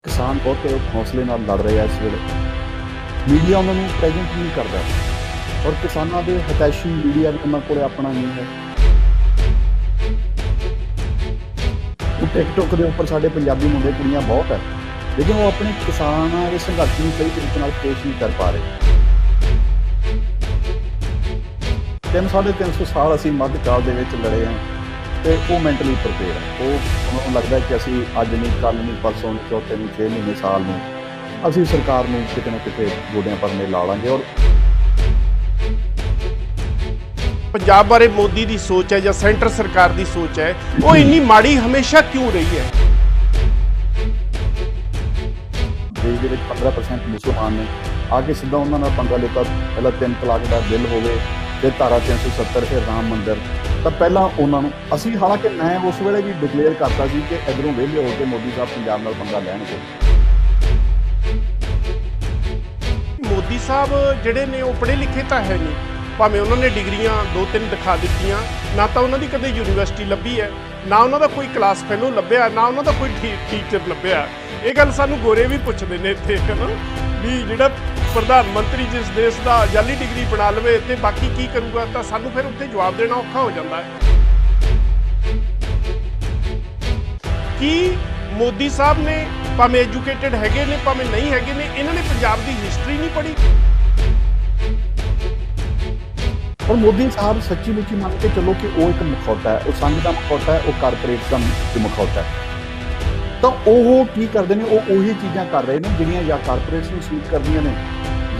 किसान बहुत हौसले नाल लड़ रहे हैं इस वेले। मीडिया उन्होंने प्रेजेंट नहीं करता और किसानों के हितैषी मीडिया भी उन्होंने कोल अपना नहीं है। टिकटॉक के उपर साडे पंजाबी मुंडे कुड़ियां बहुत है, लेकिन वो अपने किसानों के संघर्ष में सही तरीके नाल पेश नहीं कर पा रहे। 300-350 साल असीं मध्यकाल दे विच लड़े हैं तो वो मैंटली प्रिपेयर है। वो उन्होंने लगता है कि असीं अज नहीं, कल नहीं, परसों नहीं, चौथे नहीं, 6 महीने, साल में असीं सरकार नूं किते ना किते गोडियां परने ला लांगे। और पंजाब बारे मोदी की सोच है या सेंटर सरकार की सोच है वो इन्नी माड़ी हमेशा क्यों रही है? देश के 15% मुसलमान ने आके सीधा उन्होंने पंगा लेता। पहला 3 तलाक का बिल हो, फिर धारा 370, फिर राम मंदिर। तो पहला उन्होंने असी, हालांकि मैं उस वेले भी डिकलेयर करता सी कि इधरों वेले होकर मोदी साहब पंजाब नाल पंगा लैणगे। मोदी साहब जिहड़े ने वो पढ़े लिखे तो है नहीं, भावें उन्होंने डिग्रियां 2-3 दिखा दित्तियां, ना तो उन्होंने कदे यूनीवर्सिटी लभी है, ना उन्होंने कोई क्लास फेलो लभ्या, ना उन्होंने कोई टीचर लभ्या। ये गल सानू गोरे भी पुछदे ने इत्थे, है ना, भी जिहड़ा प्रधानमंत्री जिस देश का जाली डिग्री बना लवे तो बाकी की करूगा, तो सानू फिर उत्थे जवाब देना औखा हो जाता है। कि मोदी साहब ने भावें एजुकेटेड हैगे ने, भावें नहीं हैगे ने, इन्होंने पंजाब की हिस्टरी नहीं पढ़ी। और मोदी साहब सच्ची मुची मान के चलो कि वो एक मुखौटा है, वो संघ का मुखौटा है, वो कारपोरेट का मुखौटा है। तो वो की करते हैं, वो उही चीज़ां कर रहे हैं जिहड़ियां या कारपोरेट्स नूं सूट करदियां ने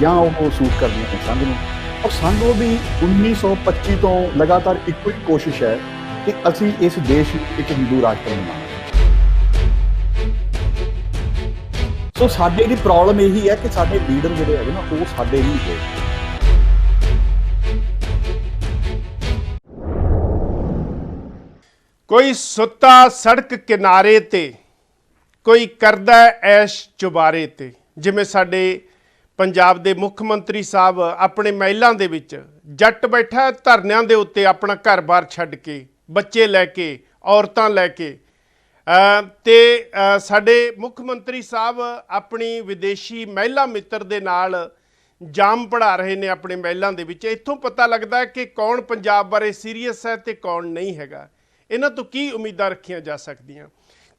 या वो सूट करदियां ने संघ नूं। और संघ भी 1925 तो लगातार एक ही कोशिश है कि असीं इस देश नूं एक हिंदू राष्ट्र बनाना। सो साडे दी प्रॉब्लम यही है कि साडे लीडर जिहड़े हैगे ना वो साडे नहीं है। कोई सुता सड़क किनारे ते, कोई करदा ऐश चुबारे ते। जिवें साडे पंजाब दे मुख मंत्री साहब अपने महलों दे विच जट बैठा धरनियां दे उत्ते अपना घर बार छड्ड के, बच्चे लैके, औरतां लैके, ते साडे मुख मंत्री साहब अपनी विदेशी महिला मित्र दे नाल जाम पढ़ा रहे ने अपने महलों दे विच। इत्थों पता लगदा है कि कौन पंजाब बारे सीरीयस है ते कौन नहीं हैगा। इन्हां तो की उम्मीदां रखियां जा सकदियां?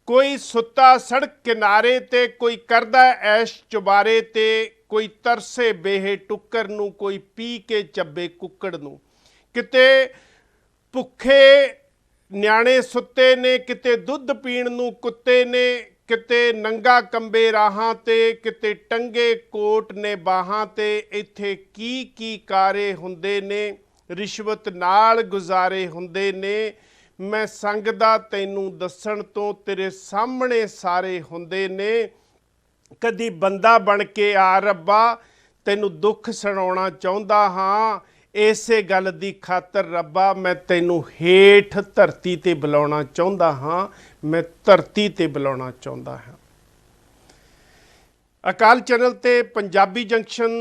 कोई सुता सड़क किनारे ते, कोई करदा ऐश चुबारे ते, कोई तरसे बेहे टुक्कर नूं, कोई पी के चब्बे कुक्कड़ नूं। किते भुखे न्याणे सुत्ते ने, किते दुੱਧ पीण नूं कुत्ते ने, किते नंगा कंबे राहां ते, किते टंगे कोट ने बाहां ते। इत्थे की कारे हुंदे ने, रिश्वत नाल गुजारे हुंदे ने। मैं संगदा तैनूं दस्सण तो तेरे सामने सारे हुंदे ने। कदी बंदा बन के आ रब्बा, तैनूं दुख सुणाउणा चाहुंदा हां। इसे गल दी खातर रब्बा मैं तैनूं हेठ धरती ते बुलाउणा चाहुंदा हां, मैं धरती ते बुलाउणा चाहुंदा हां। अकाल चैनल ते पंजाबी जंक्शन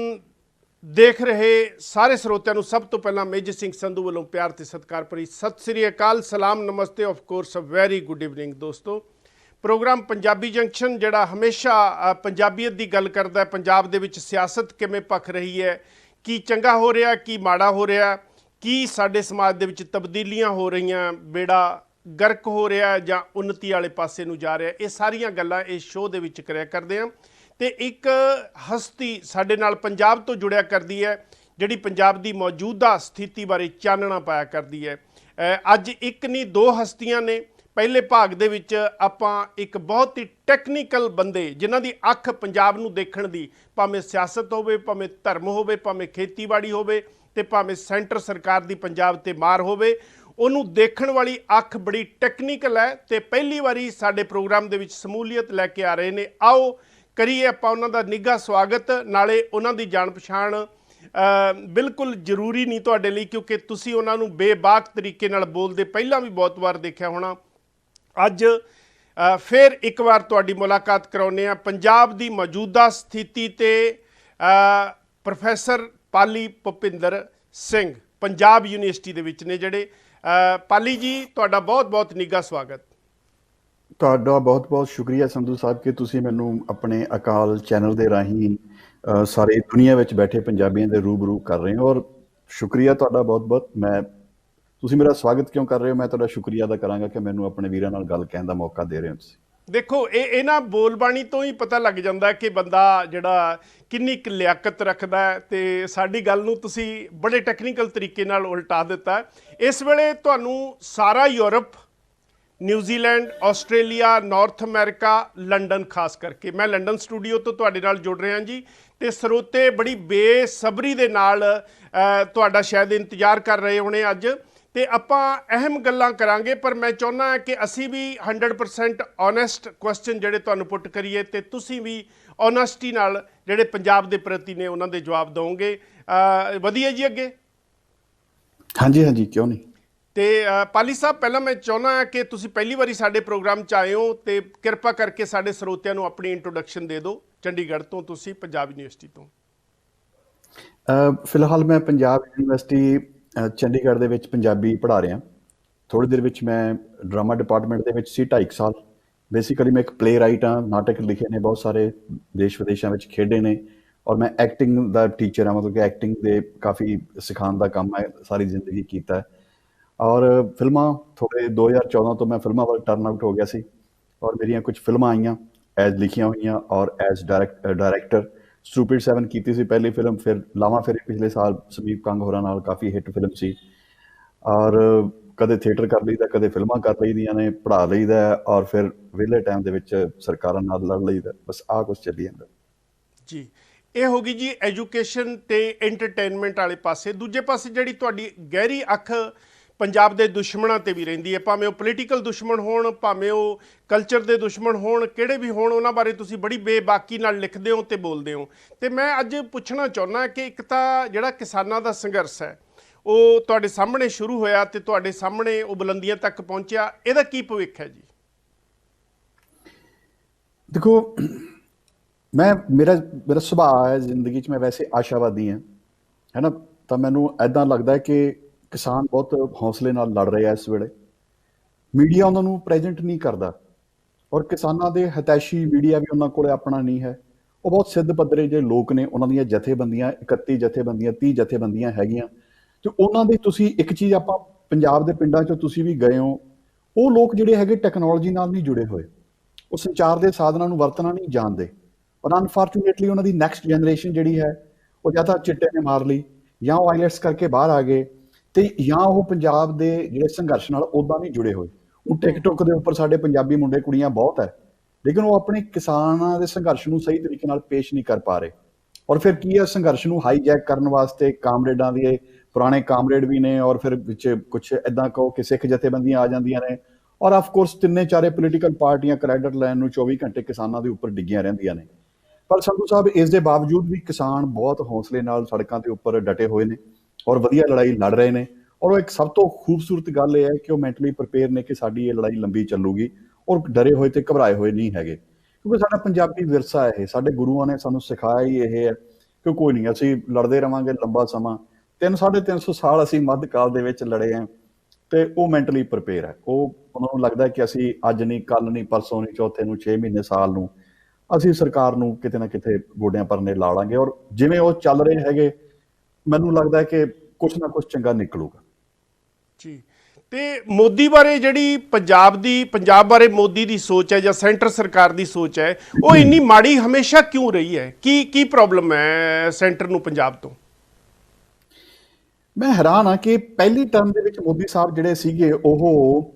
देख रहे सारे ਸਰੋਤਿਆਂ ਨੂੰ सब तो पहला मेजर सिंह संधू ਵੱਲੋਂ प्यार ਤੇ सत्कार भरी सत श्री अकाल, सलाम, नमस्ते, of course a very good evening. दोस्तों, प्रोग्राम पंजाबी जंक्शन ਜਿਹੜਾ हमेशा पंजाबीयत ਦੀ ਗੱਲ ਕਰਦਾ ਹੈ, ਪੰਜਾਬ ਦੇ ਵਿੱਚ ਸਿਆਸਤ ਕਿਵੇਂ ਭਖ ਰਹੀ ਹੈ, ਕੀ ਚੰਗਾ ਹੋ ਰਿਹਾ, ਕੀ ਮਾੜਾ ਹੋ ਰਿਹਾ, ਕੀ ਸਾਡੇ ਸਮਾਜ ਦੇ ਵਿੱਚ ਤਬਦੀਲੀਆਂ ਹੋ ਰਹੀਆਂ, ਬੇੜਾ ਗਰਕ ਹੋ ਰਿਹਾ ਜਾਂ ਉન્નਤੀ ਵਾਲੇ ਪਾਸੇ ਨੂੰ ਜਾ ਰਿਹਾ, ਇਹ ਸਾਰੀਆਂ ਗੱਲਾਂ ਇਸ ਸ਼ੋਅ ਦੇ ਵਿੱਚ ਕਰਿਆ ਕਰਦੇ ਹਾਂ। ਤੇ ਇੱਕ ਹਸਤੀ ਸਾਡੇ ਨਾਲ ਪੰਜਾਬ ਤੋਂ ਜੁੜਿਆ ਕਰਦੀ ਹੈ, ਜਿਹੜੀ ਪੰਜਾਬ ਦੀ ਮੌਜੂਦਾ ਸਥਿਤੀ ਬਾਰੇ ਚਾਨਣਾ ਪਾਇਆ ਕਰਦੀ ਹੈ। ਅੱਜ ਇੱਕ ਨਹੀਂ ਦੋ ਹਸਤੀਆਂ ਨੇ। ਪਹਿਲੇ ਭਾਗ ਦੇ ਵਿੱਚ ਆਪਾਂ ਇੱਕ ਬਹੁਤ ਹੀ ਟੈਕਨੀਕਲ ਬੰਦੇ ਜਿਨ੍ਹਾਂ ਦੀ ਅੱਖ ਪੰਜਾਬ ਨੂੰ ਦੇਖਣ ਦੀ, ਭਾਵੇਂ ਸਿਆਸਤ ਹੋਵੇ, ਭਾਵੇਂ ਧਰਮ ਹੋਵੇ, ਭਾਵੇਂ ਖੇਤੀਬਾੜੀ ਹੋਵੇ ਤੇ ਭਾਵੇਂ ਸੈਂਟਰ ਸਰਕਾਰ ਦੀ ਪੰਜਾਬ ਤੇ ਮਾਰ ਹੋਵੇ, ਉਹਨੂੰ ਦੇਖਣ ਵਾਲੀ ਅੱਖ ਬੜੀ ਟੈਕਨੀਕਲ ਹੈ ਤੇ ਪਹਿਲੀ ਵਾਰੀ ਸਾਡੇ ਪ੍ਰੋਗਰਾਮ ਦੇ ਵਿੱਚ ਸਮੂਲੀਅਤ ਲੈ ਕੇ ਆ ਰਹੇ ਨੇ। ਆਓ ਕਰੀਏ ਆਪਾਂ ਉਹਨਾਂ ਦਾ ਨਿੱਘਾ ਸਵਾਗਤ। ਨਾਲੇ ਉਹਨਾਂ ਦੀ ਜਾਣ ਪਛਾਣ ਬਿਲਕੁਲ ਜ਼ਰੂਰੀ ਨਹੀਂ ਤੁਹਾਡੇ ਲਈ, ਕਿਉਂਕਿ ਤੁਸੀਂ ਉਹਨਾਂ ਨੂੰ ਬੇਬਾਕ ਤਰੀਕੇ ਨਾਲ ਬੋਲਦੇ ਪਹਿਲਾਂ ਵੀ ਬਹੁਤ ਵਾਰ ਦੇਖਿਆ ਹੋਣਾ। ਅੱਜ ਫਿਰ ਇੱਕ ਵਾਰ ਤੁਹਾਡੀ ਮੁਲਾਕਾਤ ਕਰਾਉਂਦੇ ਹਾਂ ਪੰਜਾਬ ਦੀ ਮੌਜੂਦਾ ਸਥਿਤੀ ਤੇ ਪ੍ਰੋਫੈਸਰ ਪਾਲੀ ਭੁਪਿੰਦਰ ਸਿੰਘ ਪੰਜਾਬ ਯੂਨੀਵਰਸਿਟੀ ਦੇ ਵਿੱਚ ਨੇ ਜਿਹੜੇ। ਪਾਲੀ ਜੀ, ਤੁਹਾਡਾ ਬਹੁਤ ਬਹੁਤ ਨਿੱਘਾ ਸਵਾਗਤ। ਤੁਹਾਡਾ ਬਹੁਤ-ਬਹੁਤ ਸ਼ੁਕਰੀਆ ਸੰਧੂ ਸਾਹਿਬ ਕਿ ਤੁਸੀਂ ਮੈਨੂੰ ਆਪਣੇ ਅਕਾਲ ਚੈਨਲ ਦੇ ਰਾਹੀਂ ਸਾਰੀ ਦੁਨੀਆ ਵਿੱਚ ਬੈਠੇ ਪੰਜਾਬੀਆਂ ਦੇ ਰੂਬਰੂ ਕਰ ਰਹੇ ਹੋ। ਔਰ ਸ਼ੁਕਰੀਆ ਤੁਹਾਡਾ ਬਹੁਤ-ਬਹੁਤ। ਤੁਸੀਂ ਮੇਰਾ ਸਵਾਗਤ ਕਿਉਂ ਕਰ ਰਹੇ ਹੋ, ਮੈਂ ਤੁਹਾਡਾ ਸ਼ੁਕਰੀਆ ਅਦਾ ਕਰਾਂਗਾ ਕਿ ਮੈਨੂੰ ਆਪਣੇ ਵੀਰਾਂ ਨਾਲ ਗੱਲ ਕਹਿਣ ਦਾ ਮੌਕਾ ਦੇ ਰਹੇ ਹੋ ਤੁਸੀਂ। ਦੇਖੋ, ਇਹਨਾਂ ਬੋਲਬਾਣੀ ਤੋਂ ਹੀ ਪਤਾ ਲੱਗ ਜਾਂਦਾ ਕਿ ਬੰਦਾ ਜਿਹੜਾ ਕਿੰਨੀ ਕੁ ਲਿਆਕਤ ਰੱਖਦਾ ਹੈ, ਤੇ ਸਾਡੀ ਗੱਲ ਨੂੰ ਤੁਸੀਂ ਬੜੇ ਟੈਕਨੀਕਲ ਤਰੀਕੇ ਨਾਲ ਉਲਟਾ ਦਿੱਤਾ। ਇਸ ਵੇਲੇ ਤੁਹਾਨੂੰ ਸਾਰਾ Europe, New Zealand, Australia, north America, London, ਖਾਸ ਕਰਕੇ ਮੈਂ ਲੰਡਨ ਸਟੂਡੀਓ ਤੋਂ ਤੁਹਾਡੇ ਨਾਲ ਜੁੜ ਰਿਹਾ ਜੀ, ਤੇ ਸਰੋਤੇ ਬੜੀ ਬੇਸਬਰੀ ਦੇ ਨਾਲ ਤੁਹਾਡਾ ਸ਼ਾਇਦ ਇੰਤਜ਼ਾਰ ਕਰ ਰਹੇ ਹੋਣੇ ਅੱਜ, ਤੇ ਆਪਾਂ ਅਹਿਮ ਗੱਲਾਂ ਕਰਾਂਗੇ। ਪਰ ਮੈਂ ਚਾਹੁੰਦਾ ਕਿ ਅਸੀਂ ਵੀ 100% ਓਨੈਸਟ ਕੁਐਸਚਨ ਜਿਹੜੇ ਤੁਹਾਨੂੰ ਪੁੱਟ ਕਰੀਏ, ਤੇ ਤੁਸੀਂ ਵੀ ਓਨੈਸਟੀ ਨਾਲ ਜਿਹੜੇ ਪੰਜਾਬ ਦੇ ਪ੍ਰਤੀ ਨੇ ਉਹਨਾਂ ਦੇ ਜਵਾਬ ਦਿਓਗੇ। ਵਧੀਆ ਜੀ ਅੱਗੇ? ਹਾਂਜੀ ਹਾਂਜੀ, ਕਿਉਂ ਨਹੀਂ। ਤੇ ਪਾਲੀ ਸਾਹਿਬ, ਪਹਿਲਾਂ ਮੈਂ ਚਾਹੁੰਦਾ ਕਿ ਤੁਸੀਂ ਪਹਿਲੀ ਵਾਰੀ ਸਾਡੇ ਪ੍ਰੋਗਰਾਮ 'ਚ ਆਏ ਹੋ, ਤੇ ਕਿਰਪਾ ਕਰਕੇ ਸਾਡੇ ਸਰੋਤਿਆਂ ਨੂੰ ਆਪਣੀ ਇੰਟਰੋਡਕਸ਼ਨ ਦੇ ਦਿਓ। ਚੰਡੀਗੜ੍ਹ ਤੋਂ ਤੁਸੀਂ, ਪੰਜਾਬ ਯੂਨੀਵਰਸਿਟੀ ਤੋਂ। ਫਿਲਹਾਲ ਮੈਂ ਪੰਜਾਬ ਯੂਨੀਵਰਸਿਟੀ ਚੰਡੀਗੜ੍ਹ ਦੇ ਵਿੱਚ ਪੰਜਾਬੀ ਪੜ੍ਹਾ ਰਿਹਾ। ਥੋੜ੍ਹੀ ਦੇਰ ਵਿੱਚ ਮੈਂ ਡਰਾਮਾ ਡਿਪਾਰਟਮੈਂਟ ਦੇ ਵਿੱਚ ਸੀ 2.5 ਸਾਲ। ਬੇਸਿਕਲੀ ਮੈਂ ਇੱਕ ਪਲੇ ਰਾਈਟ ਹਾਂ, ਨਾਟਕ ਲਿਖੇ ਨੇ ਬਹੁਤ ਸਾਰੇ, ਦੇਸ਼ ਵਿਦੇਸ਼ਾਂ ਵਿੱਚ ਖੇਡੇ ਨੇ। ਔਰ ਮੈਂ ਐਕਟਿੰਗ ਦਾ ਟੀਚਰ ਹਾਂ, ਮਤਲਬ ਕਿ ਐਕਟਿੰਗ ਦੇ ਕਾਫੀ ਸਿਖਾਉਣ ਦਾ ਕੰਮ ਹੈ, ਸਾਰੀ ਜ਼ਿੰਦਗੀ ਕੀਤਾ। ਔਰ ਫਿਲਮਾਂ ਥੋੜ੍ਹੇ 2014 ਤੋਂ ਮੈਂ ਫਿਲਮਾਂ ਵੱਲ ਟਰਨ ਆਊਟ ਹੋ ਗਿਆ ਸੀ, ਔਰ ਮੇਰੀਆਂ ਕੁਝ ਫਿਲਮਾਂ ਆਈਆਂ ਐਜ਼ ਲਿਖੀਆਂ ਹੋਈਆਂ ਔਰ ਐਜ਼ ਡਾਇਰੈਕਟਰ। ਸਟੂਪਿਡ 7 ਕੀਤੀ ਸੀ ਪਹਿਲੀ ਫਿਲਮ, ਫਿਰ ਲਾਵਾਂ ਫੇਰੇ ਪਿਛਲੇ ਸਾਲ ਸਮੀਪ ਕੰਗ ਹੋਰਾਂ ਨਾਲ ਕਾਫੀ ਹਿੱਟ ਫਿਲਮ ਸੀ। ਔਰ ਕਦੇ ਥੀਏਟਰ ਕਰ ਲਈਦਾ, ਕਦੇ ਫਿਲਮਾਂ ਕਰ ਲਈਦੀਆਂ ਨੇ, ਪੜ੍ਹਾ ਲਈਦਾ, ਔਰ ਫਿਰ ਵਿਹਲੇ ਟਾਈਮ ਦੇ ਵਿੱਚ ਸਰਕਾਰਾਂ ਨਾਲ ਲੜ ਲਈਦਾ। ਬਸ ਆਹ ਕੁਛ ਚੱਲੀ ਜਾਂਦਾ ਜੀ। ਇਹ ਹੋ ਗਈ ਜੀ ਐਜੂਕੇਸ਼ਨ ਤੇ ਐਂਟਰਟੇਨਮੈਂਟ ਵਾਲੇ ਪਾਸੇ। ਦੂਜੇ ਪਾਸੇ ਜਿਹੜੀ ਤੁਹਾਡੀ ਗਹਿਰੀ ਅੱਖ ਪੰਜਾਬ ਦੇ ਦੁਸ਼ਮਣਾਂ ਤੇ ਵੀ ਰਹਿੰਦੀ ਹੈ, ਭਾਵੇਂ ਉਹ ਪੋਲੀਟੀਕਲ ਦੁਸ਼ਮਣ ਹੋਣ, ਭਾਵੇਂ ਉਹ ਕਲਚਰ ਦੇ ਦੁਸ਼ਮਣ ਹੋਣ, ਕਿਹੜੇ ਵੀ ਹੋਣ, ਉਹਨਾਂ ਬਾਰੇ ਤੁਸੀਂ ਬੜੀ ਬੇਬਾਕੀ ਨਾਲ ਲਿਖਦੇ ਹੋ ਤੇ ਬੋਲਦੇ ਹੋ। ਤੇ ਮੈਂ ਅੱਜ ਪੁੱਛਣਾ ਚਾਹੁੰਦਾ ਕਿ ਇੱਕ ਤਾਂ ਜਿਹੜਾ ਕਿਸਾਨਾਂ ਦਾ ਸੰਘਰਸ਼ ਹੈ ਉਹ ਤੁਹਾਡੇ ਸਾਹਮਣੇ ਸ਼ੁਰੂ ਹੋਇਆ ਤੇ ਤੁਹਾਡੇ ਸਾਹਮਣੇ ਉਹ ਬੁਲੰਦੀਆਂ ਤੱਕ ਪਹੁੰਚਿਆ, ਇਹਦਾ ਕੀ ਭਵਿੱਖ ਹੈ ਜੀ? ਦੇਖੋ, ਮੇਰਾ ਸੁਭਾਅ ਹੈ ਜ਼ਿੰਦਗੀ 'ਚ, ਮੈਂ ਵੈਸੇ ਆਸ਼ਾਵਾਦੀ ਹਾਂ, ਹੈ ਨਾ। ਤਾਂ ਮੈਨੂੰ ਇੱਦਾਂ ਲੱਗਦਾ ਕਿ ਕਿਸਾਨ ਬਹੁਤ ਹੌਸਲੇ ਨਾਲ ਲੜ ਰਹੇ ਆ ਇਸ ਵੇਲੇ। ਮੀਡੀਆ ਉਹਨਾਂ ਨੂੰ ਪ੍ਰੈਜੈਂਟ ਨਹੀਂ ਕਰਦਾ, ਔਰ ਕਿਸਾਨਾਂ ਦੇ ਹਿਤੈਸ਼ੀ ਮੀਡੀਆ ਵੀ ਉਹਨਾਂ ਕੋਲ ਆਪਣਾ ਨਹੀਂ ਹੈ। ਉਹ ਬਹੁਤ ਸਿੱਧ ਪੱਧਰੇ ਜਿਹੇ ਲੋਕ ਨੇ, ਉਹਨਾਂ ਦੀਆਂ ਜਥੇਬੰਦੀਆਂ 31 ਜਥੇਬੰਦੀਆਂ 30 ਜਥੇਬੰਦੀਆਂ ਹੈਗੀਆਂ। ਤੇ ਉਹਨਾਂ ਦੇ ਤੁਸੀਂ ਇੱਕ ਚੀਜ਼, ਆਪਾਂ ਪੰਜਾਬ ਦੇ ਪਿੰਡਾਂ 'ਚੋਂ ਤੁਸੀਂ ਵੀ ਗਏ ਹੋ, ਉਹ ਲੋਕ ਜਿਹੜੇ ਹੈਗੇ ਟੈਕਨੋਲੋਜੀ ਨਾਲ ਨਹੀਂ ਜੁੜੇ ਹੋਏ, ਉਹ ਸੰਚਾਰ ਦੇ ਸਾਧਨਾਂ ਨੂੰ ਵਰਤਣਾ ਨਹੀਂ ਜਾਣਦੇ। ਪਰ ਅਨਫੋਰਚੂਨੇਟਲੀ ਉਹਨਾਂ ਦੀ ਨੈਕਸਟ ਜਨਰੇਸ਼ਨ ਜਿਹੜੀ ਹੈ, ਉਹ ਜਾਂ ਤਾਂ ਚਿੱਟੇ ਨੇ ਮਾਰ ਲਈ, ਜਾਂ ਉਹ ਆਈਲੈਟਸ ਕਰਕੇ ਬਾਹਰ ਆ ਗਏ, ਤੇ ਜਾਂ ਉਹ ਪੰਜਾਬ ਦੇ ਜਿਹੜੇ ਸੰਘਰਸ਼ ਨਾਲ ਉੱਦਾਂ ਨਹੀਂ ਜੁੜੇ ਹੋਏ। ਉਹ ਟਿਕਟੋਕ ਦੇ ਉੱਪਰ ਸਾਡੇ ਪੰਜਾਬੀ ਮੁੰਡੇ ਕੁੜੀਆਂ ਬਹੁਤ ਹੈ, ਲੇਕਿਨ ਉਹ ਆਪਣੇ ਕਿਸਾਨਾਂ ਦੇ ਸੰਘਰਸ਼ ਨੂੰ ਸਹੀ ਤਰੀਕੇ ਨਾਲ ਪੇਸ਼ ਨਹੀਂ ਕਰ ਪਾ ਰਹੇ। ਔਰ ਫਿਰ ਕੀ ਹੈ, ਸੰਘਰਸ਼ ਨੂੰ ਹਾਈਜੈਕ ਕਰਨ ਵਾਸਤੇ ਕਾਮਰੇਡਾਂ ਦੇ ਪੁਰਾਣੇ ਕਾਮਰੇਡ ਵੀ ਨੇ, ਔਰ ਫਿਰ ਵਿੱਚ ਕੁਛ ਇੱਦਾਂ ਕਹੋ ਕਿ ਸਿੱਖ ਜਥੇਬੰਦੀਆਂ ਆ ਜਾਂਦੀਆਂ ਨੇ, ਔਰ ਆਫਕੋਰਸ ਤਿੰਨੇ ਚਾਰੇ ਪੋਲੀਟੀਕਲ ਪਾਰਟੀਆਂ ਕ੍ਰੈਡਿਟ ਲੈਣ ਨੂੰ 24 ਘੰਟੇ ਕਿਸਾਨਾਂ ਦੇ ਉੱਪਰ ਡਿੱਗੀਆਂ ਰਹਿੰਦੀਆਂ ਨੇ। ਪਰ ਸੰਧੂ ਸਾਹਿਬ, ਇਸ ਦੇ ਬਾਵਜੂਦ ਵੀ ਕਿਸਾਨ ਬਹੁਤ ਹੌਸਲੇ ਨਾਲ ਸੜਕਾਂ ਦੇ ਉੱਪਰ ਡਟੇ ਹੋਏ ਨੇ, ਔਰ ਵਧੀਆ ਲੜਾਈ ਲੜ ਰਹੇ ਨੇ। ਔਰ ਉਹ ਇੱਕ ਸਭ ਤੋਂ ਖੂਬਸੂਰਤ ਗੱਲ ਇਹ ਹੈ ਕਿ ਉਹ ਮੈਂਟਲੀ ਪ੍ਰੀਪੇਅਰ ਨੇ ਕਿ ਸਾਡੀ ਇਹ ਲੜਾਈ ਲੰਬੀ ਚੱਲੂਗੀ, ਔਰ ਡਰੇ ਹੋਏ ਤੇ ਘਬਰਾਏ ਹੋਏ ਨਹੀਂ ਹੈਗੇ। ਕਿਉਂਕਿ ਸਾਡਾ ਪੰਜਾਬੀ ਵਿਰਸਾ ਇਹ, ਸਾਡੇ ਗੁਰੂਆਂ ਨੇ ਸਾਨੂੰ ਸਿਖਾਇਆ ਹੀ ਇਹ ਹੈ ਕਿ ਕੋਈ ਨਹੀਂ, ਅਸੀਂ ਲੜਦੇ ਰਵਾਂਗੇ ਲੰਬਾ ਸਮਾਂ। 300-350 ਸਾਲ ਅਸੀਂ ਮੱਧ ਕਾਲ ਦੇ ਵਿੱਚ ਲੜੇ ਹਾਂ, ਤੇ ਉਹ ਮੈਂਟਲੀ ਪ੍ਰੀਪੇਅਰ ਹੈ। ਉਹਨਾਂ ਨੂੰ ਲੱਗਦਾ ਕਿ ਅਸੀਂ ਅੱਜ ਨਹੀਂ, ਕੱਲ ਨਹੀਂ, ਪਰਸੋਂ ਨਹੀਂ, ਚੌਥੇ ਨੂੰ, 6 ਮਹੀਨੇ, ਸਾਲ ਨੂੰ ਅਸੀਂ ਸਰਕਾਰ ਨੂੰ ਕਿਤੇ ਨਾ ਕਿਤੇ ਗੋਡਿਆਂ ਪਰਨੇ ਲਾ ਲਾਂਗੇ। ਔਰ ਜਿਵੇਂ ਉਹ ਚੱਲ ਰਹੇ ਹੈਗੇ, ਮੈਨੂੰ ਲੱਗਦਾ ਕਿ ਕੁਛ ਨਾ ਕੁਛ ਚੰਗਾ ਨਿਕਲੂਗਾ ਜੀ। ਤੇ ਮੋਦੀ ਬਾਰੇ ਜਿਹੜੀ ਪੰਜਾਬ ਬਾਰੇ ਮੋਦੀ ਦੀ ਸੋਚ ਹੈ, ਜਾਂ ਸੈਂਟਰ ਸਰਕਾਰ ਦੀ ਸੋਚ ਹੈ, ਉਹ ਇੰਨੀ ਮਾੜੀ ਹਮੇਸ਼ਾ ਕਿਉਂ ਰਹੀ ਹੈ? ਕੀ ਪ੍ਰੋਬਲਮ ਹੈ ਸੈਂਟਰ ਨੂੰ ਪੰਜਾਬ ਤੋਂ? ਮੈਂ ਹੈਰਾਨ ਹਾਂ ਕਿ ਪਹਿਲੀ ਟਰਮ ਦੇ ਵਿੱਚ ਮੋਦੀ ਸਾਹਿਬ ਜਿਹੜੇ ਸੀਗੇ, ਉਹ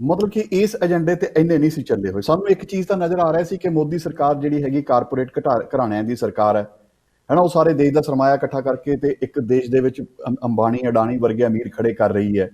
ਮਤਲਬ ਕਿ ਇਸ ਏਜੰਡੇ ਤੇ ਇੰਨੇ ਨਹੀਂ ਸੀ ਚੱਲੇ ਹੋਏ। ਸਾਨੂੰ ਇੱਕ ਚੀਜ਼ ਤਾਂ ਨਜ਼ਰ ਆ ਰਿਹਾ ਸੀ ਕਿ ਮੋਦੀ ਸਰਕਾਰ ਜਿਹੜੀ ਹੈਗੀ ਕਾਰਪੋਰੇਟ ਘਰਾਣਿਆਂ ਦੀ ਸਰਕਾਰ ਹੈ ਨਾ। ਉਹ ਸਾਰੇ ਦੇਸ਼ ਦਾ ਸਰਮਾਇਆ ਇਕੱਠਾ ਕਰਕੇ ਤੇ ਇੱਕ ਦੇਸ਼ ਦੇ ਵਿੱਚ ਅੰਬਾਨੀ ਅਡਾਨੀ ਵਰਗੇ ਅਮੀਰ ਖੜੇ ਕਰ ਰਹੀ ਹੈ।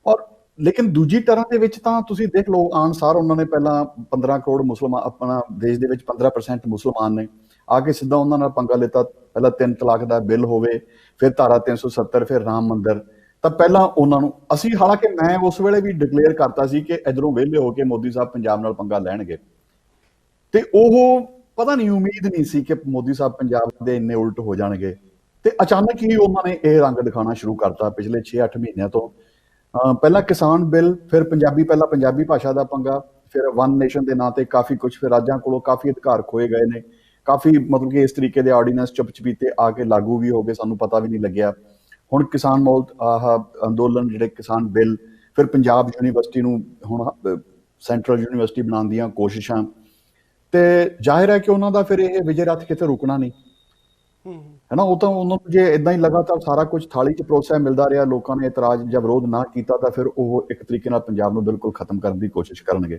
ਔਰ ਲੇਕਿਨ ਦੂਜੀ ਟਰਮ ਦੇ ਵਿੱਚ ਤਾਂ ਤੁਸੀਂ ਦੇਖ ਲਓ, ਆਨਸਾਰ ਉਹਨਾਂ ਨੇ ਪਹਿਲਾਂ 15 ਕਰੋੜ ਮੁਸਲਮਾਨ, ਆਪਣਾ ਦੇਸ਼ ਦੇ ਵਿੱਚ 15% ਮੁਸਲਮਾਨ ਨੇ, ਆ ਕੇ ਸਿੱਧਾ ਉਹਨਾਂ ਨਾਲ ਪੰਗਾ ਲਿੱਤਾ। ਪਹਿਲਾਂ 3 ਤਲਾਕ ਦਾ ਬਿੱਲ ਹੋਵੇ, ਫਿਰ ਧਾਰਾ 370, ਫਿਰ ਰਾਮ ਮੰਦਿਰ। ਤਾਂ ਪਹਿਲਾਂ ਉਹਨਾਂ ਨੂੰ ਅਸੀਂ, ਹਾਲਾਂਕਿ ਮੈਂ ਉਸ ਵੇਲੇ ਵੀ ਡਿਕਲੇਅਰ ਕਰਤਾ ਸੀ ਕਿ ਇੱਧਰੋਂ ਵਿਹਲੇ ਹੋ ਕੇ ਮੋਦੀ ਸਾਹਿਬ ਪੰਜਾਬ ਨਾਲ ਪੰਗਾ ਲੈਣਗੇ, ਤੇ ਉਹ ਪਤਾ ਨਹੀਂ, ਉਮੀਦ ਨਹੀਂ ਸੀ ਕਿ ਮੋਦੀ ਸਾਹਿਬ ਪੰਜਾਬ ਦੇ ਇੰਨੇ ਉਲਟ ਹੋ ਜਾਣਗੇ। ਤੇ ਅਚਾਨਕ ਹੀ ਉਹਨਾਂ ਨੇ ਇਹ ਰੰਗ ਦਿਖਾਉਣਾ ਸ਼ੁਰੂ ਕਰਤਾ ਪਿਛਲੇ 6-8 ਮਹੀਨਿਆਂ ਤੋਂ। ਪਹਿਲਾਂ ਕਿਸਾਨ ਬਿੱਲ, ਫਿਰ ਪਹਿਲਾਂ ਪੰਜਾਬੀ ਭਾਸ਼ਾ ਦਾ ਪੰਗਾ, ਫਿਰ ਵਨ ਨੇਸ਼ਨ ਦੇ ਨਾਂ ਤੇ ਕਾਫੀ ਕੁਝ, ਫਿਰ ਰਾਜਾਂ ਕੋਲੋਂ ਕਾਫੀ ਅਧਿਕਾਰ ਖੋਏ ਗਏ ਨੇ, ਕਾਫੀ ਮਤਲਬ ਕਿ ਇਸ ਤਰੀਕੇ ਦੇ ਆਰਡੀਨੈਂਸ ਚੁੱਪ-ਚਪੀਤੇ ਆ ਕੇ ਲਾਗੂ ਵੀ ਹੋ ਗਏ, ਸਾਨੂੰ ਪਤਾ ਵੀ ਨਹੀਂ ਲੱਗਿਆ। ਹੁਣ ਕਿਸਾਨ ਅੰਦੋਲਨ, ਜਿਹੜੇ ਕਿਸਾਨ ਬਿੱਲ, ਫਿਰ ਪੰਜਾਬ ਯੂਨੀਵਰਸਿਟੀ ਨੂੰ ਹੁਣ ਸੈਂਟਰਲ ਯੂਨੀਵਰਸਿਟੀ ਬਣਾਉਣ ਦੀਆਂ ਕੋਸ਼ਿਸ਼ਾਂ, ਤੇ ਜ਼ਾਹਿਰ ਹੈ ਕਿ ਉਹਨਾਂ ਦਾ ਫਿਰ ਇਹ ਵਿਜੇ ਰੱਥ ਕਿਤੇ ਰੁਕਣਾ ਨਹੀਂ ਹੈ ਨਾ। ਉਹ ਤਾਂ ਉਹਨਾਂ ਨੂੰ ਜੇ ਇਦਾਂ ਹੀ ਲਗਾਤਾਰ ਸਾਰਾ ਕੁਝ ਥਾਲੀ 'ਚ ਪਰੋਸਿਆ ਮਿਲਦਾ ਰਿਹਾ, ਲੋਕਾਂ ਨੇ ਇਤਰਾਜ਼ ਜਾਂ ਵਿਰੋਧ ਨਾ ਕੀਤਾ, ਤਾਂ ਫਿਰ ਉਹ ਇੱਕ ਤਰੀਕੇ ਨਾਲ ਪੰਜਾਬ ਨੂੰ ਬਿਲਕੁਲ ਖਤਮ ਕਰਨ ਦੀ ਕੋਸ਼ਿਸ਼ ਕਰਨਗੇ।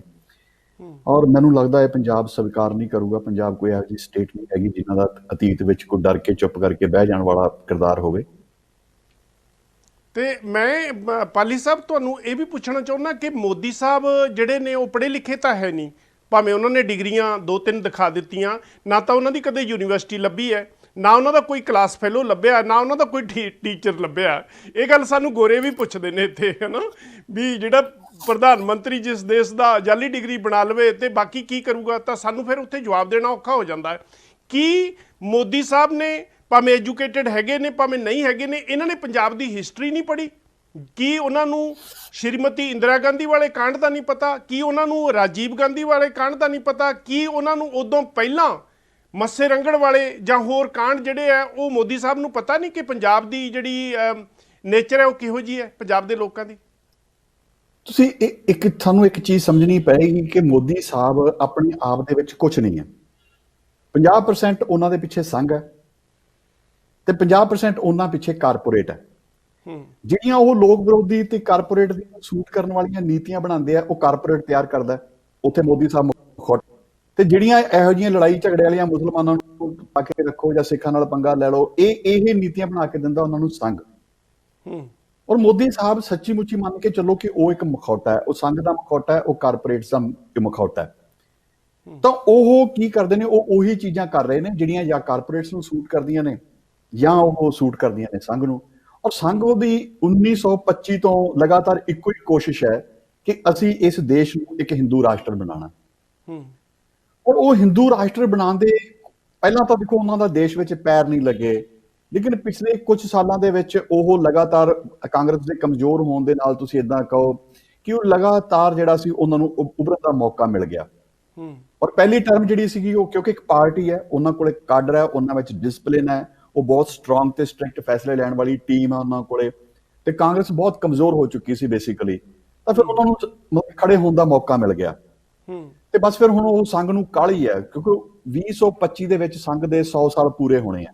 ਔਰ ਮੈਨੂੰ ਲੱਗਦਾ ਹੈ ਪੰਜਾਬ ਸਵੀਕਾਰ ਨਹੀਂ ਕਰੂਗਾ। ਪੰਜਾਬ ਕੋਈ ਇਹੋ ਜਿਹੀ ਸਟੇਟ ਨਹੀਂ ਹੈਗੀ ਜਿਨ੍ਹਾਂ ਦਾ ਅਤੀਤ ਵਿੱਚ ਕੋਈ ਡਰ ਕੇ ਚੁੱਪ ਕਰਕੇ ਬਹਿ ਜਾਣ ਵਾਲਾ ਕਿਰਦਾਰ ਹੋਵੇ। ਤੇ ਮੈਂ ਪਾਲੀ ਸਾਹਿਬ ਤੁਹਾਨੂੰ ਇਹ ਵੀ ਪੁੱਛਣਾ ਚਾਹੁੰਦਾ ਕਿ ਮੋਦੀ ਸਾਹਿਬ ਜਿਹੜੇ ਨੇ ਉਹ ਪੜ੍ਹੇ ਲਿਖੇ ਤਾਂ ਹੈ ਨਹੀਂ, ਭਾਵੇਂ ਉਹਨਾਂ ਨੇ ਡਿਗਰੀਆਂ 2-3 ਦਿਖਾ ਦਿੱਤੀਆਂ, ਨਾ ਤਾਂ ਉਹਨਾਂ ਦੀ ਕਦੇ ਯੂਨੀਵਰਸਿਟੀ ਲੱਭੀ ਹੈ, ਨਾ ਉਹਨਾਂ ਦਾ ਕੋਈ ਕਲਾਸ ਫੈਲੋ ਲੱਭਿਆ, ਨਾ ਉਹਨਾਂ ਦਾ ਕੋਈ ਟੀਚਰ ਲੱਭਿਆ। ਇਹ ਗੱਲ ਸਾਨੂੰ ਗੋਰੇ ਵੀ ਪੁੱਛਦੇ ਨੇ ਇੱਥੇ, ਹੈ ਨਾ, ਵੀ ਜਿਹੜਾ ਪ੍ਰਧਾਨ ਮੰਤਰੀ ਜਿਸ ਦੇਸ਼ ਦਾ ਜਾਲੀ ਡਿਗਰੀ ਬਣਾ ਲਵੇ ਤੇ ਬਾਕੀ ਕੀ ਕਰੂਗਾ, ਤਾਂ ਸਾਨੂੰ ਫਿਰ ਉੱਥੇ ਜਵਾਬ ਦੇਣਾ ਔਖਾ ਹੋ ਜਾਂਦਾ ਹੈ। ਕੀ ਮੋਦੀ ਸਾਹਿਬ ਨੇ, ਭਾਵੇਂ ਐਜੂਕੇਟਡ ਹੈਗੇ ਨੇ ਭਾਵੇਂ ਨਹੀਂ ਹੈਗੇ ਨੇ, ਇਹਨਾਂ ਨੇ ਪੰਜਾਬ ਦੀ ਹਿਸਟਰੀ ਨਹੀਂ ਪੜ੍ਹੀ? ਕੀ ਉਹਨਾਂ ਨੂੰ ਸ਼੍ਰੀਮਤੀ ਇੰਦਰਾ ਗਾਂਧੀ ਵਾਲੇ ਕਾਂਡ ਦਾ ਨਹੀਂ ਪਤਾ? ਕੀ ਉਹਨਾਂ ਨੂੰ ਰਾਜੀਵ ਗਾਂਧੀ ਵਾਲੇ ਕਾਂਡ ਦਾ ਨਹੀਂ ਪਤਾ? ਕੀ ਉਹਨਾਂ ਨੂੰ ਉਦੋਂ ਪਹਿਲਾਂ ਮੱਸੇ ਰੰਗੜ ਵਾਲੇ ਜਾਂ ਹੋਰ ਕਾਂਡ ਜਿਹੜੇ ਆ ਉਹ ਮੋਦੀ ਸਾਹਿਬ ਨੂੰ ਪਤਾ ਨਹੀਂ ਕਿ ਪੰਜਾਬ ਦੀ ਜਿਹੜੀ ਨੇਚਰ ਹੈ ਉਹ ਕਿਹੋ ਜਿਹੀ ਹੈ ਪੰਜਾਬ ਦੇ ਲੋਕਾਂ ਦੀ? ਤੁਸੀਂ ਤੁਹਾਨੂੰ ਇੱਕ ਚੀਜ਼ ਸਮਝਣੀ ਪਏਗੀ ਕਿ ਮੋਦੀ ਸਾਹਿਬ ਆਪਣੇ ਆਪ ਦੇ ਵਿੱਚ ਕੁਝ ਨਹੀਂ ਹੈ। 50% ਉਹਨਾਂ ਦੇ ਪਿੱਛੇ ਸੰਘ ਹੈ ਤੇ 50% ਉਹਨਾਂ ਪਿੱਛੇ ਕਾਰਪੋਰੇਟ ਹੈ। ਜਿਹੜੀਆਂ ਉਹ ਲੋਕ ਵਿਰੋਧੀ ਤੇ ਕਾਰਪੋਰੇਟ ਦੀ ਸੂਟ ਕਰਨ ਵਾਲੀਆਂ ਨੀਤੀਆਂ ਬਣਾਉਂਦੇ ਆ, ਉਹ ਕਾਰਪੋਰੇਟ ਤਿਆਰ ਕਰਦਾ, ਉੱਥੇ ਮੋਦੀ ਸਾਹਿਬ ਮੁੱਖ। ਤੇ ਜਿਹੜੀਆਂ ਇਹੋ ਜਿਹੀਆਂ ਲੜਾਈ ਝਗੜੇ ਵਾਲੀਆਂ ਮੁਸਲਮਾਨਾਂ ਨੂੰ ਪਾ ਕੇ ਰੱਖੋ ਜਾਂ ਸਿੱਖਾਂ ਨਾਲ ਪੰਗਾ ਲੈ ਲਓ, ਇਹ ਨੀਤੀਆਂ ਬਣਾ ਕੇ ਦਿੰਦਾ ਉਹਨਾਂ ਨੂੰ ਸੰਘ। ਔਰ ਮੋਦੀ ਸਾਹਿਬ ਸੱਚੀ ਮੁੱਚੀ ਮੰਨ ਕੇ ਚੱਲੋ ਕਿ ਉਹ ਇੱਕ ਮਖੌਟਾ ਹੈ, ਉਹ ਸੰਘ ਦਾ ਮਖੌਟਾ ਹੈ, ਉਹ ਕਾਰਪੋਰੇਟ ਦਾ ਮਖੌਟਾ ਹੈ। ਤਾਂ ਉਹ ਕੀ ਕਰਦੇ ਨੇ, ਉਹ ਉਹੀ ਚੀਜ਼ਾਂ ਕਰ ਰਹੇ ਨੇ ਜਿਹੜੀਆਂ ਜਾਂ ਕਾਰਪੋਰੇਟਸ ਨੂੰ ਸੂਟ ਕਰਦੀਆਂ ਨੇ ਜਾਂ ਉਹ ਸੂਟ ਕਰਦੀਆਂ ਨੇ ਸੰਘ ਨੂੰ। ਔਰ ਸੰਘ ਉਹਦੀ 1925 ਤੋਂ ਲਗਾਤਾਰ ਇੱਕੋ ਹੀ ਕੋਸ਼ਿਸ਼ ਹੈ ਕਿ ਅਸੀਂ ਇਸ ਦੇਸ਼ ਨੂੰ ਇੱਕ ਹਿੰਦੂ ਰਾਸ਼ਟਰ ਬਣਾਉਣਾ। ਔਰ ਉਹ ਹਿੰਦੂ ਰਾਸ਼ਟਰ ਬਣਾਉਣ ਦੇ ਪਹਿਲਾਂ ਤਾਂ ਦੇਖੋ ਉਹਨਾਂ ਦਾ ਦੇਸ਼ ਵਿੱਚ ਪੈਰ ਨਹੀਂ ਲੱਗੇ, ਲੇਕਿਨ ਪਿਛਲੇ ਕੁਝ ਸਾਲਾਂ ਦੇ ਵਿੱਚ ਉਹ ਲਗਾਤਾਰ ਕਾਂਗਰਸ ਦੇ ਕਮਜ਼ੋਰ ਹੋਣ ਦੇ ਨਾਲ ਤੁਸੀਂ ਇਦਾਂ ਕਹੋ ਕਿ ਉਹ ਲਗਾਤਾਰ ਜਿਹੜਾ ਸੀ ਉਹਨਾਂ ਨੂੰ ਉਭਰਨ ਦਾ ਮੌਕਾ ਮਿਲ ਗਿਆ। ਔਰ ਪਹਿਲੀ ਟਰਮ ਜਿਹੜੀ ਸੀਗੀ ਉਹ, ਕਿਉਂਕਿ ਇੱਕ ਪਾਰਟੀ ਹੈ, ਉਹਨਾਂ ਕੋਲ ਇੱਕ ਕਾਡਰ ਹੈ, ਉਹਨਾਂ ਵਿੱਚ ਡਿਸਪਲਿਨ ਹੈ, ਉਹ ਬਹੁਤ ਸਟਰੋਂਗ ਤੇ ਸਟ੍ਰਿਕਟ ਫੈਸਲੇ ਲੈਣ ਵਾਲੀ ਟੀਮ ਹੈ ਉਹਨਾਂ ਕੋਲੇ, ਤੇ ਕਾਂਗਰਸ ਬਹੁਤ ਕਮਜ਼ੋਰ ਹੋ ਚੁੱਕੀ ਸੀ ਬੇਸਿਕਲੀ। ਤਾਂ ਫਿਰ ਉਹਨਾਂ ਨੂੰ ਖੜੇ ਹੋਣ ਦਾ ਮੌਕਾ ਮਿਲ ਗਿਆ। ਤੇ ਬਸ ਫਿਰ ਹੁਣ ਉਹ ਸੰਘ ਨੂੰ ਕਾਹਲੀ ਹੈ, ਕਿਉਂਕਿ 2025 ਦੇ ਵਿੱਚ ਸੰਘ ਦੇ 100 ਸਾਲ ਪੂਰੇ ਹੋਣੇ ਆ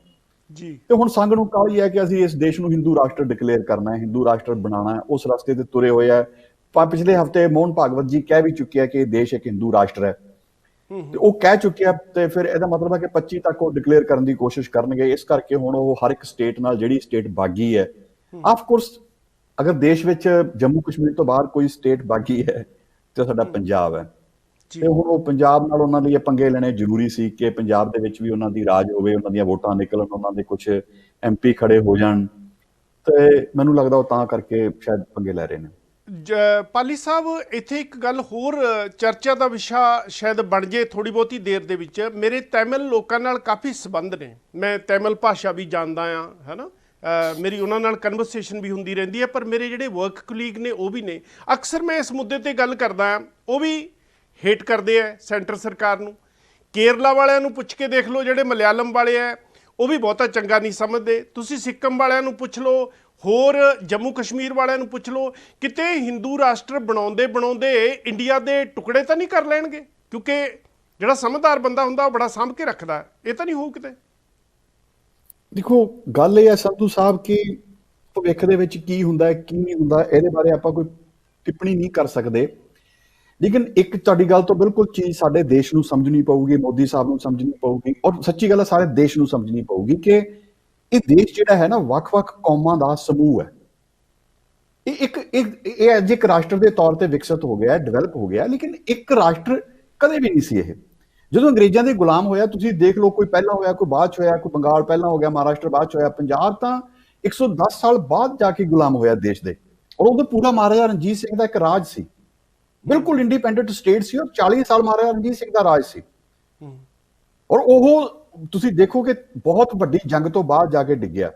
ਜੀ। ਤੇ ਹੁਣ ਸੰਘ ਨੂੰ ਕਾਹਲੀ ਹੈ ਕਿ ਅਸੀਂ ਇਸ ਦੇਸ਼ ਨੂੰ ਹਿੰਦੂ ਰਾਸ਼ਟਰ ਡਿਕਲੇਅਰ ਕਰਨਾ ਹੈ, ਹਿੰਦੂ ਰਾਸ਼ਟਰ ਬਣਾਉਣਾ ਹੈ। ਉਸ ਰਸਤੇ ਤੇ ਤੁਰੇ ਹੋਏ ਆ। ਪਿਛਲੇ ਹਫ਼ਤੇ ਮੋਹਨ ਭਾਗਵਤ ਜੀ ਕਹਿ ਵੀ ਚੁੱਕਿਆ ਕਿ ਇਹ ਦੇਸ਼ ਇੱਕ ਹਿੰਦੂ ਰਾਸ਼ਟਰ ਹੈ, ਤੇ ਉਹ ਕਹਿ ਚੁੱਕਿਆ, ਤੇ ਫਿਰ ਇਹਦਾ ਮਤਲਬ ਹੈ ਕਿ 25 ਤੱਕ ਉਹ ਡਿਕਲੇਅਰ ਕਰਨ ਦੀ ਕੋਸ਼ਿਸ਼ ਕਰਨਗੇ। ਇਸ ਕਰਕੇ ਹੁਣ ਉਹ ਹਰ ਇੱਕ ਸਟੇਟ ਨਾਲ, ਜਿਹੜੀ ਸਟੇਟ ਬਾਗੀ ਹੈ, ਆਫ ਕੋਰਸ ਅਗਰ ਦੇਸ਼ ਵਿੱਚ ਜੰਮੂ ਕਸ਼ਮੀਰ ਤੋਂ ਬਾਹਰ ਕੋਈ ਸਟੇਟ ਬਾਗੀ ਹੈ ਤੇ ਸਾਡਾ ਪੰਜਾਬ ਹੈ। ਤੇ ਹੁਣ ਉਹ ਪੰਜਾਬ ਨਾਲ ਉਹਨਾਂ ਲਈ ਇਹ ਪੰਗੇ ਲੈਣੇ ਜ਼ਰੂਰੀ ਸੀ ਕਿ ਪੰਜਾਬ ਦੇ ਵਿੱਚ ਵੀ ਉਹਨਾਂ ਦੀ ਰਾਜ ਹੋਵੇ, ਉਹਨਾਂ ਦੀਆਂ ਵੋਟਾਂ ਨਿਕਲਣ, ਉਹਨਾਂ ਦੇ ਕੁਝ MP ਖੜੇ ਹੋ ਜਾਣ। ਤੇ ਮੈਨੂੰ ਲੱਗਦਾ ਉਹ ਤਾਂ ਕਰਕੇ ਸ਼ਾਇਦ ਪੰਗੇ ਲੈ ਰਹੇ ਨੇ। ਪਾਲੀ ਸਾਹਿਬ, ਇੱਥੇ ਇੱਕ ਗੱਲ ਹੋਰ ਚਰਚਾ ਦਾ ਵਿਸ਼ਾ ਸ਼ਾਇਦ ਬਣ ਜੇ ਥੋੜੀ ਬਹੁਤੀ ਦੇਰ ਦੇ ਵਿੱਚ। ਮੇਰੇ ਤੈਮਿਲ ਲੋਕਾਂ ਨਾਲ ਕਾਫੀ ਸੰਬੰਧ ਨੇ, ਮੈਂ ਤੈਮਿਲ ਭਾਸ਼ਾ ਵੀ ਜਾਣਦਾ ਹਾਂ, ਹੈ ਨਾ, ਮੇਰੀ ਉਹਨਾਂ ਨਾਲ ਕਨਵਰਸੇਸ਼ਨ ਵੀ ਹੁੰਦੀ ਰਹਿੰਦੀ ਹੈ। ਪਰ ਮੇਰੇ ਜਿਹੜੇ ਵਰਕ ਕਲੀਗ ਨੇ ਉਹ ਵੀ ਨੇ, ਅਕਸਰ ਮੈਂ ਇਸ ਮੁੱਦੇ ਤੇ ਗੱਲ ਕਰਦਾ ਹਾਂ, ਉਹ ਵੀ ਹੇਟ ਕਰਦੇ ਆ ਸੈਂਟਰ ਸਰਕਾਰ ਨੂੰ। ਕੇਰਲਾ ਵਾਲਿਆਂ ਨੂੰ ਪੁੱਛ ਕੇ ਦੇਖ ਲਓ, ਜਿਹੜੇ ਮਲਿਆਲਮ ਵਾਲੇ ਆ ਉਹ ਵੀ ਬਹੁਤਾ ਚੰਗਾ ਨਹੀਂ ਸਮਝਦੇ। ਤੁਸੀਂ ਸਿੱਕਮ ਵਾਲਿਆਂ ਨੂੰ ਪੁੱਛ ਲਓ, ਹੋਰ ਜੰਮੂ ਕਸ਼ਮੀਰ ਵਾਲਿਆਂ ਨੂੰ ਪੁੱਛ ਲਓ, ਕਿਤੇ ਹਿੰਦੂ ਰਾਸ਼ਟਰ ਬਣਾਉਂਦੇ ਬਣਾਉਂਦੇ ਇੰਡੀਆ ਦੇ ਟੁਕੜੇ ਤਾਂ ਨਹੀਂ ਕਰ ਲੈਣਗੇ? ਕਿਉਂਕਿ ਜਿਹੜਾ ਸਮਝਦਾਰ ਬੰਦਾ ਹੁੰਦਾ ਉਹ ਬੜਾ ਸਾਂਭ ਕੇ ਰੱਖਦਾ, ਇਹ ਤਾਂ ਨਹੀਂ ਹੋਊ ਕਿਤੇ? ਦੇਖੋ ਗੱਲ ਇਹ ਹੈ ਸੰਧੂ ਸਾਹਿਬ ਕਿ ਭਵਿੱਖ ਦੇ ਵਿੱਚ ਕੀ ਹੁੰਦਾ ਹੈ ਕੀ ਨਹੀਂ ਹੁੰਦਾ, ਇਹਦੇ ਬਾਰੇ ਆਪਾਂ ਕੋਈ ਟਿੱਪਣੀ ਨਹੀਂ ਕਰ ਸਕਦੇ। ਲੇਕਿਨ ਇੱਕ ਤੁਹਾਡੀ ਗੱਲ ਤੋਂ ਬਿਲਕੁਲ ਚੀਜ਼ ਸਾਡੇ ਦੇਸ਼ ਨੂੰ ਸਮਝਣੀ ਪਊਗੀ, ਮੋਦੀ ਸਾਹਿਬ ਨੂੰ ਸਮਝਣੀ ਪਊਗੀ, ਔਰ ਸੱਚੀ ਗੱਲ ਹੈ ਸਾਰੇ ਦੇਸ਼ ਨੂੰ ਸਮਝਣੀ ਪਊਗੀ ਕਿ ਇਹ ਦੇਸ਼ ਜਿਹੜਾ ਹੈ ਨਾ ਵੱਖ-ਵੱਖ ਕੌਮਾਂ ਦਾ ਸਮੂਹ ਹੈ। ਇਹ ਅੱਜ ਇੱਕ ਰਾਸ਼ਟਰ ਦੇ ਤੌਰ ਤੇ ਵਿਕਸਿਤ ਹੋ ਗਿਆ, ਡਿਵੈਲਪ ਹੋ ਗਿਆ, ਲੇਕਿਨ ਇੱਕ ਰਾਸ਼ਟਰ ਕਦੇ ਵੀ ਨਹੀਂ ਸੀ ਇਹ। ਜਦੋਂ ਅੰਗਰੇਜ਼ਾਂ ਦੇ ਗੁਲਾਮ ਹੋਇਆ, ਤੁਸੀਂ ਦੇਖ ਲਓ, ਕੋਈ ਪਹਿਲਾਂ ਹੋਇਆ, ਕੋਈ ਬਾਅਦ 'ਚ ਹੋਇਆ, ਕੋਈ ਬੰਗਾਲ ਪਹਿਲਾਂ ਹੋ ਗਿਆ, ਮਹਾਰਾਸ਼ਟਰ ਬਾਅਦ 'ਚ ਹੋਇਆ, ਪੰਜਾਬ ਤਾਂ 110 ਸਾਲ ਬਾਅਦ ਜਾ ਕੇ ਗੁਲਾਮ ਹੋਇਆ ਦੇਸ਼ ਦੇ। ਔਰ ਉਦੋਂ ਪੂਰਾ ਮਹਾਰਾਜਾ ਰਣਜੀਤ ਸਿੰਘ ਦਾ ਇੱਕ ਰਾਜ ਸੀ, ਬਿਲਕੁਲ ਇੰਡੀਪੈਂਡੈਂਟ ਸਟੇਟ ਸੀ, ਔਰ 40 ਸਾਲ ਮਹਾਰਾਜਾ ਰਣਜੀਤ ਸਿੰਘ ਦਾ ਰਾਜ ਸੀ। ਔਰ ਉਹ ਤੁਸੀਂ ਦੇਖੋ ਕਿ ਬਹੁਤ ਵੱਡੀ ਜੰਗ ਤੋਂ ਬਾਅਦ ਜਾ ਕੇ ਡਿੱਗਿਆ।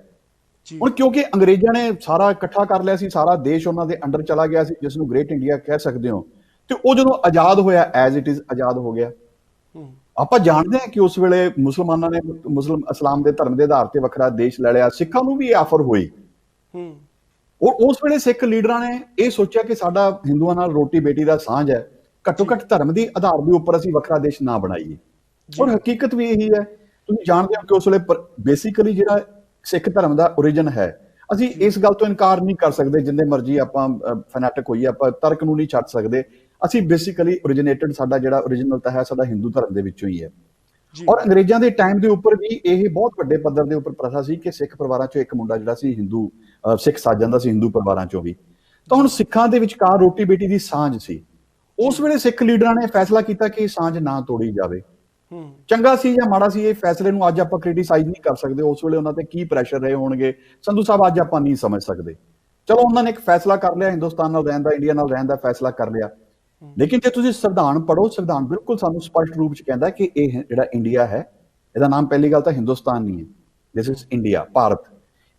ਹੁਣ ਕਿਉਂਕਿ ਅੰਗਰੇਜ਼ਾਂ ਨੇ ਸਾਰਾ ਇਕੱਠਾ ਕਰ ਲਿਆ ਸੀ, ਸਾਰਾ ਦੇਸ਼ ਉਹਨਾਂ ਦੇ ਅੰਡਰ ਚਲਾ ਗਿਆ ਸੀ, ਜਿਸ ਨੂੰ ਗ੍ਰੇਟ ਇੰਡੀਆ ਕਹਿ ਸਕਦੇ ਹੋ। ਤੇ ਉਹ ਜਦੋਂ ਆਜ਼ਾਦ ਹੋਇਆ ਐਜ਼ ਇਟ ਇਜ਼ ਆਜ਼ਾਦ ਹੋ ਗਿਆ। ਆਪਾਂ ਜਾਣਦੇ ਹਾਂ ਕਿ ਉਸ ਵੇਲੇ ਮੁਸਲਮਾਨਾਂ ਨੇ ਇਸਲਾਮ ਦੇ ਧਰਮ ਦੇ ਆਧਾਰ ਤੇ ਵੱਖਰਾ ਦੇਸ਼ ਲੈ ਲਿਆ, ਸਿੱਖਾਂ ਨੂੰ ਵੀ ਇਹ ਆਫਰ ਹੋਈ। ਉਸ ਵੇਲੇ ਸਿੱਖ ਲੀਡਰਾਂ ਨੇ ਇਹ ਸੋਚਿਆ ਕਿ ਸਾਡਾ ਹਿੰਦੂਆਂ ਨਾਲ ਰੋਟੀ ਬੇਟੀ ਦਾ ਸਾਂਝ ਹੈ, ਘੱਟੋ ਘੱਟ ਧਰਮ ਦੀ ਆਧਾਰ ਦੇ ਉੱਪਰ ਅਸੀਂ ਵੱਖਰਾ ਦੇਸ਼ ਨਾ ਬਣਾਈਏ। ਔਰ ਹਕੀਕਤ ਵੀ ਇਹੀ ਹੈ, ਤੁਸੀਂ ਜਾਣਦੇ ਹੋ ਕਿ ਉਸ ਵੇਲੇ ਬੇਸਿਕਲੀ ਜਿਹੜਾ ਸਿੱਖ ਧਰਮ ਦਾ ਓਰੀਜਨ ਹੈ, ਅਸੀਂ ਇਸ ਗੱਲ ਤੋਂ ਇਨਕਾਰ ਨਹੀਂ ਕਰ ਸਕਦੇ, ਜਿੰਨੇ ਮਰਜ਼ੀ ਆਪਾਂ ਫੈਨੈਟਿਕ ਹੋਈਏ, ਆਪਾਂ ਤਰਕ ਨੂੰ ਨਹੀਂ ਛੱਡ ਸਕਦੇ। ਅਸੀਂ ਬੇਸਿਕਲੀ ਓਰੀਜਿਨੇਟਡ, ਸਾਡਾ ਜਿਹੜਾ ਓਰੀਜਨਲ ਤਾਂ ਹੈ ਸਾਡਾ ਹਿੰਦੂ ਧਰਮ ਦੇ ਵਿੱਚੋਂ ਹੀ ਹੈ। ਔਰ ਅੰਗਰੇਜ਼ਾਂ ਦੇ ਟਾਈਮ ਦੇ ਉੱਪਰ ਵੀ ਇਹ ਬਹੁਤ ਵੱਡੇ ਪੱਧਰ ਦੇ ਉੱਪਰ ਪ੍ਰਥਾ ਸੀ ਕਿ ਸਿੱਖ ਪਰਿਵਾਰਾਂ ਚੋਂ ਇੱਕ ਮੁੰਡਾ ਜਿਹੜਾ ਸੀ ਹਿੰਦੂ ਸਿੱਖ ਸੱਜ ਜਾਂਦਾ ਸੀ, ਹਿੰਦੂ ਪਰਿਵਾਰਾਂ ਚੋਂ ਵੀ। ਤਾਂ ਹੁਣ ਸਿੱਖਾਂ ਦੇ ਵਿਚਕਾਰ ਰੋਟੀ ਬੇਟੀ ਦੀ ਸਾਂਝ ਸੀ। ਉਸ ਵੇਲੇ ਸਿੱਖ ਲੀਡਰਾਂ ਨੇ ਫੈਸਲਾ ਕੀਤਾ ਕਿ ਇਹ ਸਾਂਝ ਨਾ ਤੋੜੀ ਜਾਵੇ। ਚੰਗਾ ਸੀ ਜਾਂ ਮਾੜਾ ਸੀ, ਇਹ ਫੈਸਲੇ ਨੂੰ ਅੱਜ ਆਪਾਂ ਕ੍ਰਿਟੀਸਾਈਜ਼ ਨਹੀਂ ਕਰ ਸਕਦੇ। ਉਸ ਵੇਲੇ ਉਹਨਾਂ ਤੇ ਕੀ ਪ੍ਰੈਸ਼ਰ ਰਹੇ ਹੋਣਗੇ ਸੰਧੂ ਸਾਹਿਬ, ਅੱਜ ਆਪਾਂ ਨਹੀਂ ਸਮਝ ਸਕਦੇ। ਚਲੋ ਉਹਨਾਂ ਨੇ ਇੱਕ ਫੈਸਲਾ ਕਰ ਲਿਆ, ਹਿੰਦੁਸਤਾਨ ਨਾਲ ਰਹਿਣ ਦਾ, ਇੰਡੀਆ ਨਾਲ ਰਹਿਣ ਦਾ ਫੈਸਲਾ ਕਰ ਲਿਆ। ਲੇਕਿਨ ਜੇ ਤੁਸੀਂ ਸੰਵਿਧਾਨ ਪੜ੍ਹੋ, ਸੰਵਿਧਾਨ ਬਿਲਕੁਲ ਸਾਨੂੰ ਸਪਸ਼ਟ ਰੂਪ ਚ ਕਹਿੰਦਾ ਕਿ ਇਹ ਜਿਹੜਾ ਇੰਡੀਆ ਹੈ, ਇਹਦਾ ਨਾਮ ਪਹਿਲੀ ਗੱਲ ਤਾਂ ਹਿੰਦੁਸਤਾਨ ਨਹੀਂ ਹੈ, ਦਿਸ ਇਜ਼ ਇੰਡੀਆ, ਭਾਰਤ।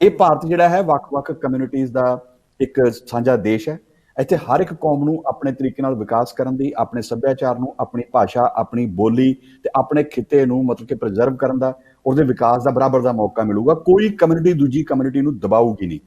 ਇਹ ਭਾਰਤ ਜਿਹੜਾ ਹੈ ਵੱਖ-ਵੱਖ ਕਮਿਊਨਿਟੀਜ਼ ਦਾ ਇੱਕ ਸਾਂਝਾ ਦੇਸ਼ ਹੈ। ਇੱਥੇ ਹਰ ਇੱਕ ਕੌਮ ਨੂੰ ਆਪਣੇ ਤਰੀਕੇ ਨਾਲ ਵਿਕਾਸ ਕਰਨ ਦੀ, ਆਪਣੇ ਸੱਭਿਆਚਾਰ ਨੂੰ, ਆਪਣੀ ਭਾਸ਼ਾ, ਆਪਣੀ ਬੋਲੀ ਤੇ ਆਪਣੇ ਖਿੱਤੇ ਨੂੰ ਮਤਲਬ ਕਿ ਪ੍ਰੀਜ਼ਰਵ ਕਰਨ ਦਾ, ਉਹਦੇ ਵਿਕਾਸ ਦਾ ਬਰਾਬਰ ਦਾ ਮੌਕਾ ਮਿਲੂਗਾ। ਕੋਈ ਕਮਿਊਨਿਟੀ ਦੂਜੀ ਕਮਿਊਨਿਟੀ ਨੂੰ ਦਬਾਊਗੀ ਨਹੀਂ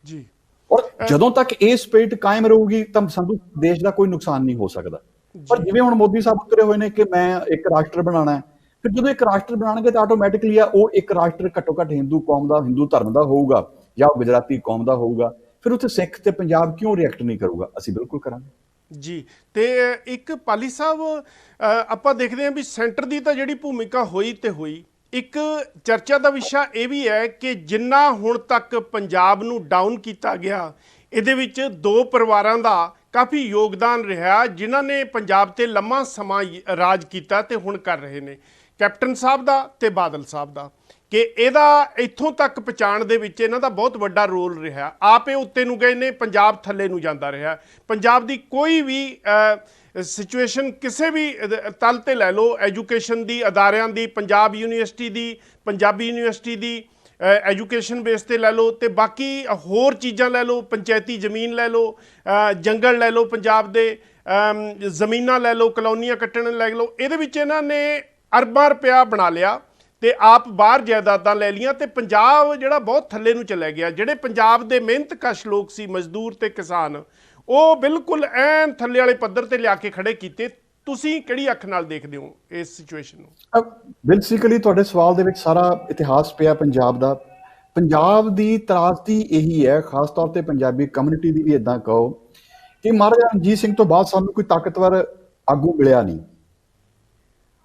ਜੀ। ਔਰ ਜਦੋਂ ਤੱਕ ਇਹ ਸਪਿਰਿਟ ਕਾਇਮ ਰਹੂਗੀ ਤਾਂ ਸਾਨੂੰ ਦੇਸ਼ ਦਾ ਕੋਈ ਨੁਕਸਾਨ ਨਹੀਂ ਹੋ ਸਕਦਾ। ਪਰ ਜਿਵੇਂ ਹੁਣ ਮੋਦੀ ਸਾਹਿਬ ਉਤਰੇ ਹੋਏ ਨੇ ਕਿ ਮੈਂ ਇੱਕ ਰਾਸ਼ਟਰ ਬਣਾਉਣਾ ਹੈ, ਫਿਰ ਜਦੋਂ ਇੱਕ ਰਾਸ਼ਟਰ ਬਣਾਉਣਗੇ ਤਾਂ ਆਟੋਮੈਟਿਕਲੀ ਉਹ ਇੱਕ ਰਾਸ਼ਟਰ ਘੱਟੋ ਘੱਟ ਹਿੰਦੂ ਕੌਮ ਦਾ, ਹਿੰਦੂ ਧਰਮ ਦਾ ਹੋਊਗਾ ਜਾਂ ਉਹ ਗੁਜਰਾਤੀ ਕੌਮ ਦਾ ਹੋਊਗਾ। ਫਿਰ ਉੱਥੇ ਸਿੱਖ ਤੇ ਪੰਜਾਬ ਕਿਉਂ ਰਿਐਕਟ ਨਹੀਂ ਕਰੂਗਾ? ਅਸੀਂ ਬਿਲਕੁਲ ਕਰਾਂਗੇ ਜੀ। ਤੇ ਇੱਕ ਪਾਲੀ ਸਾਹਿਬ, ਆਪਾਂ ਦੇਖਦੇ ਹਾਂ ਵੀ ਸੈਂਟਰ ਦੀ ਤਾਂ ਜਿਹੜੀ ਭੂਮਿਕਾ ਹੋਈ ਤੇ ਹੋਈ, ਇੱਕ ਚਰਚਾ ਦਾ ਵਿਸ਼ਾ ਇਹ ਵੀ ਹੈ ਕਿ ਜਿੰਨਾ ਹੁਣ ਤੱਕ ਪੰਜਾਬ ਨੂੰ ਡਾਊਨ ਕੀਤਾ ਗਿਆ, ਇਹਦੇ ਵਿੱਚ ਦੋ ਪਰਿਵਾਰਾਂ ਦਾ ਕਾਫੀ ਯੋਗਦਾਨ ਰਿਹਾ ਜਿਨ੍ਹਾਂ ਨੇ ਪੰਜਾਬ ਤੇ ਲੰਮਾ ਸਮਾਂ ਰਾਜ ਕੀਤਾ ਤੇ ਹੁਣ ਕਰ ਰਹੇ ਨੇ, ਕੈਪਟਨ ਸਾਹਿਬ ਦਾ ਤੇ ਬਾਦਲ ਸਾਹਿਬ ਦਾ, ਕਿ ਇਹਦਾ ਇੱਥੋਂ ਤੱਕ ਪਹੁੰਚਾਉਣ ਦੇ ਵਿੱਚ ਇਹਨਾਂ ਦਾ ਬਹੁਤ ਵੱਡਾ ਰੋਲ ਰਿਹਾ। ਆਪ ਇਹ ਉੱਤੇ ਨੂੰ ਗਏ ਨੇ, ਪੰਜਾਬ ਥੱਲੇ ਨੂੰ ਜਾਂਦਾ ਰਿਹਾ। ਪੰਜਾਬ ਦੀ ਕੋਈ ਵੀ ਸਿਚੁਏਸ਼ਨ ਕਿਸੇ ਵੀ ਤਲ ਤੇ ਲੈ ਲਓ, ਐਜੂਕੇਸ਼ਨ ਦੀ, ਅਦਾਰਿਆਂ ਦੀ, ਪੰਜਾਬ ਯੂਨੀਵਰਸਿਟੀ ਦੀ, ਪੰਜਾਬੀ ਯੂਨੀਵਰਸਿਟੀ ਦੀ ਐਜੂਕੇਸ਼ਨ ਬੇਸ ਤੇ ਲੈ ਲਓ, ਤੇ ਬਾਕੀ ਹੋਰ ਚੀਜ਼ਾਂ ਲੈ ਲਓ, ਪੰਚਾਇਤੀ ਜ਼ਮੀਨ ਲੈ ਲਓ, ਜੰਗਲ ਲੈ ਲਓ, ਪੰਜਾਬ ਦੇ ਜ਼ਮੀਨਾਂ ਲੈ ਲਓ, ਕਲੋਨੀਆਂ ਕੱਟਣ ਲੈ ਲਓ, ਇਹਦੇ ਵਿੱਚ ਇਹਨਾਂ ਨੇ ਅਰਬਾਂ ਰੁਪਇਆ ਬਣਾ ਲਿਆ ਤੇ ਆਪ ਬਾਹਰ ਜਾਇਦਾਦਾਂ ਲੈ ਲਈਆਂ ਤੇ ਪੰਜਾਬ ਜਿਹੜਾ ਬਹੁਤ ਥੱਲੇ ਨੂੰ ਚਲਾ ਗਿਆ। ਜਿਹੜੇ ਪੰਜਾਬ ਦੇ ਮਿਹਨਤਕਸ਼ ਲੋਕ ਸੀ, ਮਜ਼ਦੂਰ ਤੇ ਕਿਸਾਨ, ਉਹ ਬਿਲਕੁਲ ਐਨ ਥੱਲੇ ਵਾਲੇ ਪੱਧਰ ਤੇ ਲਿਆ ਕੇ ਖੜੇ ਕੀਤੇ। ਤੁਸੀਂ ਕਿਹੜੀ ਅੱਖ ਨਾਲ ਦੇਖਦੇ ਹੋ ਇਸ ਸਿਚੁਏਸ਼ਨ ਨੂੰ? ਬੇਸਿਕਲੀ ਤੁਹਾਡੇ ਸਵਾਲ ਦੇ ਵਿੱਚ ਸਾਰਾ ਇਤਿਹਾਸ ਪਿਆ ਪੰਜਾਬ ਦਾ। ਪੰਜਾਬ ਦੀ ਤਰਾਸਦੀ ਇਹੀ ਹੈ, ਖਾਸ ਤੌਰ ਤੇ ਪੰਜਾਬੀ ਕਮਿਊਨਿਟੀ ਦੀ ਵੀ ਇਦਾਂ ਕਹੋ ਕਿ ਮਹਾਰਾਜਾ ਰਣਜੀਤ ਸਿੰਘ ਤੋਂ ਬਾਅਦ ਸਾਨੂੰ ਕੋਈ ਤਾਕਤਵਰ ਆਗੂ ਮਿਲਿਆ ਨਹੀਂ।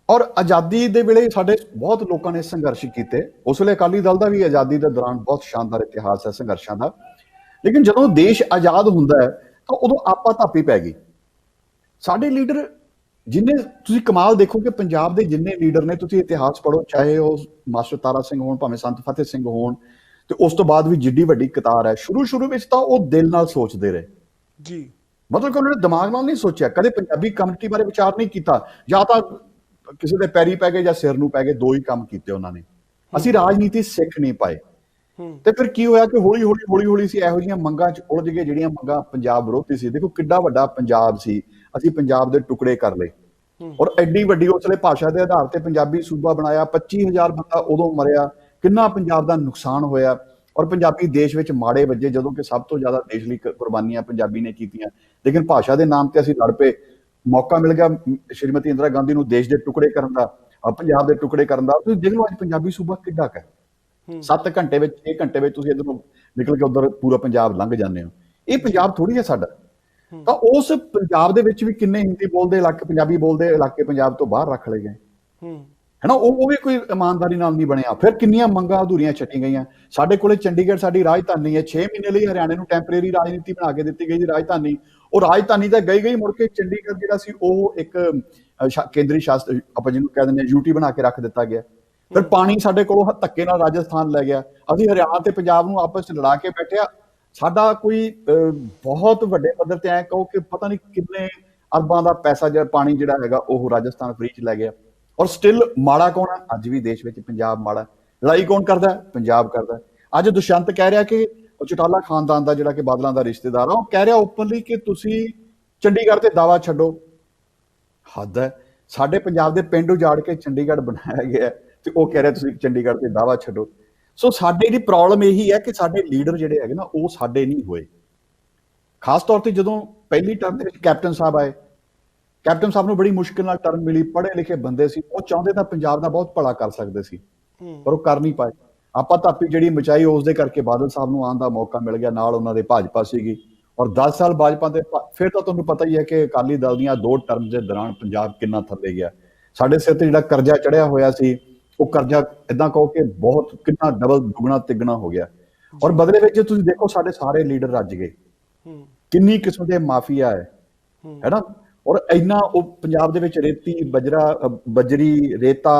ਔਰ ਆਜ਼ਾਦੀ ਦੇ ਵੇਲੇ ਸਾਡੇ ਬਹੁਤ ਲੋਕਾਂ ਨੇ ਸੰਘਰਸ਼ ਕੀਤੇ। ਉਸ ਵੇਲੇ ਅਕਾਲੀ ਦਲ ਦਾ ਵੀ ਆਜ਼ਾਦੀ ਦੇ ਦੌਰਾਨ ਬਹੁਤ ਸ਼ਾਨਦਾਰ ਇਤਿਹਾਸ ਹੈ ਸੰਘਰਸ਼ਾਂ ਦਾ। ਲੇਕਿਨ ਜਦੋਂ ਦੇਸ਼ ਆਜ਼ਾਦ ਹੁੰਦਾ ਹੈ ਤਾਂ ਉਦੋਂ ਆਪਾ ਧਾਪੀ ਪੈ ਗਈ। ਸਾਡੇ ਲੀਡਰ ਜਿੰਨੇ, ਤੁਸੀਂ ਕਮਾਲ ਦੇਖੋ ਕਿ ਪੰਜਾਬ ਦੇ ਜਿੰਨੇ ਲੀਡਰ ਨੇ, ਤੁਸੀਂ ਇਤਿਹਾਸ ਪੜ੍ਹੋ, ਚਾਹੇ ਉਹ ਮਾਸਟਰ ਤਾਰਾ ਸਿੰਘ ਹੋਣ, ਭਾਵੇਂ ਸੰਤ ਫਤਿਹ ਸਿੰਘ ਹੋਣ, ਤੇ ਉਸ ਤੋਂ ਬਾਅਦ ਵੀ ਜਿੱਡੀ ਵੱਡੀ ਕਤਾਰ ਹੈ, ਸ਼ੁਰੂ ਵਿੱਚ ਤਾਂ ਉਹ ਦਿਲ ਨਾਲ ਸੋਚਦੇ ਰਹੇ ਜੀ। ਮਤਲਬ ਕਿ ਉਹਨਾਂ ਨੇ ਦਿਮਾਗ ਨਾਲ ਨਹੀਂ ਸੋਚਿਆ, ਕਦੇ ਪੰਜਾਬੀ ਕਮਿਊਨਿਟੀ ਬਾਰੇ ਵਿਚਾਰ ਨਹੀਂ ਕੀਤਾ। ਜਾਂ ਤਾਂ ਕਿਸੇ ਦੇ ਪੈਰੀ ਪੈ ਗਏ ਜਾਂ ਸਿਰ ਨੂੰ ਪੈ ਗਏ, ਦੋ ਹੀ ਕੰਮ ਕੀਤੇ ਉਹਨਾਂ ਨੇ। ਅਸੀਂ ਰਾਜਨੀਤੀ ਸਿੱਖ ਨਹੀਂ ਪਾਏ। ਤੇ ਫਿਰ ਕੀ ਹੋਇਆ ਕਿ ਹੌਲੀ ਹੌਲੀ ਅਸੀਂ ਇਹੋ ਜਿਹੀਆਂ ਮੰਗਾਂ 'ਚ ਉਲਝ ਗਏ ਜਿਹੜੀਆਂ ਮੰਗਾਂ ਪੰਜਾਬ ਵਿਰੋਧੀ ਸੀ। ਦੇਖੋ ਕਿੱਡਾ ਵੱਡਾ ਪੰਜਾਬ ਸੀ, ਅਸੀਂ ਪੰਜਾਬ ਦੇ ਟੁਕੜੇ ਕਰ ਲਏ। ਔਰ ਐਡੀ ਵੱਡੀ ਉਸ ਵੇਲੇ ਭਾਸ਼ਾ ਦੇ ਆਧਾਰ ਤੇ ਪੰਜਾਬੀ ਸੂਬਾ ਬਣਾਇਆ, 25,000 ਬੰਦਾ ਉਦੋਂ ਮਰਿਆ, ਕਿੰਨਾ ਪੰਜਾਬ ਦਾ ਨੁਕਸਾਨ ਹੋਇਆ। ਔਰ ਪੰਜਾਬੀ ਦੇਸ਼ ਵਿੱਚ ਮਾੜੇ ਵੱਜੇ, ਜਦੋਂ ਕਿ ਸਭ ਤੋਂ ਜ਼ਿਆਦਾ ਦੇਸ਼ ਲਈ ਕੁਰਬਾਨੀਆਂ ਪੰਜਾਬੀ ਨੇ ਕੀਤੀਆਂ। ਲੇਕਿਨ ਭਾਸ਼ਾ ਦੇ ਨਾਮ ਤੇ ਅਸੀਂ ਲੜ ਪਏ। ਮੌਕਾ ਮਿਲ ਗਿਆ ਸ਼੍ਰੀਮਤੀ ਇੰਦਰਾ ਗਾਂਧੀ ਨੂੰ ਦੇਸ਼ ਦੇ ਟੁਕੜੇ ਕਰਨ ਦਾ, ਪੰਜਾਬ ਦੇ ਟੁਕੜੇ ਕਰਨ ਦਾ। ਤੁਸੀਂ ਦੇਖ ਲਓ ਅੱਜ ਪੰਜਾਬੀ ਸੂਬਾ ਕਿੱਡਾ ਕੁ ਹੈ। 7 ਘੰਟੇ ਵਿੱਚ, 6 ਘੰਟੇ ਵਿੱਚ ਤੁਸੀਂ ਇੱਧਰੋਂ ਨਿਕਲ ਕੇ ਉੱਧਰ ਪੂਰਾ ਪੰਜਾਬ ਲੰਘ ਜਾਂਦੇ ਹੋ। ਇਹ ਪੰਜਾਬ ਥੋੜੀ ਹੈ ਸਾਡਾ। ਤਾਂ ਉਸ ਪੰਜਾਬ ਦੇ ਵਿੱਚ ਵੀ ਕਿੰਨੇ ਹਿੰਦੀ ਬੋਲਦੇ ਇਲਾਕੇ, ਪੰਜਾਬੀ ਬੋਲਦੇ ਇਲਾਕੇ ਪੰਜਾਬ ਤੋਂ ਬਾਹਰ ਰੱਖ ਲਏ ਗਏ ਹੈ ਨਾ। ਉਹ ਵੀ ਕੋਈ ਇਮਾਨਦਾਰੀ ਨਾਲ ਨਹੀਂ ਬਣਿਆ। ਫਿਰ ਕਿੰਨੀਆਂ ਮੰਗਾਂ ਅਧੂਰੀਆਂ ਛੱਡੀਆਂ ਗਈਆਂ। ਸਾਡੇ ਕੋਲੇ ਚੰਡੀਗੜ੍ਹ ਸਾਡੀ ਰਾਜਧਾਨੀ ਹੈ। 6 ਮਹੀਨੇ ਲਈ ਹਰਿਆਣੇ ਨੂੰ ਟੈਂਪਰੇਰੀ ਰਾਜਨੀਤੀ ਬਣਾ ਕੇ ਦਿੱਤੀ ਗਈ ਸੀ ਰਾਜਧਾਨੀ। ਉਹ ਰਾਜਧਾਨੀ ਤਾਂ ਗਈ ਮੁੜ ਕੇ ਚੰਡੀਗੜ੍ਹ ਜਿਹੜਾ ਸੀ ਉਹ ਇੱਕ ਕੇਂਦਰੀ ਸ਼ਾਸਤ, ਆਪਾਂ ਜਿਹਨੂੰ ਕਹਿ ਦਿੰਦੇ ਯੂਟੀ ਬਣਾ ਕੇ ਰੱਖ ਦਿੱਤਾ ਗਿਆ। ਫਿਰ ਪਾਣੀ ਸਾਡੇ ਕੋਲੋਂ ਧੱਕੇ ਨਾਲ ਰਾਜਸਥਾਨ ਲੈ ਗਿਆ। ਅਸੀਂ ਹਰਿਆਣਾ ਤੇ ਪੰਜਾਬ ਨੂੰ ਆਪਸ ਚ ਲੜਾ ਕੇ ਬੈਠਿਆ। ਸਾਡਾ ਕੋਈ ਬਹੁਤ ਵੱਡੇ ਪੱਧਰ ਤੇ ਐ ਕਹੋ ਕਿ ਪਤਾ ਨਹੀਂ ਕਿੰਨੇ ਅਰਬਾਂ ਦਾ ਪੈਸਾ ਜਿਹੜਾ ਪਾਣੀ ਜਿਹੜਾ ਹੈਗਾ ਉਹ ਰਾਜਸਥਾਨ ਫ੍ਰੀ ਚ ਲੈ ਗਿਆ। ਔਰ ਸਟਿਲ ਮਾੜਾ ਕੌਣ ਹੈ? ਅੱਜ ਵੀ ਦੇਸ਼ ਵਿੱਚ ਪੰਜਾਬ ਮਾੜਾ। ਲੜਾਈ ਕੌਣ ਕਰਦਾ? ਪੰਜਾਬ ਕਰਦਾ। ਅੱਜ ਦੁਸ਼ਯੰਤ ਕਹਿ ਰਿਹਾ ਕਿ ਚੌਟਾਲਾ ਖਾਨਦਾਨ ਦਾ ਜਿਹੜਾ ਕਿ ਬਾਦਲਾਂ ਦਾ ਰਿਸ਼ਤੇਦਾਰ ਆ, ਉਹ ਕਹਿ ਰਿਹਾ ਓਪਨਲੀ ਕਿ ਤੁਸੀਂ ਚੰਡੀਗੜ੍ਹ ਤੇ ਦਾਵਾ ਛੱਡੋ, ਹੱਦ ਹੈ। ਸਾਡੇ ਪੰਜਾਬ ਦੇ ਪਿੰਡ ਉਜਾੜ ਕੇ ਚੰਡੀਗੜ੍ਹ ਬਣਾਇਆ ਗਿਆ ਤੇ ਉਹ ਕਹਿ ਰਿਹਾ ਤੁਸੀਂ ਚੰਡੀਗੜ੍ਹ ਤੇ ਦਾਵਾ ਛੱਡੋ। ਸੋ ਸਾਡੇ ਦੀ ਪ੍ਰੋਬਲਮ ਇਹੀ ਹੈ ਕਿ ਸਾਡੇ ਲੀਡਰ ਜਿਹੜੇ ਹੈਗੇ ਨਾ ਉਹ ਸਾਡੇ ਨਹੀਂ ਹੋਏ। ਖਾਸ ਤੌਰ ਤੇ ਜਦੋਂ ਪਹਿਲੀ ਟਰਮ ਦੇ ਵਿੱਚ ਕੈਪਟਨ ਸਾਹਿਬ ਆਏ, ਕੈਪਟਨ ਸਾਹਿਬ ਨੂੰ ਬੜੀ ਮੁਸ਼ਕਿਲ ਨਾਲ ਟਰਮ ਮਿਲੀ, ਪੜ੍ਹੇ ਲਿਖੇ ਬੰਦੇ ਸੀ, ਉਹ ਚਾਹੁੰਦੇ ਤਾਂ ਪੰਜਾਬ ਦਾ ਬਹੁਤ ਭਲਾ ਕਰ ਸਕਦੇ ਸੀ ਪਰ ਉਹ ਕਰ ਨਹੀਂ ਪਾਏ। ਆਪਾਂ ਧਾਪੀ ਜਿਹੜੀ ਮਚਾਈ ਉਸ ਦੇ ਕਰਕੇ ਬਾਦਲ ਸਾਹਿਬ ਨੂੰ ਆਉਣ ਦਾ ਮੌਕਾ ਮਿਲ ਗਿਆ, ਨਾਲ ਉਹਨਾਂ ਦੇ ਭਾਜਪਾ ਸੀਗੀ ਔਰ 10 ਸਾਲ ਭਾਜਪਾ ਦੇ ਫਿਰ ਤਾਂ ਤੁਹਾਨੂੰ ਪਤਾ ਹੀ ਹੈ ਕਿ ਅਕਾਲੀ ਦਲ ਦੀਆਂ 2 ਟਰਮ ਦੇ ਦੌਰਾਨ ਪੰਜਾਬ ਕਿੰਨਾ ਥੱਲੇ ਗਿਆ। ਸਾਡੇ ਸਿਰ ਤੇ ਜਿਹੜਾ ਕਰਜ਼ਾ ਚੜਿਆ ਹੋਇਆ ਸੀ ਉਹ ਕਰਜ਼ਾ ਇਦਾਂ ਕਹੋ ਕਿ ਬਹੁਤ ਕਿੰਨਾ ਡਬਲ ਦੁਗਣਾ ਤਿੱਗਣਾ ਹੋ ਗਿਆ ਔਰ ਬਦਲੇ ਵਿੱਚ ਤੁਸੀਂ ਦੇਖੋ ਸਾਡੇ ਸਾਰੇ ਲੀਡਰ ਰੱਜ ਗਏ। ਕਿੰਨੀ ਕਿਸਮ ਦੇ ਮਾਫੀਆ ਹੈ ਨਾ। ਔਰ ਇੰਨਾ ਉਹ ਪੰਜਾਬ ਦੇ ਵਿੱਚ ਰੇਤੀ ਬਜਰੀ ਰੇਤਾ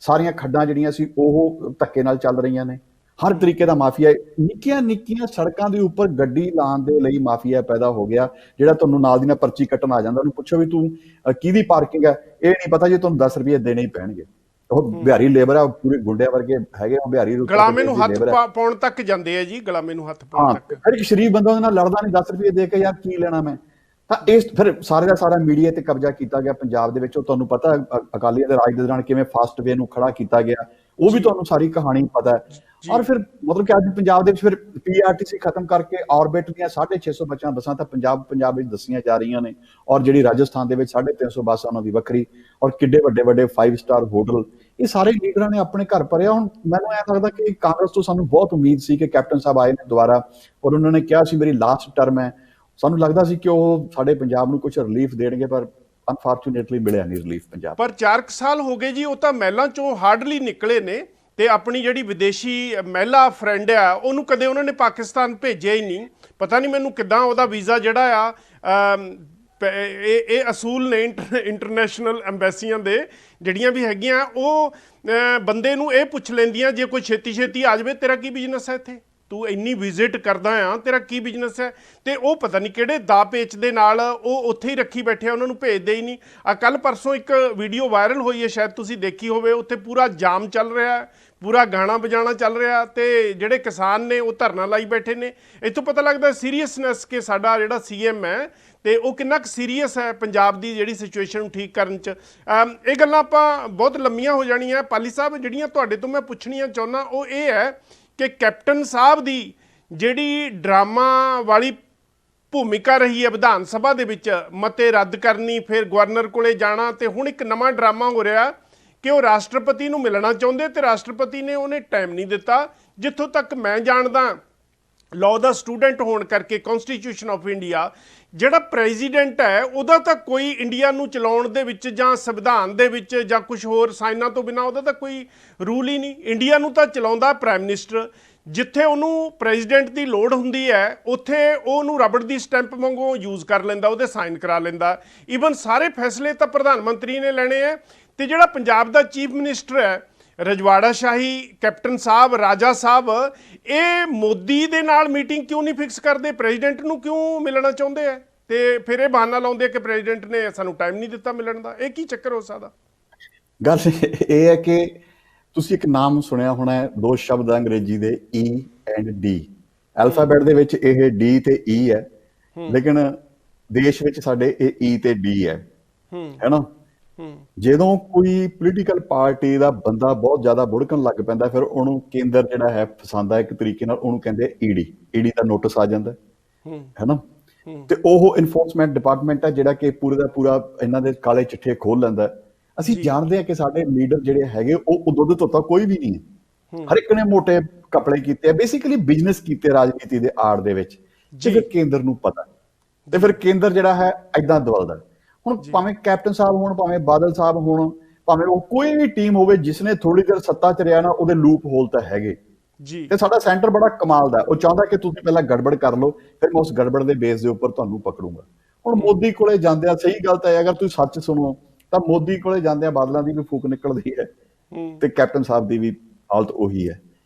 ਸਾਰੀਆਂ ਖੱਡਾਂ ਜਿਹੜੀਆਂ ਸੀ ਉਹ ਧੱਕੇ ਨਾਲ ਚੱਲ ਰਹੀਆਂ ਨੇ। ਹਰ ਤਰੀਕੇ ਦਾ ਮਾਫੀਆ, ਨਿੱਕੀਆਂ ਨਿੱਕੀਆਂ ਸੜਕਾਂ ਦੇ ਉੱਪਰ ਗੱਡੀ ਲਾਉਣ ਦੇ ਲਈ ਮਾਫੀਆ ਪੈਦਾ ਹੋ ਗਿਆ, ਜਿਹੜਾ ਤੁਹਾਨੂੰ ਨਾਲ ਦੀ ਨਾਲ ਪਰਚੀ ਕੱਟਣ ਆ ਜਾਂਦਾ। ਉਹਨੂੰ ਪੁੱਛੋ ਵੀ ਤੂੰ ਕਿਹਦੀ ਪਾਰਕਿੰਗ ਹੈ, ਇਹ ਨਹੀਂ ਪਤਾ, ਜੇ ਤੁਹਾਨੂੰ 10 ਰੁਪਏ ਦੇਣੇ ਹੀ ਪੈਣਗੇ। ਉਹ ਬਿਹਾਰੀ ਲੇਬਰ ਆ, ਪੂਰੇ ਗੁੰਡਿਆਂ ਵਰਗੇ ਹੈਗੇ ਉਹ ਬਿਹਾਰੀ। ਗੁਲਾਮੇ ਨੂੰ ਹੱਥ ਪਾਉਣ ਤੱਕ ਜਾਂਦੇ ਆ ਜੀ, ਗੁਲਾਮੇ ਨੂੰ ਹੱਥ ਪਾਉਣ ਤੱਕ। ਫਿਰ ਇੱਕ ਸ਼ਰੀਫ ਬੰਦਾ ਉਹਦੇ ਨਾਲ ਲੜਦਾ ਨਹੀਂ, 10 ਰੁਪਏ ਦੇ ਕੇ ਯਾਰ ਕੀ ਲੈਣਾ ਮੈਂ। ਤਾਂ ਇਸ ਫਿਰ ਸਾਰੇ ਦਾ ਸਾਰਾ ਮੀਡੀਆ ਤੇ ਕਬਜ਼ਾ ਕੀਤਾ ਗਿਆ ਪੰਜਾਬ ਦੇ ਵਿੱਚ। ਉਹ ਤੁਹਾਨੂੰ ਪਤਾ ਅਕਾਲੀਆਂ ਦੇ ਰਾਜ ਦੇ ਦੌਰਾਨ ਕਿਵੇਂ ਫਾਸਟ ਵੇ ਨੂੰ ਖੜਾ ਕੀਤਾ ਗਿਆ, ਉਹ ਵੀ ਤੁਹਾਨੂੰ ਸਾਰੀ ਕਹਾਣੀ ਪਤਾ ਹੈ। ਔਰ ਫਿਰ ਮਤਲਬ ਕਿ ਅੱਜ ਪੰਜਾਬ ਦੇ ਵਿੱਚ ਫਿਰ ਪੀਆਰਟੀਸੀ ਖਤਮ ਕਰਕੇ ਆਰਬਿਟ ਦੀਆਂ 650 ਬੱਸਾਂ ਤਾਂ ਪੰਜਾਬ ਵਿੱਚ ਦੱਸੀਆਂ ਜਾ ਰਹੀਆਂ ਨੇ। ਔਰ ਜਿਹੜੀ ਰਾਜਸਥਾਨ ਦੇ ਵਿੱਚ 350 ਬੱਸ ਉਹਨਾਂ ਦੀ ਵੱਖਰੀ, ਔਰ ਕਿੱਡੇ ਵੱਡੇ 5 ਸਟਾਰ ਹੋਟਲ, ਇਹ ਸਾਰੇ ਲੀਡਰਾਂ ਨੇ ਆਪਣੇ ਘਰ ਭਰਿਆ। ਹੁਣ ਮੈਨੂੰ ਐਂ ਲੱਗਦਾ ਕਿ ਕਾਂਗਰਸ ਤੋਂ ਸਾਨੂੰ ਬਹੁਤ ਉਮੀਦ ਸੀ ਕਿ ਕੈਪਟਨ ਸਾਹਿਬ ਆਏ ਨੇ ਦੁਬਾਰਾ ਔਰ ਉਹਨਾਂ ਨੇ ਕਿਹਾ ਸੀ ਮੇਰੀ ਲਾਸਟ ਟਰਮ ਹੈ। ਸਾਨੂੰ ਲੱਗਦਾ ਸੀ ਕਿ ਉਹ ਸਾਡੇ ਪੰਜਾਬ ਨੂੰ ਕੁਝ ਰਿਲੀਫ ਦੇਣਗੇ ਪਰ ਅਨਫੋਰਚੂਨੇਟਲੀ ਮਿਲਿਆ ਨਹੀਂ ਰਿਲੀਫ ਪੰਜਾਬ। ਪਰ 4 ਸਾਲ ਹੋ ਗਏ ਜੀ, ਉਹ ਤਾਂ ਮਹਿਲਾਂ ਚੋਂ ਹਾਰਡਲੀ ਨਿਕਲੇ ਨੇ ਤੇ ਆਪਣੀ ਜਿਹੜੀ ਵਿਦੇਸ਼ੀ ਮਹਿਲਾ ਫਰੈਂਡ ਆ ਉਹਨੂੰ ਕਦੇ ਉਹਨਾਂ ਨੇ ਪਾਕਿਸਤਾਨ ਭੇਜਿਆ ਹੀ ਨਹੀਂ। ਪਤਾ ਨਹੀਂ ਮੈਨੂੰ ਕਿੱਦਾਂ ਉਹਦਾ ਵੀਜ਼ਾ ਜਿਹੜਾ ਆ ਇਹ ਅਸੂਲ ਨੇ ਇੰਟਰਨੈਸ਼ਨਲ ਐਮਬੈਸੀਆਂ ਦੇ ਜਿਹੜੀਆਂ ਵੀ ਹੈਗੀਆਂ, ਉਹ ਬੰਦੇ ਨੂੰ ਇਹ ਪੁੱਛ ਲੈਂਦੀਆਂ ਜੇ ਕੋਈ ਛੇਤੀ ਆ ਜਾਵੇ ਤੇਰਾ ਕੀ ਬਿਜ਼ਨਸ ਹੈ ਇੱਥੇ, ਤੂੰ ਇੰਨੀ ਵਿਜ਼ਿਟ ਕਰਦਾ ਆ, ਤੇਰਾ ਕੀ ਬਿਜ਼ਨਸ ਹੈ। ਤੇ ਉਹ ਪਤਾ ਨਹੀਂ ਕਿਹੜੇ ਦਾ ਪੇਚ ਦੇ ਨਾਲ ਉਹ ਉੱਥੇ ਹੀ ਰੱਖੀ ਬੈਠੇ ਆ, ਉਹਨਾਂ ਨੂੰ ਭੇਜਦੇ ਹੀ ਨਹੀਂ। ਕੱਲ ਪਰਸੋਂ ਇੱਕ ਵੀਡੀਓ ਵਾਇਰਲ ਹੋਈ ਹੈ, ਸ਼ਾਇਦ ਤੁਸੀਂ ਦੇਖੀ ਹੋਵੇ, ਉੱਥੇ ਪੂਰਾ ਜਾਮ ਚੱਲ ਰਿਹਾ, ਪੂਰਾ ਗਾਣਾ ਵਜਾਣਾ ਚੱਲ ਰਿਹਾ ਤੇ ਜਿਹੜੇ ਕਿਸਾਨ ਨੇ ਉਹ ਧਰਨਾ ਲਾਈ ਬੈਠੇ ਨੇ। ਇੱਥੋਂ ਪਤਾ ਲੱਗਦਾ ਸੀਰੀਅਸਨੈਸ ਕਿ ਸਾਡਾ ਜਿਹੜਾ ਸੀਐਮ ਹੈ ਤੇ ਉਹ ਕਿੰਨਾ ਕੁ ਸੀਰੀਅਸ ਹੈ ਪੰਜਾਬ ਦੀ ਜਿਹੜੀ ਸਿਚੁਏਸ਼ਨ ਨੂੰ ਠੀਕ ਕਰਨ 'ਚ। ਇਹ ਗੱਲਾਂ ਆਪਾਂ ਬਹੁਤ ਲੰਮੀਆਂ ਹੋ ਜਾਣੀਆਂ। ਪਾਲੀ ਸਾਹਿਬ, ਜਿਹੜੀਆਂ ਤੁਹਾਡੇ ਤੋਂ ਮੈਂ ਪੁੱਛਣੀਆਂ ਚਾਹੁੰਦਾ ਉਹ ਇਹ ਹੈ ਕਿ ਕੈਪਟਨ ਸਾਹਿਬ ਦੀ ਜਿਹੜੀ ਡਰਾਮਾ ਵਾਲੀ ਭੂਮਿਕਾ ਰਹੀ ਹੈ ਵਿਧਾਨ ਸਭਾ ਦੇ ਵਿੱਚ, ਮਤੇ ਰੱਦ ਕਰਨੀ, ਫਿਰ ਗਵਰਨਰ ਕੋਲੇ ਜਾਣਾ, ਤੇ ਹੁਣ ਇੱਕ ਨਵਾਂ ਡਰਾਮਾ ਹੋ ਰਿਹਾ ਕਿ ਉਹ ਰਾਸ਼ਟਰਪਤੀ ਨੂੰ ਮਿਲਣਾ ਚਾਹੁੰਦੇ ਤੇ ਰਾਸ਼ਟਰਪਤੀ ਨੇ ਉਹਨੇ ਟਾਈਮ ਨਹੀਂ ਦਿੱਤਾ। ਜਿੱਥੋਂ ਤੱਕ ਮੈਂ ਜਾਣਦਾ, ਲਾਅ ਦਾ ਸਟੂਡੈਂਟ ਹੋਣ ਕਰਕੇ ਕਨਸਟੀਟਿਊਸ਼ਨ ਆਫ ਇੰਡੀਆ ਜਿਹੜਾ ਪ੍ਰੈਜ਼ੀਡੈਂਟ ਹੈ ਉਹਦਾ ਤਾਂ ਕੋਈ ਇੰਡੀਆ ਨੂੰ ਚਲਾਉਣ ਦੇ ਵਿੱਚ ਜਾਂ ਸੰਵਿਧਾਨ ਦੇ ਵਿੱਚ ਜਾਂ ਕੁਝ ਹੋਰ ਸਾਈਨਾਂ ਤੋਂ ਬਿਨਾਂ ਉਹਦਾ ਤਾਂ ਕੋਈ ਰੂਲ ਹੀ ਨਹੀਂ। ਇੰਡੀਆ ਨੂੰ ਤਾਂ ਚਲਾਉਂਦਾ ਪ੍ਰਾਈਮ ਮਿਨਿਸਟਰ। ਜਿੱਥੇ ਉਹਨੂੰ ਪ੍ਰੈਜ਼ੀਡੈਂਟ ਦੀ ਲੋੜ ਹੁੰਦੀ ਹੈ ਉੱਥੇ ਉਹਨੂੰ ਰਬੜ ਦੀ ਸਟੈਂਪ ਵਾਂਗੂ ਯੂਜ਼ ਕਰ ਲੈਂਦਾ, ਉਹਦੇ ਸਾਈਨ ਕਰਾ ਲੈਂਦਾ। ਈਵਨ ਸਾਰੇ ਫੈਸਲੇ ਤਾਂ ਪ੍ਰਧਾਨ ਮੰਤਰੀ ਨੇ ਲੈਣੇ ਹੈ। ਤੇ ਜਿਹੜਾ ਪੰਜਾਬ ਦਾ ਚੀਫ ਮਿਨਿਸਟਰ ਹੈ ਰਜਵਾੜਾ ਸ਼ਾਹੀ ਕੈਪਟਨ ਸਾਹਿਬ, ਰਾਜਾ ਸਾਹਿਬ, ਇਹ ਮੋਦੀ ਦੇ ਨਾਲ ਮੀਟਿੰਗ ਕਿਉਂ ਨਹੀਂ ਫਿਕਸ ਕਰਦੇ, ਪ੍ਰੈਜ਼ੀਡੈਂਟ ਨੂੰ ਕਿਉਂ ਮਿਲਣਾ ਚਾਹੁੰਦੇ ਆ ਤੇ ਫਿਰ ਇਹ ਬਹਾਨਾ ਲਾਉਂਦੇ ਕਿ ਪ੍ਰੈਜ਼ੀਡੈਂਟ ਨੇ ਸਾਨੂੰ ਟਾਈਮ ਨਹੀਂ ਦਿੱਤਾ ਮਿਲਣ ਦਾ। ਇਹ ਕੀ ਚੱਕਰ ਹੋ ਸਕਦਾ? ਗੱਲ ਇਹ ਹੈ ਕਿ ਤੁਸੀਂ ਇੱਕ ਨਾਮ ਸੁਣਿਆ ਹੋਣਾ ਹੈ, 2 ਸ਼ਬਦ ਅੰਗਰੇਜ਼ੀ ਦੇ E ਐਂਡ D। ਅਲਫਾਬੈਟ ਦੇ ਵਿੱਚ ਇਹ D ਤੇ E ਹੈ, ਲੇਕਿਨ ਦੇਸ਼ ਵਿੱਚ ਸਾਡੇ ਇਹ E ਤੇ D ਹੈ ਨਾ। ਜਦੋਂ ਕੋਈ ਪੋਲੀਟੀਕਲ ਪਾਰਟੀ ਦਾ ਬੰਦਾ ਬਹੁਤ ਜ਼ਿਆਦਾ ਬੁੜਕਣ ਲੱਗ ਪੈਂਦਾ ਫਿਰ ਉਹਨੂੰ ਕੇਂਦਰ ਜਿਹੜਾ ਹੈ ਫਸਾਉਂਦਾ ਇੱਕ ਤਰੀਕੇ ਨਾਲ, ਉਹਨੂੰ ਕਹਿੰਦੇ ਈਡੀ ਦਾ ਨੋਟਿਸ ਆ ਜਾਂਦਾ ਹੈ ਨਾ। ਤੇ ਉਹ ਇਨਫੋਰਸਮੈਂਟ ਡਿਪਾਰਟਮੈਂਟ ਹੈ ਜਿਹੜਾ ਕਿ ਪੂਰੇ ਦਾ ਪੂਰਾ ਇਹਨਾਂ ਦੇ ਕਾਲੇ ਚਿੱਠੇ ਖੋਲ ਲੈਂਦਾ। ਅਸੀਂ ਜਾਣਦੇ ਹਾਂ ਕਿ ਸਾਡੇ ਲੀਡਰ ਜਿਹੜੇ ਹੈਗੇ ਉਹ ਦੁੱਧ ਧੋਤਾ ਕੋਈ ਵੀ ਨਹੀਂ ਹੈ। ਹਰ ਇੱਕ ਨੇ ਮੋਟੇ ਕੱਪੜੇ ਕੀਤੇ ਆ, ਬੇਸਿਕਲੀ ਬਿਜ਼ਨਸ ਕੀਤੇ ਰਾਜਨੀਤੀ ਦੇ ਆੜ ਦੇ ਵਿੱਚ, ਜੇ ਕੇਂਦਰ ਨੂੰ ਪਤਾ। ਤੇ ਫਿਰ ਕੇਂਦਰ ਜਿਹੜਾ ਹੈ ਏਦਾਂ ਦਵਲਦਾ। ਹੁਣ ਭਾਵੇਂ ਕੈਪਟਨ ਸਾਹਿਬ ਹੋਣ, ਭਾਵੇਂ ਬਾਦਲ ਸਾਹਿਬ ਹੋਣ, ਭਾਵੇਂ ਉਹ ਕੋਈ ਵੀ ਟੀਮ ਹੋਵੇ ਜਿਸਨੇ ਥੋੜੀ ਦੇਰ ਸੱਤਾ 'ਚ ਰਿਹਾ ਨਾ, ਉਹਦੇ ਲੂਪ ਹੋਲ ਤਾਂ ਹੈਗੇ ਜੀ। ਤੇ ਸਾਡਾ ਸੈਂਟਰ ਬੜਾ ਕਮਾਲ ਦਾ, ਉਹ ਚਾਹੁੰਦਾ ਕਿ ਤੁਸੀਂ ਪਹਿਲਾਂ ਗੜਬੜ ਕਰ ਲਓ, ਫਿਰ ਮੈਂ ਉਸ ਗੜਬੜ ਦੇ ਬੇਸ ਦੇ ਉੱਪਰ ਤੁਹਾਨੂੰ ਪਕੜੂੰਗਾ। ਹੁਣ ਮੋਦੀ ਕੋਲੇ ਜਾਂਦੇ ਆ, ਸਹੀ ਗੱਲ ਤਾਂ ਹੈ, ਅਗਰ ਤੁਸੀਂ ਸੱਚ ਸੁਣੋ ਤਾਂ ਮੋਦੀ ਕੋਲੇ ਜਾਂਦੇ ਆ ਬਾਦਲਾਂ ਦੀ ਵੀ ਫੂਕ ਨਿਕਲਦੀ ਹੈ ਤੇ ਕੈਪਟਨ ਸਾਹਿਬ ਦੀ ਵੀ ਹਾਲਤ ਉਹੀ ਹੈ।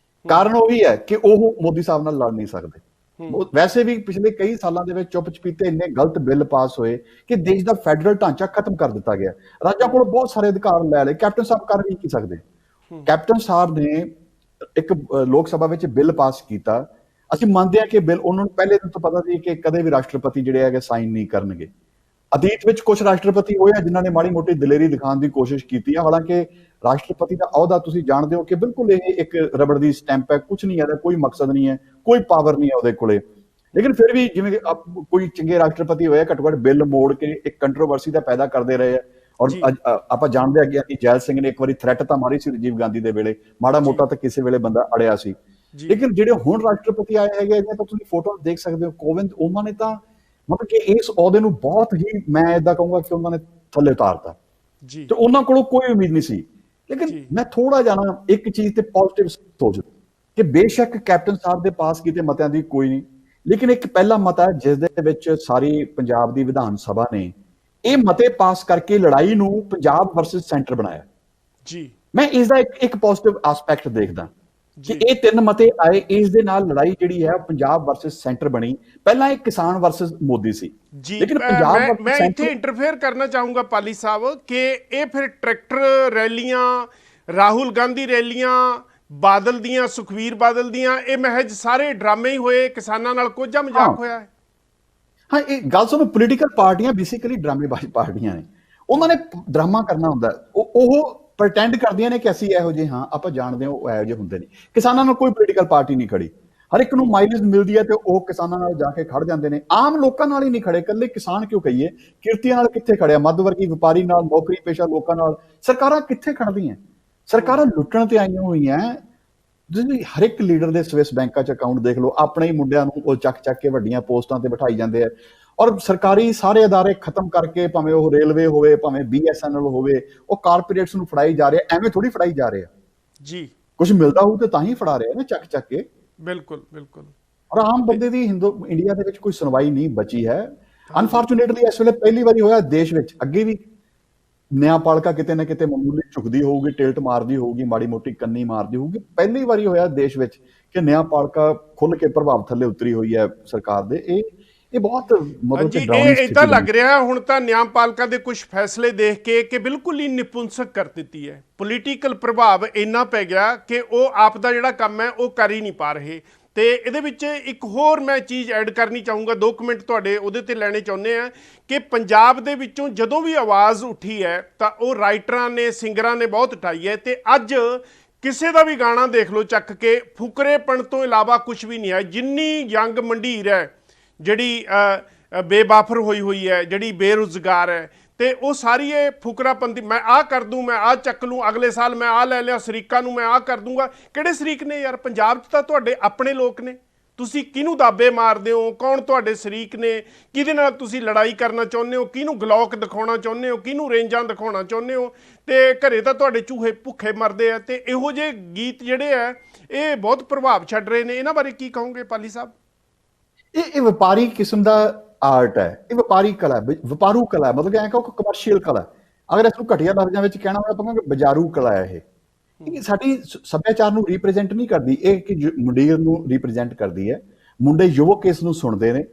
ਕਾਰਨ ਉਹੀ ਹੈ ਕਿ ਉਹ ਮੋਦੀ ਸਾਹਿਬ ਨਾਲ ਲੜ ਨਹੀਂ ਸਕਦੇ। ਵੈਸੇ ਵੀ ਪਿਛਲੇ ਕਈ ਸਾਲਾਂ ਦੇ ਵਿੱਚ ਚੁੱਪ ਚਪੀਤੇ ਇੰਨੇ ਗਲਤ ਬਿੱਲ ਪਾਸ ਹੋਏ ਕਿ ਦੇਸ਼ ਦਾ ਫੈਡਰਲ ਢਾਂਚਾ ਖਤਮ ਕਰ ਦਿੱਤਾ ਗਿਆ। ਰਾਜਾਂ ਕੋਲ ਬਹੁਤ ਸਾਰੇ ਅਧਿਕਾਰ ਲੈ ਲਏ, ਕੈਪਟਨ ਸਾਹਿਬ ਕਰ ਵੀ ਕੀ ਸਕਦੇ। ਕੈਪਟਨ ਸਾਹਿਬ ਨੇ ਇੱਕ ਲੋਕ ਸਭਾ ਵਿੱਚ ਬਿੱਲ ਪਾਸ ਕੀਤਾ। ਅਸੀਂ ਮੰਨਦੇ ਹਾਂ ਕਿ ਬਿੱਲ ਉਹਨਾਂ ਨੂੰ ਪਹਿਲੇ ਦਿਨ ਤੋਂ ਪਤਾ ਸੀ ਕਿ ਕਦੇ ਵੀ ਰਾਸ਼ਟਰਪਤੀ ਜਿਹੜੇ ਹੈਗੇ ਸਾਈਨ ਨਹੀਂ ਕਰਨਗੇ। ਅਤੀਤ ਵਿੱਚ ਕੁਝ ਰਾਸ਼ਟਰਪਤੀ ਹੋਏ ਆ ਜਿਨ੍ਹਾਂ ਨੇ ਮਾੜੀ ਮੋਟੀ ਦਲੇਰੀ ਦਿਖਾਉਣ ਦੀ ਕੋਸ਼ਿਸ਼ ਕੀਤੀ ਆ। ਹਾਲਾਂਕਿ ਰਾਸ਼ਟਰਪਤੀ ਦਾ ਅਹੁਦਾ ਤੁਸੀਂ ਜਾਣਦੇ ਹੋ ਕਿ ਬਿਲਕੁਲ ਇਹ ਇੱਕ ਰਬੜ ਦੀ ਸਟੈਂਪ ਹੈ, ਕੁਝ ਨਹੀਂ ਇਹਦਾ, ਕੋਈ ਮਕਸਦ ਨਹੀਂ ਹੈ, ਕੋਈ ਪਾਵਰ ਨਹੀਂ ਹੈ ਉਹਦੇ ਕੋਲੇ। ਲੇਕਿਨ ਫਿਰ ਵੀ ਜਿਵੇਂ ਕਿ ਕੋਈ ਚੰਗੇ ਰਾਸ਼ਟਰਪਤੀ ਹੋਏ, ਘੱਟੋ ਘੱਟ ਬਿੱਲ ਮੋੜ ਕੇ ਇੱਕ ਕੰਟਰੋਵਰਸੀ ਤਾਂ ਪੈਦਾ ਕਰਦੇ ਰਹੇ ਆ। ਔਰ ਆਪਾਂ ਜਾਣਦੇ ਆ ਕਿ ਜੈਲ ਸਿੰਘ ਨੇ ਇੱਕ ਵਾਰੀ ਥ੍ਰੈਟ ਤਾਂ ਮਾਰੀ ਸੀ ਰਾਜੀਵ ਗਾਂਧੀ ਦੇ ਵੇਲੇ, ਮਾੜਾ ਮੋਟਾ ਤਾਂ ਕਿਸੇ ਵੇਲੇ ਬੰਦਾ ਅੜਿਆ ਸੀ। ਲੇਕਿਨ ਜਿਹੜੇ ਹੁਣ ਰਾਸ਼ਟਰਪਤੀ ਆਏ ਹੈਗੇ ਇਹਨਾਂ ਤਾਂ ਤੁਸੀਂ ਫੋਟੋ ਦੇਖ ਸਕਦੇ ਹੋ, ਕੋਵਿੰਦ, ਉਹਨਾਂ ਨੇ ਤਾਂ ਮਤਲਬ ਕਿ ਇਸ ਅਹੁਦੇ ਨੂੰ ਬਹੁਤ ਹੀ, ਮੈਂ ਏਦਾਂ ਕਹੂੰਗਾ ਕਿ ਉਹਨਾਂ ਨੇ ਥੱਲੇ ਉਤਾਰਤਾ ਤੇ ਉਹਨਾਂ ਕੋਲੋਂ ਕੋਈ ਉਮੀਦ ਨਹੀਂ ਸੀ। ਲੇਕਿਨ ਮੈਂ ਥੋੜਾ ਜਾਣਾ ਇੱਕ ਚੀਜ਼ ਤੇ ਪੋਜ਼ਿਟਿਵ ਸੋਚ ਕਿ ਬੇਸ਼ੱਕ ਕੈਪਟਨ ਸਾਹਿਬ ਦੇ ਪਾਸ ਕੀਤੇ ਮਤਿਆਂ ਦੀ ਕੋਈ ਨਹੀਂ, ਲੇਕਿਨ ਇੱਕ ਪਹਿਲਾ ਮਤਾ ਜਿਸ ਦੇ ਵਿੱਚ ਸਾਰੀ ਪੰਜਾਬ ਦੀ ਵਿਧਾਨ ਸਭਾ ਨੇ ਇਹ ਮਤੇ ਪਾਸ ਕਰਕੇ ਲੜਾਈ ਨੂੰ ਪੰਜਾਬ ਵਰਸਸ ਸੈਂਟਰ ਬਣਾਇਆ ਜੀ। ਮੈਂ ਇਸ ਦਾ ਇੱਕ ਪੋਜ਼ਿਟਿਵ ਐਸਪੈਕਟ ਦੇਖਦਾ ਕਿ ਇਹ 3 ਮਤੇ ਆਏ, ਇਸ ਦੇ ਨਾਲ ਲੜਾਈ ਜਿਹੜੀ ਹੈ ਪੰਜਾਬ ਵਰਸਸ ਸੈਂਟਰ ਬਣੀ। ਪਹਿਲਾਂ ਇਹ ਕਿਸਾਨ ਵਰਸਸ ਮੋਦੀ ਸੀ, ਲੇਕਿਨ ਪੰਜਾਬ ਮੈਂ ਇੱਥੇ ਇੰਟਰਫੇਅਰ ਕਰਨਾ ਚਾਹੂੰਗਾ ਪਾਲੀ ਸਾਹਿਬ ਕਿ ਇਹ ਫਿਰ ਟਰੈਕਟਰ ਰੈਲੀਆਂ, ਰਾਹੁਲ ਗਾਂਧੀ ਰੈਲੀਆਂ, ਬਾਦਲ ਦੀਆਂ, ਸੁਖਵੀਰ ਬਾਦਲ ਦੀਆਂ, ਇਹ ਮਹਿਜ ਸਾਰੇ ਡਰਾਮੇ ਹੀ ਹੋਏ, ਕਿਸਾਨਾਂ ਨਾਲ ਕੋਝਾ ਮਜ਼ਾਕ ਹੋਇਆ ਹੈ। ਹਾਂ, ਇਹ ਗੱਲ ਸੁਣੋ, ਪੋਲੀਟੀਕਲ ਪਾਰਟੀਆਂ ਬੇਸਿਕਲੀ ਡਰਾਮੇਬਾਜ਼ ਪਾਰਟੀਆਂ ਨੇ। ਉਹਨਾਂ ਨੇ ਡਰਾਮਾ ਕਰਨਾ ਹੁੰਦਾ, ਉਹ ਪ੍ਰਟੈਂਡ ਕਰਦੀਆਂ ਨੇ ਕਿ ਅਸੀਂ ਇਹੋ ਜਿਹੇ ਹਾਂ, ਆਪਾਂ ਜਾਣਦੇ ਹਾਂ ਉਹ ਇਹੋ ਜਿਹੇ ਹੁੰਦੇ ਨੇ। ਕਿਸਾਨਾਂ ਨਾਲ ਕੋਈ ਪੋਲੀਟੀਕਲ ਪਾਰਟੀ ਨਹੀਂ ਖੜੀ, ਹਰ ਇੱਕ ਨੂੰ ਮਾਈਲੇਜ ਮਿਲਦੀ ਹੈ ਤੇ ਉਹ ਕਿਸਾਨਾਂ ਨਾਲ ਜਾ ਕੇ ਖੜ ਜਾਂਦੇ ਨੇ। ਆਮ ਲੋਕਾਂ ਨਾਲ ਹੀ ਨਹੀਂ ਖੜੇ, ਇਕੱਲੇ ਕਿਸਾਨ ਕਿਉਂ ਕਹੀਏ, ਕਿਰਤੀਆਂ ਨਾਲ ਕਿੱਥੇ ਖੜਿਆ, ਮੱਧ ਵਰਗੀ ਵਪਾਰੀ ਨਾਲ, ਨੌਕਰੀ ਪੇਸ਼ਾ ਲੋਕਾਂ ਨਾਲ ਸਰਕਾਰਾਂ ਕਿੱਥੇ ਖੜਦੀਆਂ? ਸਰਕਾਰਾਂ ਲੁੱਟਣ ਤੇ ਆਈਆਂ ਹੋਈਆਂ। ਤੁਸੀਂ ਹਰ ਇੱਕ ਲੀਡਰ ਦੇ ਸਵਿਸ ਬੈਂਕਾਂ 'ਚ ਅਕਾਊਂਟ ਦੇਖ ਲਓ, ਆਪਣੇ ਹੀ ਮੁੰਡਿਆਂ ਨੂੰ ਉਹ ਚੱਕ ਕੇ ਵੱਡੀਆਂ ਪੋਸਟਾਂ ਤੇ ਬਿਠਾਈ ਜਾਂਦੇ ਆ। ਔਰ ਸਰਕਾਰੀ ਸਾਰੇ ਅਦਾਰੇ ਖਤਮ ਕਰਕੇ, ਭਾਵੇਂ ਉਹ ਰੇਲਵੇ ਹੋਵੇ, ਭਾਵੇਂ BSNL ਹੋਵੇ, ਉਹ ਕਾਰਪੋਰੇਟਸ ਨੂੰ ਫੜਾਈ ਜਾ ਰਹੇ ਆ। ਐਵੇਂ ਥੋੜੀ ਫੜਾਈ ਜਾ ਰਹੇ ਆ ਜੀ, ਕੁਝ ਮਿਲਦਾ ਹੋਊ ਤੇ ਤਾਂ ਹੀ ਫੜਾ ਰਹੇ ਆ ਨਾ, ਚੱਕ ਕੇ। ਬਿਲਕੁਲ ਬਿਲਕੁਲ। ਔਰ ਆਮ ਬੰਦੇ ਦੀ ਇੰਡੀਆ ਦੇ ਵਿੱਚ ਕੋਈ ਸੁਣਵਾਈ ਨਹੀਂ ਬਚੀ ਹੈ। ਅਨਫੋਰਚੂਨੇਟਲੀ ਇਸ ਵੇਲੇ ਪਹਿਲੀ ਵਾਰੀ ਹੋਇਆ ਦੇਸ਼ ਵਿੱਚ, ਅੱਗੇ ਵੀ ਨਿਆਂਪਾਲਿਕਾ ਕਿਤੇ ਨਾ ਕਿਤੇ ਮਾਮੂਲੀ ਝੁਕਦੀ ਹੋਊਗੀ, ਟਿਲਟ ਮਾਰਦੀ ਹੋਊਗੀ, ਮਾੜੀ ਮੋਟੀ ਕੰਨੀ ਮਾਰਦੀ ਹੋਊਗੀ। ਪਹਿਲੀ ਵਾਰੀ ਹੋਇਆ ਦੇਸ਼ ਵਿੱਚ ਕਿ ਨਿਆਂਪਾਲਿਕਾ ਖੁੱਲ ਕੇ ਪ੍ਰਭਾਵ ਥੱਲੇ ਉਤਰੀ ਹੋਈ ਹੈ ਸਰਕਾਰ ਦੇ। ਇਹ ਬਹੁਤ ਮਤਲਬ ਕਿ ਇਹ ਇਦਾਂ ਲੱਗ ਰਿਹਾ ਹੁਣ ਤਾਂ ਨਿਆਂਪਾਲਿਕਾ ਦੇ ਕੁਝ ਫੈਸਲੇ ਦੇਖ ਕੇ ਕਿ ਬਿਲਕੁਲ ਹੀ ਨਿਪੁੰਸਕ ਕਰ ਦਿੱਤੀ ਹੈ। ਪੋਲੀਟੀਕਲ ਪ੍ਰਭਾਵ ਇੰਨਾ ਪੈ ਗਿਆ ਕਿ ਉਹ ਆਪ ਦਾ ਜਿਹੜਾ ਕੰਮ ਹੈ ਉਹ ਕਰ ਹੀ ਨਹੀਂ ਪਾ ਰਹੇ। ਤੇ ਇਹਦੇ ਵਿੱਚ ਇੱਕ ਹੋਰ ਮੈਂ ਚੀਜ਼ ਐਡ ਕਰਨੀ ਚਾਹੂੰਗਾ, 2 ਮਿੰਟ ਤੁਹਾਡੇ ਉਹਦੇ ਤੇ ਲੈਣੇ ਚਾਹੁੰਦੇ ਆ ਕਿ ਪੰਜਾਬ ਦੇ ਵਿੱਚੋਂ ਜਦੋਂ ਵੀ ਆਵਾਜ਼ ਉੱਠੀ ਹੈ ਤਾਂ ਉਹ ਰਾਈਟਰਾਂ ਨੇ, ਸਿੰਗਰਾਂ ਨੇ ਬਹੁਤ ਉਠਾਈ ਹੈ। ਤੇ ਅੱਜ ਕਿਸੇ ਦਾ ਵੀ ਗਾਣਾ ਦੇਖ ਲਓ ਚੱਕ ਕੇ, ਫੁਕਰੇਪਣ ਤੋਂ ਇਲਾਵਾ ਕੁਝ ਵੀ ਨਹੀਂ ਹੈ। ਜਿੰਨੀ ਯੰਗ ਮੰਡੀਰ ਹੈ, ਜਿਹੜੀ ਬੇਬਾਫਰ ਹੋਈ ਹੈ, ਜਿਹੜੀ ਬੇਰੁਜ਼ਗਾਰ ਹੈ, ਤੇ ਉਹ ਸਾਰੀ ਇਹ ਫੁਕਰਾਪੰਤੀ, ਮੈਂ ਆਹ ਕਰ ਦੂੰ, ਮੈਂ ਆਹ ਚੱਕ ਲੂੰ, ਅਗਲੇ ਸਾਲ ਮੈਂ ਆਹ ਲੈ ਲਿਆ, ਸ਼ਰੀਕਾਂ ਨੂੰ ਮੈਂ ਆਹ ਕਰ ਦੂੰਗਾ। ਕਿਹੜੇ ਸ਼ਰੀਕ ਨੇ ਯਾਰ? ਪੰਜਾਬ 'ਚ ਤਾਂ ਤੁਹਾਡੇ ਆਪਣੇ ਲੋਕ ਨੇ, ਤੁਸੀਂ ਕਿਹਨੂੰ ਦਾਬੇ ਮਾਰਦੇ ਹੋ? ਕੌਣ ਤੁਹਾਡੇ ਸ਼ਰੀਕ ਨੇ? ਕਿਹਦੇ ਨਾਲ ਤੁਸੀਂ ਲੜਾਈ ਕਰਨਾ ਚਾਹੁੰਦੇ ਹੋ? ਕਿਹਨੂੰ ਗਲੌਕ ਦਿਖਾਉਣਾ ਚਾਹੁੰਦੇ ਹੋ? ਕਿਹਨੂੰ ਰੇਂਜਾਂ ਦਿਖਾਉਣਾ ਚਾਹੁੰਦੇ ਹੋ? ਤੇ ਘਰੇ ਤਾਂ ਤੁਹਾਡੇ ਚੂਹੇ ਭੁੱਖੇ ਮਰਦੇ ਆ। ਤੇ ਇਹੋ ਜਿਹੇ ਗੀਤ ਜਿਹੜੇ ਆ ਇਹ ਬਹੁਤ ਪ੍ਰਭਾਵ ਛੱਡ ਰਹੇ ਨੇ। ਇਹਨਾਂ ਬਾਰੇ ਕੀ ਕਹੋਗੇ ਪਾਲੀ ਸਾਹਿਬ? ਇਹ ਵਪਾਰੀ ਕਿਸਮ ਦਾ ਆਰਟ ਹੈ, ਇਹ ਵਪਾਰੀ ਕਲਾ, ਵਪਾਰੂ ਕਲਾ, ਮਤਲਬ ਕਿ ਐਂ ਕਹੋ ਕਮਰਸ਼ੀਅਲ ਕਲਾ। ਅਗਰ ਇਸ ਨੂੰ ਘਟੀਆ ਲਫ਼ਜ਼ਾਂ ਵਿੱਚ ਕਹਿਣਾ ਹੋਵੇ ਆਪਾਂ ਕਹਾਂਗੇ ਬਾਜ਼ਾਰੂ ਕਲਾ ਹੈ। ਇਹ ਸਾਡੀ ਸੱਭਿਆਚਾਰ ਨੂੰ ਰਿਪਰੈਜ਼ੈਂਟ ਨਹੀਂ ਕਰਦੀ, ਇਹ ਕਿ ਮੁੰਡੇਰ ਨੂੰ ਰਿਪਰੈਜ਼ੈਂਟ ਕਰਦੀ ਹੈ। ਮੁੰਡੇ ਯੁਵਕ ਇਸ ਨੂੰ ਸੁਣਦੇ ਨੇ।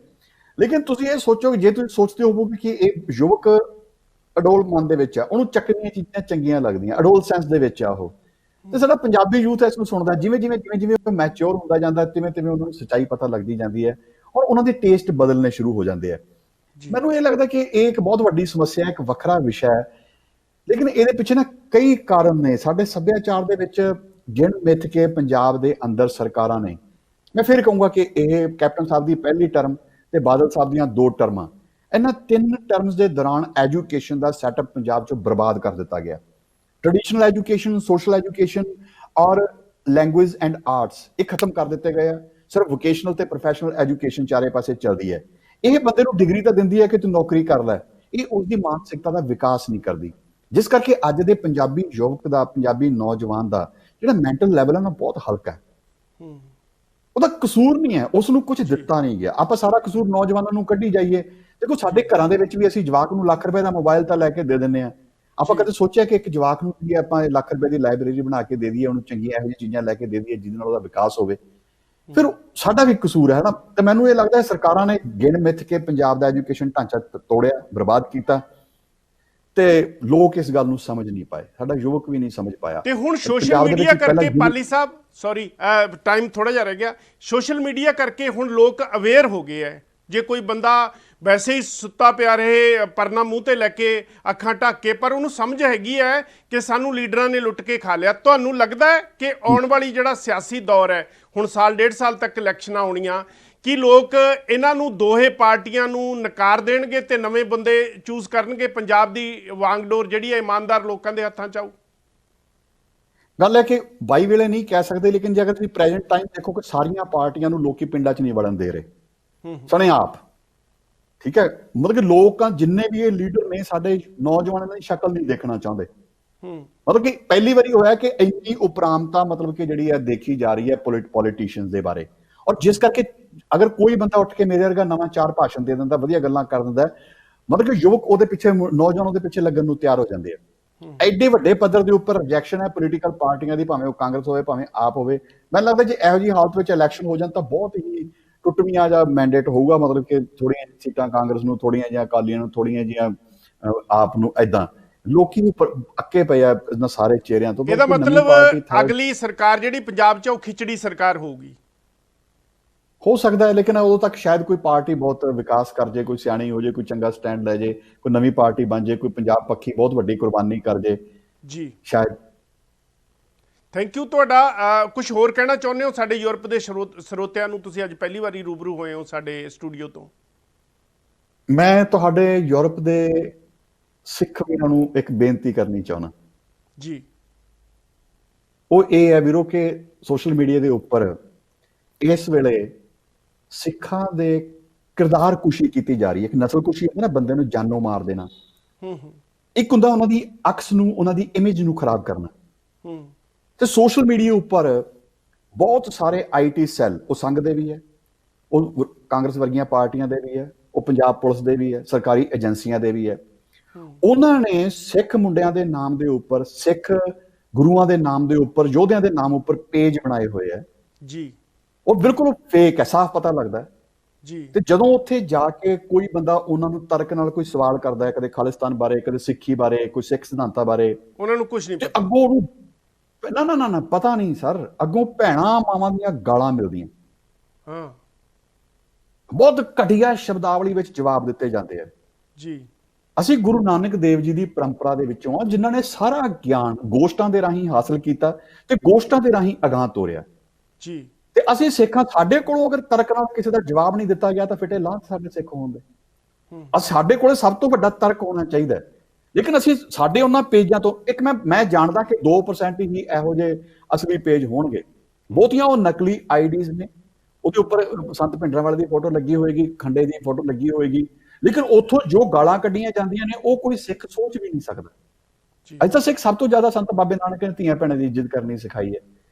ਲੇਕਿਨ ਤੁਸੀਂ ਇਹ ਸੋਚੋ, ਜੇ ਤੁਸੀਂ ਸੋਚਦੇ ਹੋਵੋਗੇ ਕਿ ਇਹ ਯੁਵਕ ਅਡੋਲ ਮਨ ਦੇ ਵਿੱਚ ਆ, ਉਹਨੂੰ ਚੱਕਰੀਆਂ ਚੀਜ਼ਾਂ ਚੰਗੀਆਂ ਲੱਗਦੀਆਂ, ਅਡੋਲ ਸੈਂਸ ਦੇ ਵਿੱਚ ਆ ਉਹ, ਤੇ ਸਾਡਾ ਪੰਜਾਬੀ ਯੂਥ ਇਸ ਨੂੰ ਸੁਣਦਾ। ਜਿਵੇਂ ਉਹ ਮੈਚਿਓਰ ਹੁੰਦਾ ਜਾਂਦਾ, ਤਿਵੇਂ ਉਹਨਾਂ ਨੂੰ ਸੱਚਾਈ ਪਤਾ ਲੱਗਦੀ ਜਾਂਦੀ ਹੈ ਔਰ ਉਹਨਾਂ ਦੇ ਟੇਸਟ ਬਦਲਣੇ ਸ਼ੁਰੂ ਹੋ ਜਾਂਦੇ ਆ। ਮੈਨੂੰ ਇਹ ਲੱਗਦਾ ਕਿ ਇਹ ਇੱਕ ਬਹੁਤ ਵੱਡੀ ਸਮੱਸਿਆ, ਇੱਕ ਵੱਖਰਾ ਵਿਸ਼ਾ ਹੈ। ਲੇਕਿਨ ਇਹਦੇ ਪਿੱਛੇ ਨਾ ਕਈ ਕਾਰਨ ਨੇ। ਸਾਡੇ ਸੱਭਿਆਚਾਰ ਦੇ ਵਿੱਚ ਗਿਣ ਮਿੱਥ ਕੇ ਪੰਜਾਬ ਦੇ ਅੰਦਰ ਸਰਕਾਰਾਂ ਨੇ, ਮੈਂ ਫਿਰ ਕਹੂੰਗਾ ਕਿ ਇਹ ਕੈਪਟਨ ਸਾਹਿਬ ਦੀ ਪਹਿਲੀ ਟਰਮ ਤੇ ਬਾਦਲ ਸਾਹਿਬ ਦੀਆਂ 2 ਟਰਮਾਂ, ਇਹਨਾਂ 3 ਟਰਮਸ ਦੇ ਦੌਰਾਨ ਐਜੂਕੇਸ਼ਨ ਦਾ ਸੈਟਅਪ ਪੰਜਾਬ 'ਚੋਂ ਬਰਬਾਦ ਕਰ ਦਿੱਤਾ ਗਿਆ। ਟ੍ਰੈਡੀਸ਼ਨਲ ਐਜੂਕੇਸ਼ਨ, ਸੋਸ਼ਲ ਐਜੂਕੇਸ਼ਨ ਔਰ ਲੈਂਗੁਏਜ ਐਂਡ ਆਰਟਸ ਇਹ ਖਤਮ ਕਰ ਦਿੱਤੇ ਗਏ ਆ। ਸਿਰਫ ਵੋਕੇਸ਼ਨਲ ਤੇ ਪ੍ਰੋਫੈਸ਼ਨਲ ਐਜੂਕੇਸ਼ਨ ਚਾਰੇ ਪਾਸੇ ਚੱਲਦੀ ਹੈ। ਇਹ ਬੰਦੇ ਨੂੰ ਡਿਗਰੀ ਤਾਂ ਦਿੰਦੀ ਹੈ ਕਿ ਤੂੰ ਨੌਕਰੀ ਕਰ ਲੈ, ਇਹ ਉਸਦੀ ਮਾਨਸਿਕਤਾ ਦਾ ਵਿਕਾਸ ਨਹੀਂ ਕਰਦੀ। ਜਿਸ ਕਰਕੇ ਅੱਜ ਦੇ ਪੰਜਾਬੀ ਯੁਵਕ ਦਾ, ਪੰਜਾਬੀ ਨੌਜਵਾਨ ਦਾ ਜਿਹੜਾ ਮੈਂਟਲ ਲੈਵਲ ਹੈ ਨਾ ਬਹੁਤ ਹਲਕਾ ਹੈ। ਉਹਦਾ ਕਸੂਰ ਨਹੀਂ ਹੈ, ਉਸ ਨੂੰ ਕੁਝ ਦਿੱਤਾ ਨਹੀਂ ਗਿਆ। ਆਪਾਂ ਸਾਰਾ ਕਸੂਰ ਨੌਜਵਾਨਾਂ ਨੂੰ ਕੱਢੀ ਜਾਈਏ। ਦੇਖੋ ਸਾਡੇ ਘਰਾਂ ਦੇ ਵਿੱਚ ਵੀ ਅਸੀਂ ਜਵਾਕ ਨੂੰ ਲੱਖ ਰੁਪਏ ਦਾ ਮੋਬਾਈਲ ਤਾਂ ਲੈ ਕੇ ਦੇ ਦਿੰਦੇ ਆ। ਆਪਾਂ ਕਦੇ ਸੋਚਿਆ ਕਿ ਇੱਕ ਜਵਾਕ ਨੂੰ ਵੀ ਆਪਾਂ ਲੱਖ ਰੁਪਏ ਦੀ ਲਾਇਬ੍ਰੇਰੀ ਬਣਾ ਕੇ ਦੇ ਦਈਏ, ਉਹਨੂੰ ਚੰਗੀਆਂ ਇਹੋ ਜਿਹੀਆਂ ਚੀਜ਼ਾਂ ਲੈ ਕੇ ਦੇ ਦਈਏ ਜਿਹਦੇ ਨਾਲ ਉਹਦਾ ਵਿਕਾਸ ਹੋਵੇ? ਫਿਰ ਸਾਡਾ ਵੀ ਕਸੂਰ ਹੈ ਨਾ। ਤੇ ਮੈਨੂੰ ਇਹ ਲੱਗਦਾ ਸਰਕਾਰਾਂ ਨੇ ਗਿਣ ਮਿੱਥ ਕੇ ਪੰਜਾਬ ਦਾ ਐਜੂਕੇਸ਼ਨ ਢਾਂਚਾ ਤੋੜਿਆ, ਬਰਬਾਦ ਕੀਤਾ, ਤੇ ਲੋਕ ਇਸ ਗੱਲ ਨੂੰ ਸਮਝ ਨਹੀਂ ਪਾਏ। ਸਾਡਾ ਯੁਵਕ ਵੀ ਨਹੀਂ ਸਮਝ ਪਾਇਆ। ਤੇ ਹੁਣ ਸੋਸ਼ਲ ਮੀਡੀਆ ਕਰਕੇ ਪਾਲੀ ਸਾਹਿਬ, ਸੌਰੀ ਟਾਈਮ ਥੋੜਾ ਜਿਹਾ ਰਹਿ ਗਿਆ, ਸੋਸ਼ਲ ਮੀਡੀਆ ਕਰਕੇ ਹੁਣ ਲੋਕ ਅਵੇਅਰ ਹੋ ਗਏ ਹੈ। ਜੇ ਕੋਈ ਬੰਦਾ ਵੈਸੇ ਹੀ ਸੁੱਤਾ ਪਿਆ ਰਹੇ, ਪਰਨਾ ਮੂੰਹ ਤੇ ਲੈ ਕੇ, ਅੱਖਾਂ ਢੱਕ ਕੇ, ਪਰ ਉਹਨੂੰ ਸਮਝ ਹੈਗੀ ਹੈ ਕਿ ਸਾਨੂੰ ਲੀਡਰਾਂ ਨੇ ਲੁੱਟ ਕੇ ਖਾ ਲਿਆ, ਤੁਹਾਨੂੰ ਲੱਗਦਾ ਹੈ ਕਿ ਆਉਣ ਵਾਲੀ ਜਿਹੜਾ ਸਿਆਸੀ ਦੌਰ ਹੈ, ਹੁਣ ਸਾਲ ਡੇਢ ਸਾਲ ਤੱਕ ਇਲੈਕਸ਼ਨਾਂ ਆਉਣੀਆਂ, ਕੀ ਲੋਕ ਇਹਨਾਂ ਨੂੰ ਦੋਹੇ ਪਾਰਟੀਆਂ ਨੂੰ ਨਕਾਰ ਦੇਣਗੇ ਤੇ ਨਵੇਂ ਬੰਦੇ ਚੂਜ਼ ਕਰਨਗੇ? ਪੰਜਾਬ ਦੀ ਵਾਂਗਡੋਰ ਜਿਹੜੀ ਹੈ ਇਮਾਨਦਾਰ ਲੋਕਾਂ ਦੇ ਹੱਥਾਂ 'ਚ ਆਊ? ਗੱਲ ਹੈ ਕਿ ਬਾਈ ਵੇਲੇ ਨਹੀਂ ਕਹਿ ਸਕਦੇ, ਲੇਕਿਨ ਜੇ ਅਗਰ ਤੁਸੀਂ ਪ੍ਰੈਜ਼ੈਂਟ ਟਾਈਮ ਦੇਖੋ ਕਿ ਸਾਰੀਆਂ ਪਾਰਟੀਆਂ ਨੂੰ ਲੋਕੀ ਪਿੰਡਾਂ 'ਚ ਨਹੀਂ ਵੜਨ ਦੇ ਰਹੇ ਸਣੇ ਆਪ, ਠੀਕ ਹੈ। ਮਤਲਬ ਕਿ ਲੋਕਾਂ ਜਿੰਨੇ ਵੀ ਇਹ ਲੀਡਰ ਨੇ ਸਾਡੇ ਨੌਜਵਾਨਾਂ ਦੀ ਸ਼ਕਲ ਨਹੀਂ ਦੇਖਣਾ ਚਾਹੁੰਦੇ। ਮਤਲਬ ਕਿ ਪਹਿਲੀ ਵਾਰੀ ਹੋਇਆ ਕਿ ਇੰਨੀ ਉਪਰਾਮਤਾ ਮਤਲਬ ਕਿ ਜਿਹੜੀ ਹੈ ਦੇਖੀ ਜਾ ਰਹੀ ਹੈ ਪੋਲੀਟੀਸ਼ੀਅਨਸ ਦੇ ਬਾਰੇ, ਔਰ ਜਿਸ ਕਰਕੇ ਅਗਰ ਕੋਈ ਬੰਦਾ ਉੱਠ ਕੇ ਮੇਰੇ ਵਰਗਾ ਨਵਾਂ ਚਾਰ ਭਾਸ਼ਣ ਦੇ ਦਿੰਦਾ, ਵਧੀਆ ਗੱਲਾਂ ਕਰ ਦਿੰਦਾ, ਮਤਲਬ ਕਿ ਯੁਵਕ ਉਹਦੇ ਪਿੱਛੇ, ਨੌਜਵਾਨ ਉਹਦੇ ਪਿੱਛੇ ਲੱਗਣ ਨੂੰ ਤਿਆਰ ਹੋ ਜਾਂਦੇ ਆ। ਐਡੇ ਵੱਡੇ ਪੱਧਰ ਦੇ ਉੱਪਰ ਰਿਜੈਕਸ਼ਨ ਹੈ ਪੋਲੀਟੀਕਲ ਪਾਰਟੀਆਂ ਦੀ, ਭਾਵੇਂ ਉਹ ਕਾਂਗਰਸ ਹੋਵੇ ਭਾਵੇਂ ਆਪ ਹੋਵੇ। ਮੈਨੂੰ ਲੱਗਦਾ ਜੇ ਇਹੋ ਜਿਹੀ ਹਾਲਤ ਵਿੱਚ ਇਲੈਕਸ਼ਨ ਹੋ ਜਾਣ ਤਾਂ ਬਹੁਤ ਹੀ ਟੁੱਟਵੀਆਂ ਜਾਂ ਮੈਂਡੇਟ ਹੋਊਗਾ, ਮਤਲਬ ਕਿ ਥੋੜੀਆਂ ਸੀਟਾਂ ਕਾਂਗਰਸ ਨੂੰ, ਥੋੜੀਆਂ ਜਿਹੀਆਂ ਅਕਾਲੀਆਂ ਨੂੰ, ਥੋੜੀਆਂ ਜਿਹੀਆਂ ਆਪ ਨੂੰ, ਏਦਾਂ ਲੋਕੀ ਵੀ ਅੱਕੇ ਪਏ ਆ ਇਹਨਾਂ ਸਾਰੇ ਚਿਹਰਿਆਂ ਤੋਂ। ਇਹਦਾ ਮਤਲਬ ਅਗਲੀ ਸਰਕਾਰ ਜਿਹੜੀ ਪੰਜਾਬ 'ਚ ਉਹ ਖਿਚੜੀ ਸਰਕਾਰ ਹੋਊਗੀ? ਹੋ ਸਕਦਾ ਹੈ, ਲੇਕਿਨ ਉਦੋਂ ਤੱਕ ਸ਼ਾਇਦ ਕੋਈ ਪਾਰਟੀ ਬਹੁਤ ਵਿਕਾਸ ਕਰ ਜੇ, ਕੋਈ ਸਿਆਣੀ ਹੋ ਜੇ, ਕੋਈ ਚੰਗਾ ਸਟੈਂਡ ਲੈ ਜੇ, ਕੋਈ ਨਵੀਂ ਪਾਰਟੀ ਬਣ ਜੇ, ਕੋਈ ਪੰਜਾਬ ਪੱਖੀ ਬਹੁਤ ਵੱਡੀ ਕੁਰਬਾਨੀ ਕਰ ਜੇ ਜੀ, ਸ਼ਾਇਦ। Thank you. ਤੁਹਾਡਾ ਕੁਝ ਹੋਰ ਕਹਿਣਾ ਚਾਹੁੰਦੇ ਹੋ ਸਾਡੇ ਯੂਰਪ ਦੇ ਸਰੋਤਿਆਂ ਨੂੰ? ਤੁਸੀਂ ਅੱਜ ਪਹਿਲੀ ਵਾਰੀ ਰੂਬਰੂ ਹੋਏ ਹੋ ਸਾਡੇ ਸਟੂਡੀਓ ਤੋਂ। ਮੈਂ ਤੁਹਾਡੇ ਯੂਰਪ ਦੇ ਸਿੱਖ ਵੀਰਾਂ ਨੂੰ ਇੱਕ ਬੇਨਤੀ ਕਰਨੀ ਚਾਹੁੰਦਾ ਜੀ। ਉਹ ਇਹ ਹੈ ਵੀਰੋ ਕਿ ਸੋਸ਼ਲ ਮੀਡੀਆ ਦੇ ਉੱਪਰ ਇਸ ਵੇਲੇ ਸਿੱਖਾਂ ਦੇ ਕਿਰਦਾਰ ਕੁਸ਼ੀ ਕੀਤੀ ਜਾ ਰਹੀ ਹੈ। ਇੱਕ ਨਸਲ ਕੁਸ਼ੀ ਹੁੰਦੀ ਨਾ, ਬੰਦੇ ਨੂੰ ਜਾਨੋਂ ਮਾਰ ਦੇਣਾ। ਇੱਕ ਹੁੰਦਾ ਉਹਨਾਂ ਦੀ ਅਕਸ ਨੂੰ, ਉਹਨਾਂ ਦੀ ਇਮੇਜ ਨੂੰ ਖਰਾਬ ਕਰਨਾ। ਤੇ ਸੋਸ਼ਲ ਮੀਡੀਆ ਉੱਪਰ ਬਹੁਤ ਸਾਰੇ ਆਈਟੀ ਸੈੱਲ, ਉਹ ਸੰਘ ਦੇ ਵੀ ਹੈ, ਉਹ ਕਾਂਗਰਸ ਵਰਗੀਆਂ ਪਾਰਟੀਆਂ ਦੇ ਵੀ ਹੈ, ਉਹ ਪੰਜਾਬ ਪੁਲਿਸ ਦੇ ਵੀ ਹੈ, ਸਰਕਾਰੀ ਏਜੰਸੀਆਂ ਦੇ ਵੀ ਹੈ। ਉਹਨਾਂ ਨੇ ਸਿੱਖ ਮੁੰਡਿਆਂ ਦੇ ਨਾਮ ਦੇ ਉੱਪਰ, ਸਿੱਖ ਗੁਰੂਆਂ ਦੇ ਨਾਮ ਦੇ ਉੱਪਰ, ਯੋਧਿਆਂ ਦੇ ਨਾਮ ਉੱਪਰ ਪੇਜ ਬਣਾਏ ਹੋਏ ਹੈ ਜੀ। ਉਹ ਬਿਲਕੁਲ ਫੇਕ ਹੈ, ਸਾਫ਼ ਪਤਾ ਲੱਗਦਾ ਜੀ। ਤੇ ਜਦੋਂ ਉੱਥੇ ਜਾ ਕੇ ਕੋਈ ਬੰਦਾ ਉਹਨਾਂ ਨੂੰ ਤਰਕ ਨਾਲ ਕੋਈ ਸਵਾਲ ਕਰਦਾ ਹੈ, ਕਦੇ ਖਾਲਿਸਤਾਨ ਬਾਰੇ, ਕਦੇ ਸਿੱਖੀ ਬਾਰੇ, ਕੋਈ ਸਿੱਖ ਸਿਧਾਂਤਾਂ ਬਾਰੇ, ਉਹਨਾਂ ਨੂੰ ਕੁਝ ਨਹੀਂ ਪਤਾ। ਅੱਗੋਂ ਉਹਨੂੰ ਨਾ ਪਤਾ ਨਹੀਂ ਸਰ, ਅੱਗੋਂ ਭੈਣਾਂ ਮਾਵਾਂ ਦੀਆਂ ਗਾਲਾਂ ਮਿਲਦੀਆਂ, ਬਹੁਤ ਘਟੀਆ ਸ਼ਬਦਾਵਲੀ ਵਿੱਚ ਜਵਾਬ ਦਿੱਤੇ ਜਾਂਦੇ ਆ ਜੀ। ਅਸੀਂ ਗੁਰੂ ਨਾਨਕ ਦੇਵ ਜੀ ਦੀ ਪਰੰਪਰਾ ਦੇ ਵਿੱਚੋਂ ਆ, ਜਿਨ੍ਹਾਂ ਨੇ ਸਾਰਾ ਗਿਆਨ ਗੋਸ਼ਟਾਂ ਦੇ ਰਾਹੀਂ ਹਾਸਲ ਕੀਤਾ ਤੇ ਗੋਸ਼ਟਾਂ ਦੇ ਰਾਹੀਂ ਅਗਾਂਹ ਤੋਰਿਆ ਜੀ। ਤੇ ਅਸੀਂ ਸਿੱਖਾਂ, ਸਾਡੇ ਕੋਲੋਂ ਅਗਰ ਤਰਕ ਨਾਲ ਕਿਸੇ ਦਾ ਜਵਾਬ ਨਹੀਂ ਦਿੱਤਾ ਗਿਆ ਤਾਂ ਫਿੱਟੇ ਲਾਹ ਸਾਡੇ ਸਿੱਖ ਹੋਣ ਦੇ। ਸਾਡੇ ਕੋਲੇ ਸਭ ਤੋਂ ਵੱਡਾ ਤਰਕ ਹੋਣਾ ਚਾਹੀਦਾ, ਲੇਕਿਨ ਅਸੀਂ ਸਾਡੇ ਉਹਨਾਂ ਪੇਜਾਂ ਤੋਂ, ਇੱਕ ਮੈਂ ਜਾਣਦਾ ਕਿ 2% ਹੀ ਇਹੋ ਜਿਹੇ ਅਸਲੀ ਪੇਜ ਹੋਣਗੇ, ਬਹੁਤੀਆਂ ਉਹ ਨਕਲੀ ਆਈਡੀਜ਼ ਨੇ। ਉਹਦੇ ਉੱਪਰ ਸੰਤ ਭਿੰਡਰਾਂਵਾਲੇ ਦੀ ਫੋਟੋ ਲੱਗੀ ਹੋਏਗੀ, ਖੰਡੇ ਦੀ ਫੋਟੋ ਲੱਗੀ ਹੋਏਗੀ, ਲੇਕਿਨ ਉੱਥੋਂ ਜੋ ਗਾਲਾਂ ਕੱਢੀਆਂ ਜਾਂਦੀਆਂ ਨੇ ਉਹ ਕੋਈ ਸਿੱਖ ਸੋਚ ਵੀ ਨਹੀਂ ਸਕਦਾ। ਅੱਜ ਤਾਂ ਸਿੱਖ ਸਭ ਤੋਂ ਜ਼ਿਆਦਾ ਸੰਤ ਬਾਬੇ ਨਾਨਕ ਨੇ ਧੀਆਂ ਭੈਣਾਂ ਦੀ ਇੱਜ਼ਤ ਕਰਨੀ ਸਿਖਾਈ ਹੈ।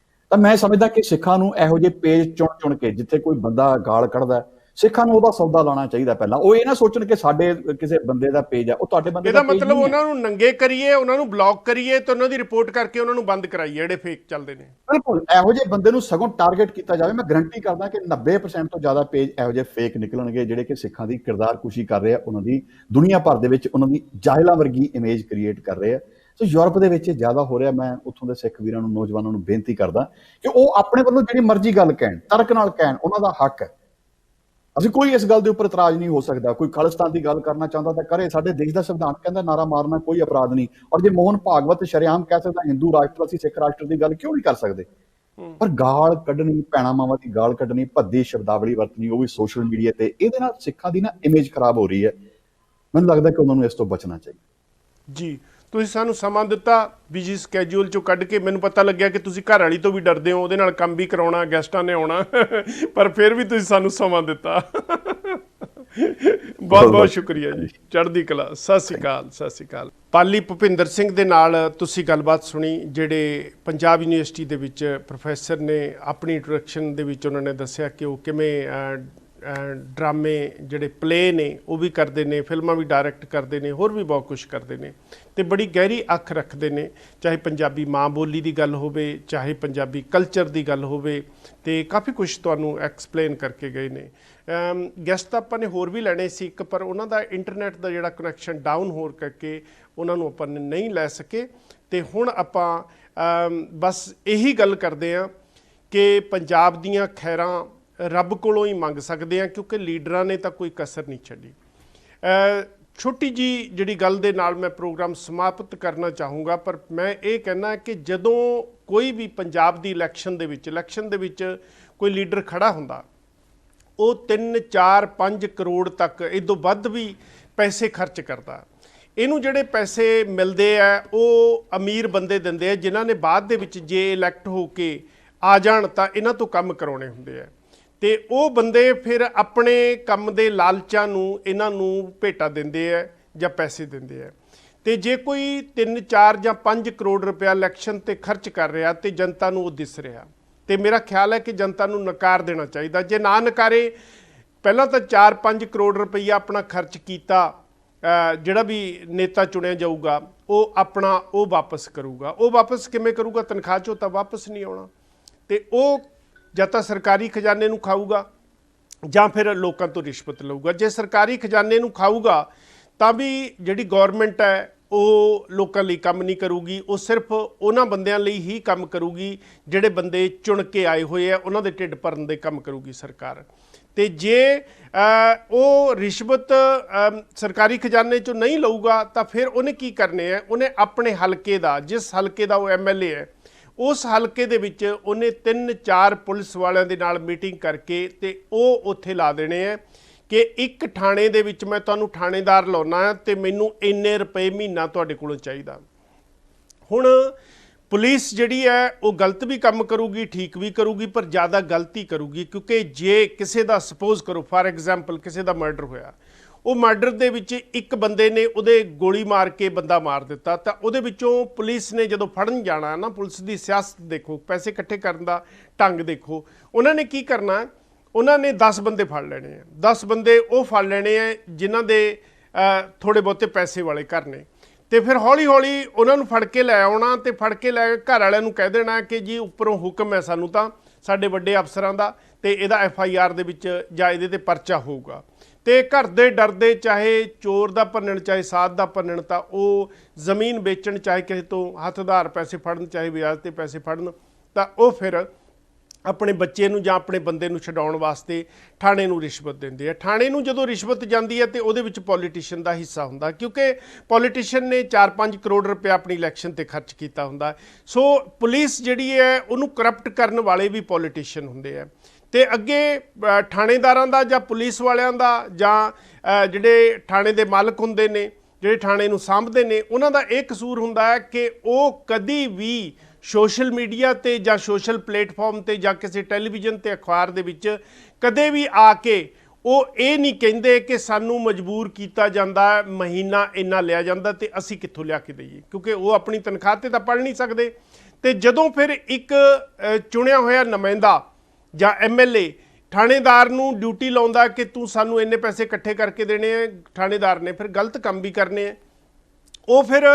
ਤਾਂ ਮੈਂ ਸਮਝਦਾ ਕਿ ਸਿੱਖਾਂ ਨੂੰ ਇਹੋ ਜਿਹੇ ਪੇਜ ਚੁਣ ਕੇ, ਜਿੱਥੇ ਕੋਈ ਬੰਦਾ ਗਾਲ ਕੱਢਦਾ, ਸਿੱਖਾਂ ਨੂੰ ਉਹਦਾ ਸੌਦਾ ਲਾਉਣਾ ਚਾਹੀਦਾ ਪਹਿਲਾਂ। ਉਹ ਇਹ ਨਾ ਸੋਚਣ ਕਿ ਸਾਡੇ ਕਿਸੇ ਬੰਦੇ ਦਾ ਪੇਜ ਆ, ਉਹ ਤੁਹਾਡੇ ਬੰਦੇ ਦਾ ਪੇਜ ਨਹੀਂ ਹੈ। ਇਹਦਾ ਮਤਲਬ ਉਹਨਾਂ ਨੂੰ ਨੰਗੇ ਕਰੀਏ, ਉਹਨਾਂ ਨੂੰ ਬਲੌਕ ਕਰੀਏ ਤੇ ਉਹਨਾਂ ਦੀ ਰਿਪੋਰਟ ਕਰਕੇ ਉਹਨਾਂ ਨੂੰ ਬੰਦ ਕਰਾਈਏ ਜਿਹੜੇ ਫੇਕ ਚੱਲਦੇ ਨੇ। ਬਿਲਕੁਲ, ਇਹੋ ਜਿਹੇ ਬੰਦੇ ਨੂੰ ਸਗੋਂ ਟਾਰਗੇਟ ਕੀਤਾ ਜਾਵੇ। ਮੈਂ ਗਰੰਟੀ ਕਰਦਾ ਕਿ 90% ਤੋਂ ਜ਼ਿਆਦਾ ਪੇਜ ਇਹੋ ਜਿਹੇ ਫੇਕ ਨਿਕਲਣਗੇ, ਜਿਹੜੇ ਕਿ ਸਿੱਖਾਂ ਦੀ ਕਿਰਦਾਰ ਕੁਸ਼ੀ ਕਰ ਰਹੇ ਆ, ਉਹਨਾਂ ਦੀ ਦੁਨੀਆ ਭਰ ਦੇ ਵਿੱਚ ਉਹਨਾਂ ਦੀ ਜਾਹਿਲਾਂ ਵਰਗੀ ਇਮੇਜ ਕ੍ਰੀਏਟ ਕਰ ਰਹੇ ਆ। ਸੋ ਯੂਰਪ ਦੇ ਵਿੱਚ ਜ਼ਿਆਦਾ ਹੋ ਰਿਹਾ। ਮੈਂ ਉੱਥੋਂ ਦੇ ਸਿੱਖ ਵੀਰਾਂ ਨੂੰ, ਨੌਜਵਾਨਾਂ ਨੂੰ ਬੇਨਤੀ ਕਰਦਾ ਕਿ ਉਹ ਆਪਣੇ ਵੱਲੋਂ ਜਿਹੜੀ ਮਰਜ਼ੀ ਗੱਲ ਕਹਿਣ, ਤਰਕ ਨਾਲ ਕਹਿਣ, ਉਹਨਾਂ ਦਾ ਹੱਕ ਹੈ। ਅਸੀਂ ਕੋਈ ਇਸ ਗੱਲ ਦੇ ਉੱਪਰ ਇਤਰਾਜ਼ ਨਹੀਂ ਹੋ ਸਕਦਾ। ਕੋਈ ਖਾਲਿਸਤਾਨ ਦੀ ਗੱਲ ਕਰਨਾ ਚਾਹੁੰਦਾ ਤਾਂ ਕਰੇ। ਸਾਡੇ ਦੇਸ਼ ਦਾ ਸੰਵਿਧਾਨ ਕਹਿੰਦਾ ਨਾਰਾ ਮਾਰਨਾ ਕੋਈ ਅਪਰਾਧ ਨਹੀਂ। ਔਰ ਜੇ ਮੋਹਨ ਭਾਗਵਤ ਸ਼ਰੇਆਮ ਕਹਿ ਸਕਦਾ ਹਿੰਦੂ ਰਾਸ਼ਟਰ, ਅਸੀਂ ਸਿੱਖ ਰਾਸ਼ਟਰ ਦੀ ਗੱਲ ਕਿਉਂ ਨਹੀਂ ਕਰ ਸਕਦੇ? ਪਰ ਗਾਲ ਕੱਢਣੀ, ਭੈਣਾਂ ਮਾਵਾਂ ਦੀ ਗਾਲ ਕੱਢਣੀ, ਭੱਦੀ ਸ਼ਬਦਾਵਲੀ ਵਰਤਣੀ, ਉਹ ਵੀ ਸੋਸ਼ਲ ਮੀਡੀਆ ਤੇ, ਇਹਦੇ ਨਾਲ ਸਿੱਖਾਂ ਦੀ ਨਾ ਇਮੇਜ ਖਰਾਬ ਹੋ ਰਹੀ ਹੈ। ਮੈਨੂੰ ਲੱਗਦਾ ਕਿ ਉਹਨਾਂ ਨੂੰ ਇਸ ਤੋਂ ਬਚਣਾ ਚਾਹੀਦਾ ਜੀ। ਤੁਸੀਂ ਸਾਨੂੰ ਸਮਾਂ ਦਿੱਤਾ ਬਿਜੀ ਸਕੈਜੂਲ ਚੋਂ ਕੱਢ ਕੇ। ਮੈਨੂੰ ਪਤਾ ਲੱਗਿਆ ਕਿ ਤੁਸੀਂ ਘਰ ਵਾਲੀ ਤੋਂ ਵੀ ਡਰਦੇ ਹੋ, ਉਹਦੇ ਨਾਲ ਕੰਮ ਵੀ ਕਰਾਉਣਾ, ਗੈਸਟਾਂ ਨੇ ਆਉਣਾ, ਪਰ ਫਿਰ ਵੀ ਤੁਸੀਂ ਸਾਨੂੰ ਸਮਾਂ ਦਿੱਤਾ। ਬਹੁਤ ਬਹੁਤ ਸ਼ੁਕਰੀਆ ਜੀ। ਚੜ੍ਹਦੀ ਕਲਾ। ਸਤਿ ਸ਼੍ਰੀ ਅਕਾਲ। ਸਤਿ ਸ਼੍ਰੀ ਅਕਾਲ। ਪਾਲੀ ਭੁਪਿੰਦਰ ਸਿੰਘ ਦੇ ਨਾਲ ਤੁਸੀਂ ਗੱਲਬਾਤ ਸੁਣੀ, ਜਿਹੜੇ ਪੰਜਾਬ ਯੂਨੀਵਰਸਿਟੀ ਦੇ ਵਿੱਚ ਪ੍ਰੋਫੈਸਰ ਨੇ। ਆਪਣੀ ਇੰਟਰੋਡਕਸ਼ਨ ਦੇ ਵਿੱਚ ਉਹਨਾਂ ਨੇ ਦੱਸਿਆ ਕਿ ਉਹ ਕਿਵੇਂ ਡਰਾਮੇ ਜਿਹੜੇ ਪਲੇ ਨੇ ਉਹ ਵੀ ਕਰਦੇ ਨੇ, ਫਿਲਮਾਂ ਵੀ ਡਾਇਰੈਕਟ ਕਰਦੇ ਨੇ, ਹੋਰ ਵੀ ਬਹੁਤ ਕੁਛ ਕਰਦੇ ਨੇ ਤੇ ਬੜੀ ਗਹਿਰੀ ਅੱਖ ਰੱਖਦੇ ਨੇ। ਚਾਹੇ ਪੰਜਾਬੀ ਮਾਂ ਬੋਲੀ ਦੀ ਗੱਲ ਹੋਵੇ, ਚਾਹੇ ਪੰਜਾਬੀ ਕਲਚਰ ਦੀ ਗੱਲ ਹੋਵੇ, ਤੇ ਕਾਫੀ ਕੁਛ ਤੁਹਾਨੂੰ ਐਕਸਪਲੇਨ ਕਰਕੇ ਗਏ ਨੇ। ਗੈਸਟ ਆਪਾਂ ਨੇ ਹੋਰ ਵੀ ਲੈਣੇ ਸੀ ਇੱਕ, ਪਰ ਉਹਨਾਂ ਦਾ ਇੰਟਰਨੈਟ ਦਾ ਜਿਹੜਾ ਕਨੈਕਸ਼ਨ ਡਾਊਨ ਹੋਣ ਕਰਕੇ ਉਹਨਾਂ ਨੂੰ ਆਪਾਂ ਨੇ ਨਹੀਂ ਲੈ ਸਕੇ। ਤੇ ਹੁਣ ਆਪਾਂ ਬਸ ਇਹੀ ਗੱਲ ਕਰਦੇ ਹਾਂ ਕਿ ਪੰਜਾਬ ਦੀਆਂ ਖੈਰਾਂ ਰੱਬ ਕੋਲੋਂ ਹੀ ਮੰਗ ਸਕਦੇ ਹਾਂ, ਕਿਉਂਕਿ ਲੀਡਰਾਂ ਨੇ ਤਾਂ ਕੋਈ ਕਸਰ ਨਹੀਂ ਛੱਡੀ। ਛੋਟੀ ਜੀ ਜਿਹੜੀ ਗੱਲ ਦੇ ਨਾਲ ਮੈਂ ਪ੍ਰੋਗਰਾਮ ਸਮਾਪਤ ਕਰਨਾ ਚਾਹੂੰਗਾ, ਪਰ ਮੈਂ ਇਹ ਕਹਿਣਾ ਕਿ ਜਦੋਂ ਕੋਈ ਵੀ ਪੰਜਾਬ ਦੀ ਇਲੈਕਸ਼ਨ ਦੇ ਵਿੱਚ ਕੋਈ ਲੀਡਰ ਖੜਾ ਹੁੰਦਾ, ਉਹ 3 4 5 ਕਰੋੜ ਤੱਕ ਇਹ ਤੋਂ ਵੱਧ ਵੀ ਪੈਸੇ ਖਰਚ ਕਰਦਾ। ਇਹਨੂੰ ਜਿਹੜੇ ਪੈਸੇ ਮਿਲਦੇ ਆ ਉਹ ਅਮੀਰ ਬੰਦੇ ਦਿੰਦੇ ਆ, ਜਿਨ੍ਹਾਂ ਨੇ ਬਾਅਦ ਦੇ ਵਿੱਚ ਜੇ ਇਲੈਕਟ ਹੋ ਕੇ ਆ ਜਾਣ ਤਾਂ ਇਹਨਾਂ ਤੋਂ ਕੰਮ ਕਰਾਉਣੇ ਹੁੰਦੇ ਆ, ਤੇ ਉਹ ਬੰਦੇ ਫਿਰ ਆਪਣੇ ਕੰਮ ਦੇ ਲਾਲਚਾਂ ਨੂੰ ਇਹਨਾਂ ਨੂੰ ਭੇਟਾ ਦਿੰਦੇ ਆ ਜਾਂ ਪੈਸੇ ਦਿੰਦੇ ਆ। ਤੇ ਜੇ ਕੋਈ 3 4 ਜਾਂ 5 ਕਰੋੜ ਰੁਪਇਆ ਇਲੈਕਸ਼ਨ ਤੇ ਖਰਚ ਕਰ ਰਿਹਾ ਤੇ ਜਨਤਾ ਨੂੰ ਉਹ ਦਿਸ ਰਿਹਾ, ਤੇ ਮੇਰਾ ਖਿਆਲ ਹੈ ਕਿ ਜਨਤਾ ਨੂੰ ਨਕਾਰ ਦੇਣਾ ਚਾਹੀਦਾ। ਜੇ ਨਾ ਨਕਾਰੇ, ਪਹਿਲਾਂ ਤਾਂ 4 5 ਕਰੋੜ ਰੁਪਈਆ ਆਪਣਾ ਖਰਚ ਕੀਤਾ, ਜਿਹੜਾ ਵੀ ਨੇਤਾ ਚੁਣਿਆ ਜਾਊਗਾ ਉਹ ਆਪਣਾ ਉਹ ਵਾਪਸ ਕਰੂਗਾ। ਉਹ ਵਾਪਸ ਕਿਵੇਂ ਕਰੂਗਾ? ਤਨਖਾਹ 'ਚੋਂ ਤਾਂ ਵਾਪਸ ਨਹੀਂ ਆਉਣਾ, ਤੇ ਉਹ ਜਾਂ ਤਾਂ ਸਰਕਾਰੀ ਖਜ਼ਾਨੇ ਨੂੰ ਖਾਊਗਾ ਜਾਂ ਫਿਰ ਲੋਕਾਂ ਤੋਂ ਰਿਸ਼ਵਤ ਲਊਗਾ। ਜੇ ਸਰਕਾਰੀ ਖਜ਼ਾਨੇ ਨੂੰ ਖਾਊਗਾ ਤਾਂ ਵੀ ਜਿਹੜੀ ਗੌਰਮੈਂਟ ਹੈ ਉਹ ਲੋਕਾਂ ਲਈ ਕੰਮ ਨਹੀਂ ਕਰੂਗੀ, ਉਹ ਸਿਰਫ ਉਹਨਾਂ ਬੰਦਿਆਂ ਲਈ ਹੀ ਕੰਮ ਕਰੂਗੀ ਜਿਹੜੇ ਬੰਦੇ ਚੁਣ ਕੇ ਆਏ ਹੋਏ ਆ, ਉਹਨਾਂ ਦੇ ਢਿੱਡ ਭਰਨ ਦੇ ਕੰਮ ਕਰੂਗੀ ਸਰਕਾਰ। ਤੇ ਜੇ ਉਹ ਰਿਸ਼ਵਤ ਸਰਕਾਰੀ ਖਜ਼ਾਨੇ 'ਚੋਂ ਨਹੀਂ ਲਊਗਾ ਤਾਂ ਫਿਰ ਉਹਨੇ ਕੀ ਕਰਨੇ ਹੈ? ਉਹਨੇ ਆਪਣੇ ਹਲਕੇ ਦਾ, ਜਿਸ ਹਲਕੇ ਦਾ ਉਹ MLA ਹੈ, ਉਸ ਹਲਕੇ ਦੇ ਵਿੱਚ ਉਹਨੇ 3 4 ਪੁਲਿਸ ਵਾਲਿਆਂ ਦੇ ਨਾਲ ਮੀਟਿੰਗ ਕਰਕੇ ਤੇ ਉਹ ਉੱਥੇ ਲਾ ਦੇਣੇ ਹੈ ਕਿ ਇੱਕ ਥਾਣੇ ਦੇ ਵਿੱਚ ਮੈਂ ਤੁਹਾਨੂੰ ਥਾਣੇਦਾਰ ਲਾਉਣਾ ਤੇ ਮੈਨੂੰ ਇੰਨੇ ਰੁਪਏ ਮਹੀਨਾ ਤੁਹਾਡੇ ਕੋਲੋਂ ਚਾਹੀਦਾ। ਹੁਣ ਪੁਲਿਸ ਜਿਹੜੀ ਹੈ ਉਹ ਗਲਤ ਵੀ ਕੰਮ ਕਰੂਗੀ, ਠੀਕ ਵੀ ਕਰੂਗੀ, ਪਰ ਜ਼ਿਆਦਾ ਗਲਤੀ ਕਰੂਗੀ, ਕਿਉਂਕਿ ਜੇ ਕਿਸੇ ਦਾ ਸਪੋਜ਼ ਕਰੋ ਫਾਰ ਐਗਜ਼ਾਮਪਲ ਕਿਸੇ ਦਾ ਮਰਡਰ ਹੋਇਆ, ਉਹ ਮਰਡਰ ਦੇ ਵਿੱਚ ਇੱਕ ਬੰਦੇ ਨੇ ਉਹਦੇ ਗੋਲੀ ਮਾਰ ਕੇ ਬੰਦਾ ਮਾਰ ਦਿੱਤਾ, ਤਾਂ ਉਹਦੇ ਵਿੱਚੋਂ ਪੁਲਿਸ ਨੇ ਜਦੋਂ ਫੜਨ ਜਾਣਾ ਨਾ, ਪੁਲਿਸ ਦੀ ਸਿਆਸਤ ਦੇਖੋ, ਪੈਸੇ ਇਕੱਠੇ ਕਰਨ ਦਾ ਢੰਗ ਦੇਖੋ, ਉਹਨਾਂ ਨੇ ਕੀ ਕਰਨਾ? ਉਹਨਾਂ ਨੇ 10 ਬੰਦੇ ਫੜ ਲੈਣੇ ਆ। 10 ਬੰਦੇ ਉਹ ਫੜ ਲੈਣੇ ਆ ਜਿਨ੍ਹਾਂ ਦੇ ਥੋੜ੍ਹੇ ਬਹੁਤੇ ਪੈਸੇ ਵਾਲੇ ਘਰ ਨੇ, ਤੇ ਫਿਰ ਹੌਲੀ ਹੌਲੀ ਉਹਨਾਂ ਨੂੰ ਫੜ ਕੇ ਲੈ ਆਉਣਾ, ਤੇ ਫੜ ਕੇ ਲੈ ਘਰ ਵਾਲਿਆਂ ਨੂੰ ਕਹਿ ਦੇਣਾ ਕਿ ਜੀ ਉੱਪਰੋਂ ਹੁਕਮ ਹੈ ਸਾਨੂੰ, ਤਾਂ ਸਾਡੇ ਵੱਡੇ ਅਫਸਰਾਂ ਦਾ, ਤੇ ਇਹਦਾ FIR ਦੇ ਵਿੱਚ ਜਾਂ ਇਹਦੇ ਤੇ ਪਰਚਾ ਹੋਊਗਾ। ਤੇ ਘਰ ਦੇ ਡਰਦੇ ਚਾਹੇ ਚੋਰ ਦਾ ਭੰਨਣ ਚਾਹੇ ਸਾਧ ਦਾ ਭੰਨਣ, ਤਾਂ ਉਹ ਜ਼ਮੀਨ ਵੇਚਣ, ਚਾਹੇ ਕਿਸੇ ਤੋਂ ਹੱਥ ਉਧਾਰ ਪੈਸੇ ਫੜਨ, ਚਾਹੇ ਵਿਆਜ ਤੇ ਪੈਸੇ ਫੜਨ, ਤਾਂ ਉਹ ਫਿਰ ਆਪਣੇ ਬੱਚੇ ਨੂੰ ਜਾਂ ਆਪਣੇ ਬੰਦੇ ਨੂੰ ਛਡਾਉਣ ਵਾਸਤੇ ਥਾਣੇ ਨੂੰ ਰਿਸ਼ਵਤ ਦਿੰਦੇ ਆ। ਥਾਣੇ ਨੂੰ ਜਦੋਂ ਰਿਸ਼ਵਤ ਜਾਂਦੀ ਹੈ ਤੇ ਉਹਦੇ ਵਿੱਚ ਪੋਲੀਟੀਸ਼ੀਅਨ ਦਾ ਹਿੱਸਾ ਹੁੰਦਾ, ਕਿਉਂਕਿ ਪੋਲੀਟੀਸ਼ੀਅਨ ਨੇ 4 5 ਕਰੋੜ ਰੁਪਇਆ ਆਪਣੀ ਇਲੈਕਸ਼ਨ ਤੇ ਖਰਚ ਕੀਤਾ ਹੁੰਦਾ। ਸੋ ਪੁਲਿਸ ਜਿਹੜੀ ਹੈ ਉਹਨੂੰ ਕਰਪਟ ਕਰਨ ਵਾਲੇ ਵੀ ਪੋਲੀਟੀਸ਼ੀਅਨ ਹੁੰਦੇ ਆ। ਤੇ ਅੱਗੇ ਥਾਣੇਦਾਰਾਂ ਦਾ ਜਾਂ ਪੁਲਿਸ ਵਾਲਿਆਂ ਦਾ ਜਾਂ ਜਿਹੜੇ ਥਾਣੇ ਦੇ ਮਾਲਕ ਹੁੰਦੇ ਨੇ, ਜਿਹੜੇ ਥਾਣੇ ਨੂੰ ਸਾਂਭਦੇ ਨੇ, ਉਹਨਾਂ ਦਾ ਇਹ ਕਸੂਰ ਹੁੰਦਾ ਹੈ ਕਿ ਉਹ ਕਦੀ ਵੀ ਸੋਸ਼ਲ ਮੀਡੀਆ ਤੇ ਜਾਂ ਸੋਸ਼ਲ ਪਲੇਟਫਾਰਮ ਤੇ ਜਾਂ ਕਿਸੇ ਟੈਲੀਵਿਜ਼ਨ ਤੇ ਅਖਬਾਰ ਦੇ ਵਿੱਚ ਕਦੇ ਵੀ ਆ ਕੇ ਉਹ ਇਹ ਨਹੀਂ ਕਹਿੰਦੇ ਕਿ ਸਾਨੂੰ ਮਜਬੂਰ ਕੀਤਾ ਜਾਂਦਾ, ਮਹੀਨਾ ਇੰਨਾ ਲਿਆ ਜਾਂਦਾ ਤੇ ਅਸੀਂ ਕਿੱਥੋਂ ਲਿਆ ਕੇ ਦਈਏ, ਕਿਉਂਕਿ ਉਹ ਆਪਣੀ ਤਨਖਾਹ ਤੇ ਤਾਂ ਪੜ ਨਹੀਂ ਸਕਦੇ। ਤੇ ਜਦੋਂ ਫਿਰ ਇੱਕ ਚੁਣਿਆ ਹੋਇਆ ਨੁਮਾਇੰਦਾ ਜਾਂ MLA ਥਾਣੇਦਾਰ ਨੂੰ ਡਿਊਟੀ ਲਾਉਂਦਾ ਕਿ ਤੂੰ ਸਾਨੂੰ ਇੰਨੇ ਪੈਸੇ ਇਕੱਠੇ ਕਰਕੇ ਦੇਣੇ ਆ, ਥਾਣੇਦਾਰ ਨੇ ਫਿਰ ਗਲਤ ਕੰਮ ਵੀ ਕਰਨੇ ਆ, ਉਹ ਫਿਰ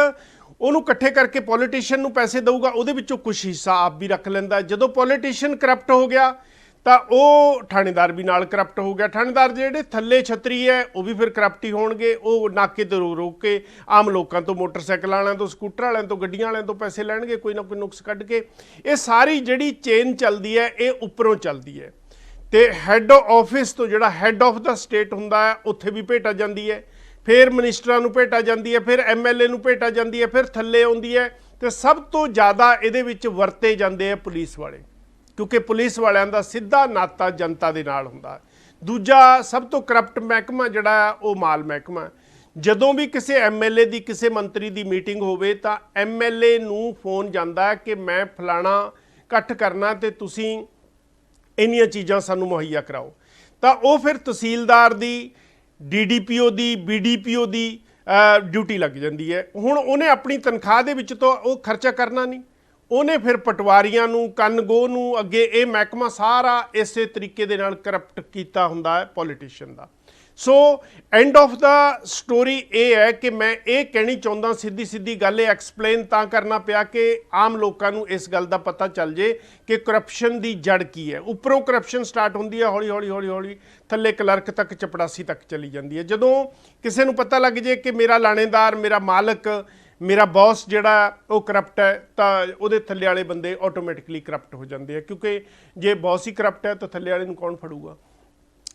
ਉਹਨੂੰ ਇਕੱਠੇ ਕਰਕੇ ਪੋਲੀਟੀਸ਼ੀਅਨ ਨੂੰ ਪੈਸੇ ਦਊਗਾ, ਉਹਦੇ ਵਿੱਚੋਂ ਕੁਛ ਹਿੱਸਾ ਆਪ ਵੀ ਰੱਖ ਲੈਂਦਾ। ਜਦੋਂ ਪੋਲੀਟੀਸ਼ੀਅਨ ਕਰਪਟ ਹੋ ਗਿਆ ਤਾਂ ਉਹ ਥਾਣੇਦਾਰ ਵੀ ਨਾਲ ਕਰਪਟ ਹੋ ਗਿਆ। ਥਾਣੇਦਾਰ ਜਿਹੜੇ ਥੱਲੇ ਛਤਰੀ ਹੈ ਉਹ ਵੀ ਫਿਰ ਕਰਪਟ ਹੀ ਹੋਣਗੇ, ਉਹ ਨਾਕੇ ਤੇ ਰੋਕ ਕੇ ਆਮ ਲੋਕਾਂ ਤੋਂ, ਮੋਟਰਸਾਈਕਲ ਵਾਲਿਆਂ ਤੋਂ, ਸਕੂਟਰ ਵਾਲਿਆਂ ਤੋਂ, ਗੱਡੀਆਂ ਵਾਲਿਆਂ ਤੋਂ ਪੈਸੇ ਲੈਣਗੇ, ਕੋਈ ਨਾ ਕੋਈ ਨੁਕਸ ਕੱਢ ਕੇ। ਇਹ ਸਾਰੀ ਜਿਹੜੀ ਚੇਨ ਚੱਲਦੀ ਹੈ ਇਹ ਉੱਪਰੋਂ ਚੱਲਦੀ ਹੈ, ਤੇ ਹੈੱਡ ਆਫਿਸ ਤੋਂ ਜਿਹੜਾ ਹੈੱਡ ਆਫ ਦਾ ਸਟੇਟ ਹੁੰਦਾ ਹੈ ਉੱਥੇ ਵੀ ਭੇਟਾ ਜਾਂਦੀ ਹੈ, ਫਿਰ ਮਿਨਿਸਟਰਾਂ ਨੂੰ ਭੇਟਾ ਜਾਂਦੀ ਹੈ, ਫਿਰ MLA ਨੂੰ ਭੇਟਾ ਜਾਂਦੀ ਹੈ, ਫਿਰ ਥੱਲੇ ਆਉਂਦੀ ਹੈ। ਤੇ ਸਭ ਤੋਂ ਜ਼ਿਆਦਾ ਇਹਦੇ ਵਿੱਚ ਵਰਤੇ ਜਾਂਦੇ ਆ ਪੁਲਿਸ ਵਾਲੇ, ਕਿਉਂਕਿ ਪੁਲਿਸ ਵਾਲਿਆਂ ਦਾ ਸਿੱਧਾ ਨਾਤਾ ਜਨਤਾ ਦੇ ਨਾਲ ਹੁੰਦਾ। ਦੂਜਾ ਸਭ ਤੋਂ ਕਰਪਟ ਮਹਿਕਮਾ ਜਿਹੜਾ ਉਹ ਮਾਲ ਮਹਿਕਮਾ। ਜਦੋਂ ਵੀ ਕਿਸੇ MLA ਦੀ, ਕਿਸੇ ਮੰਤਰੀ ਦੀ ਮੀਟਿੰਗ ਹੋਵੇ ਤਾਂ MLA ਨੂੰ ਫੋਨ ਜਾਂਦਾ ਕਿ ਮੈਂ ਫਲਾਣਾ ਇਕੱਠ ਕਰਨਾ ਤੇ ਤੁਸੀਂ ਇੰਨੀਆਂ ਚੀਜ਼ਾਂ ਸਾਨੂੰ ਮੁਹੱਈਆ ਕਰਾਓ, ਤਾਂ ਉਹ ਫਿਰ ਤਹਿਸੀਲਦਾਰ ਦੀ, DDPO ਦੀ, BDPO ਦੀ ਡਿਊਟੀ ਲੱਗ ਜਾਂਦੀ ਹੈ। ਹੁਣ ਉਹਨੇ ਆਪਣੀ ਤਨਖਾਹ ਦੇ ਵਿੱਚ ਤਾਂ ਉਹ ਖਰਚਾ ਕਰਨਾ ਨਹੀਂ, ਉਹਨੇ ਫਿਰ ਪਟਵਾਰੀਆਂ ਨੂੰ, ਕੰਨਗੋ ਨੂੰ, ਅੱਗੇ ਇਹ ਮਹਿਕਮਾ ਸਾਰਾ ਇਸੇ ਤਰੀਕੇ ਦੇ ਨਾਲ ਕਰਪਟ ਕੀਤਾ ਹੁੰਦਾ ਹੈ politician the. So end of the story ਇਹ ਹੈ ਕਿ ਮੈਂ ਇਹ ਕਹਿਣੀ ਚਾਹੁੰਦਾ, ਸਿੱਧੀ ਗੱਲ ਇਹ ਐਕਸਪਲੇਨ ਤਾਂ ਕਰਨਾ ਪਿਆ ਕਿ ਆਮ ਲੋਕਾਂ ਨੂੰ ਇਸ ਗੱਲ ਦਾ ਪਤਾ ਚੱਲ ਜੇ ਕਿ ਕਰਪਸ਼ਨ ਦੀ ਜੜ ਕੀ ਹੈ। ਉੱਪਰੋਂ ਕਰਪਸ਼ਨ ਸਟਾਰਟ ਹੁੰਦੀ ਹੈ, ਹੌਲੀ ਥੱਲੇ ਕਲਰਕ ਤੱਕ, ਚਪੜਾਸੀ ਤੱਕ ਚਲੀ ਜਾਂਦੀ ਹੈ। ਜਦੋਂ ਕਿਸੇ ਨੂੰ ਪਤਾ ਲੱਗ ਜੇ ਕਿ ਮੇਰਾ ਲਾਣੇਦਾਰ, ਮੇਰਾ ਮਾਲਕ ਮੇਰਾ ਬੌਸ ਜਿਹੜਾ ਉਹ ਕਰਪਟ ਹੈ ਤਾਂ ਉਹਦੇ ਥੱਲੇ ਵਾਲੇ ਬੰਦੇ ਆਟੋਮੈਟਿਕਲੀ ਕਰਪਟ ਹੋ ਜਾਂਦੇ ਆ, ਕਿਉਂਕਿ ਜੇ ਬੌਸ ਹੀ ਕਰਪਟ ਹੈ ਤਾਂ ਥੱਲੇ ਵਾਲੇ ਨੂੰ ਕੌਣ ਫੜੂਗਾ।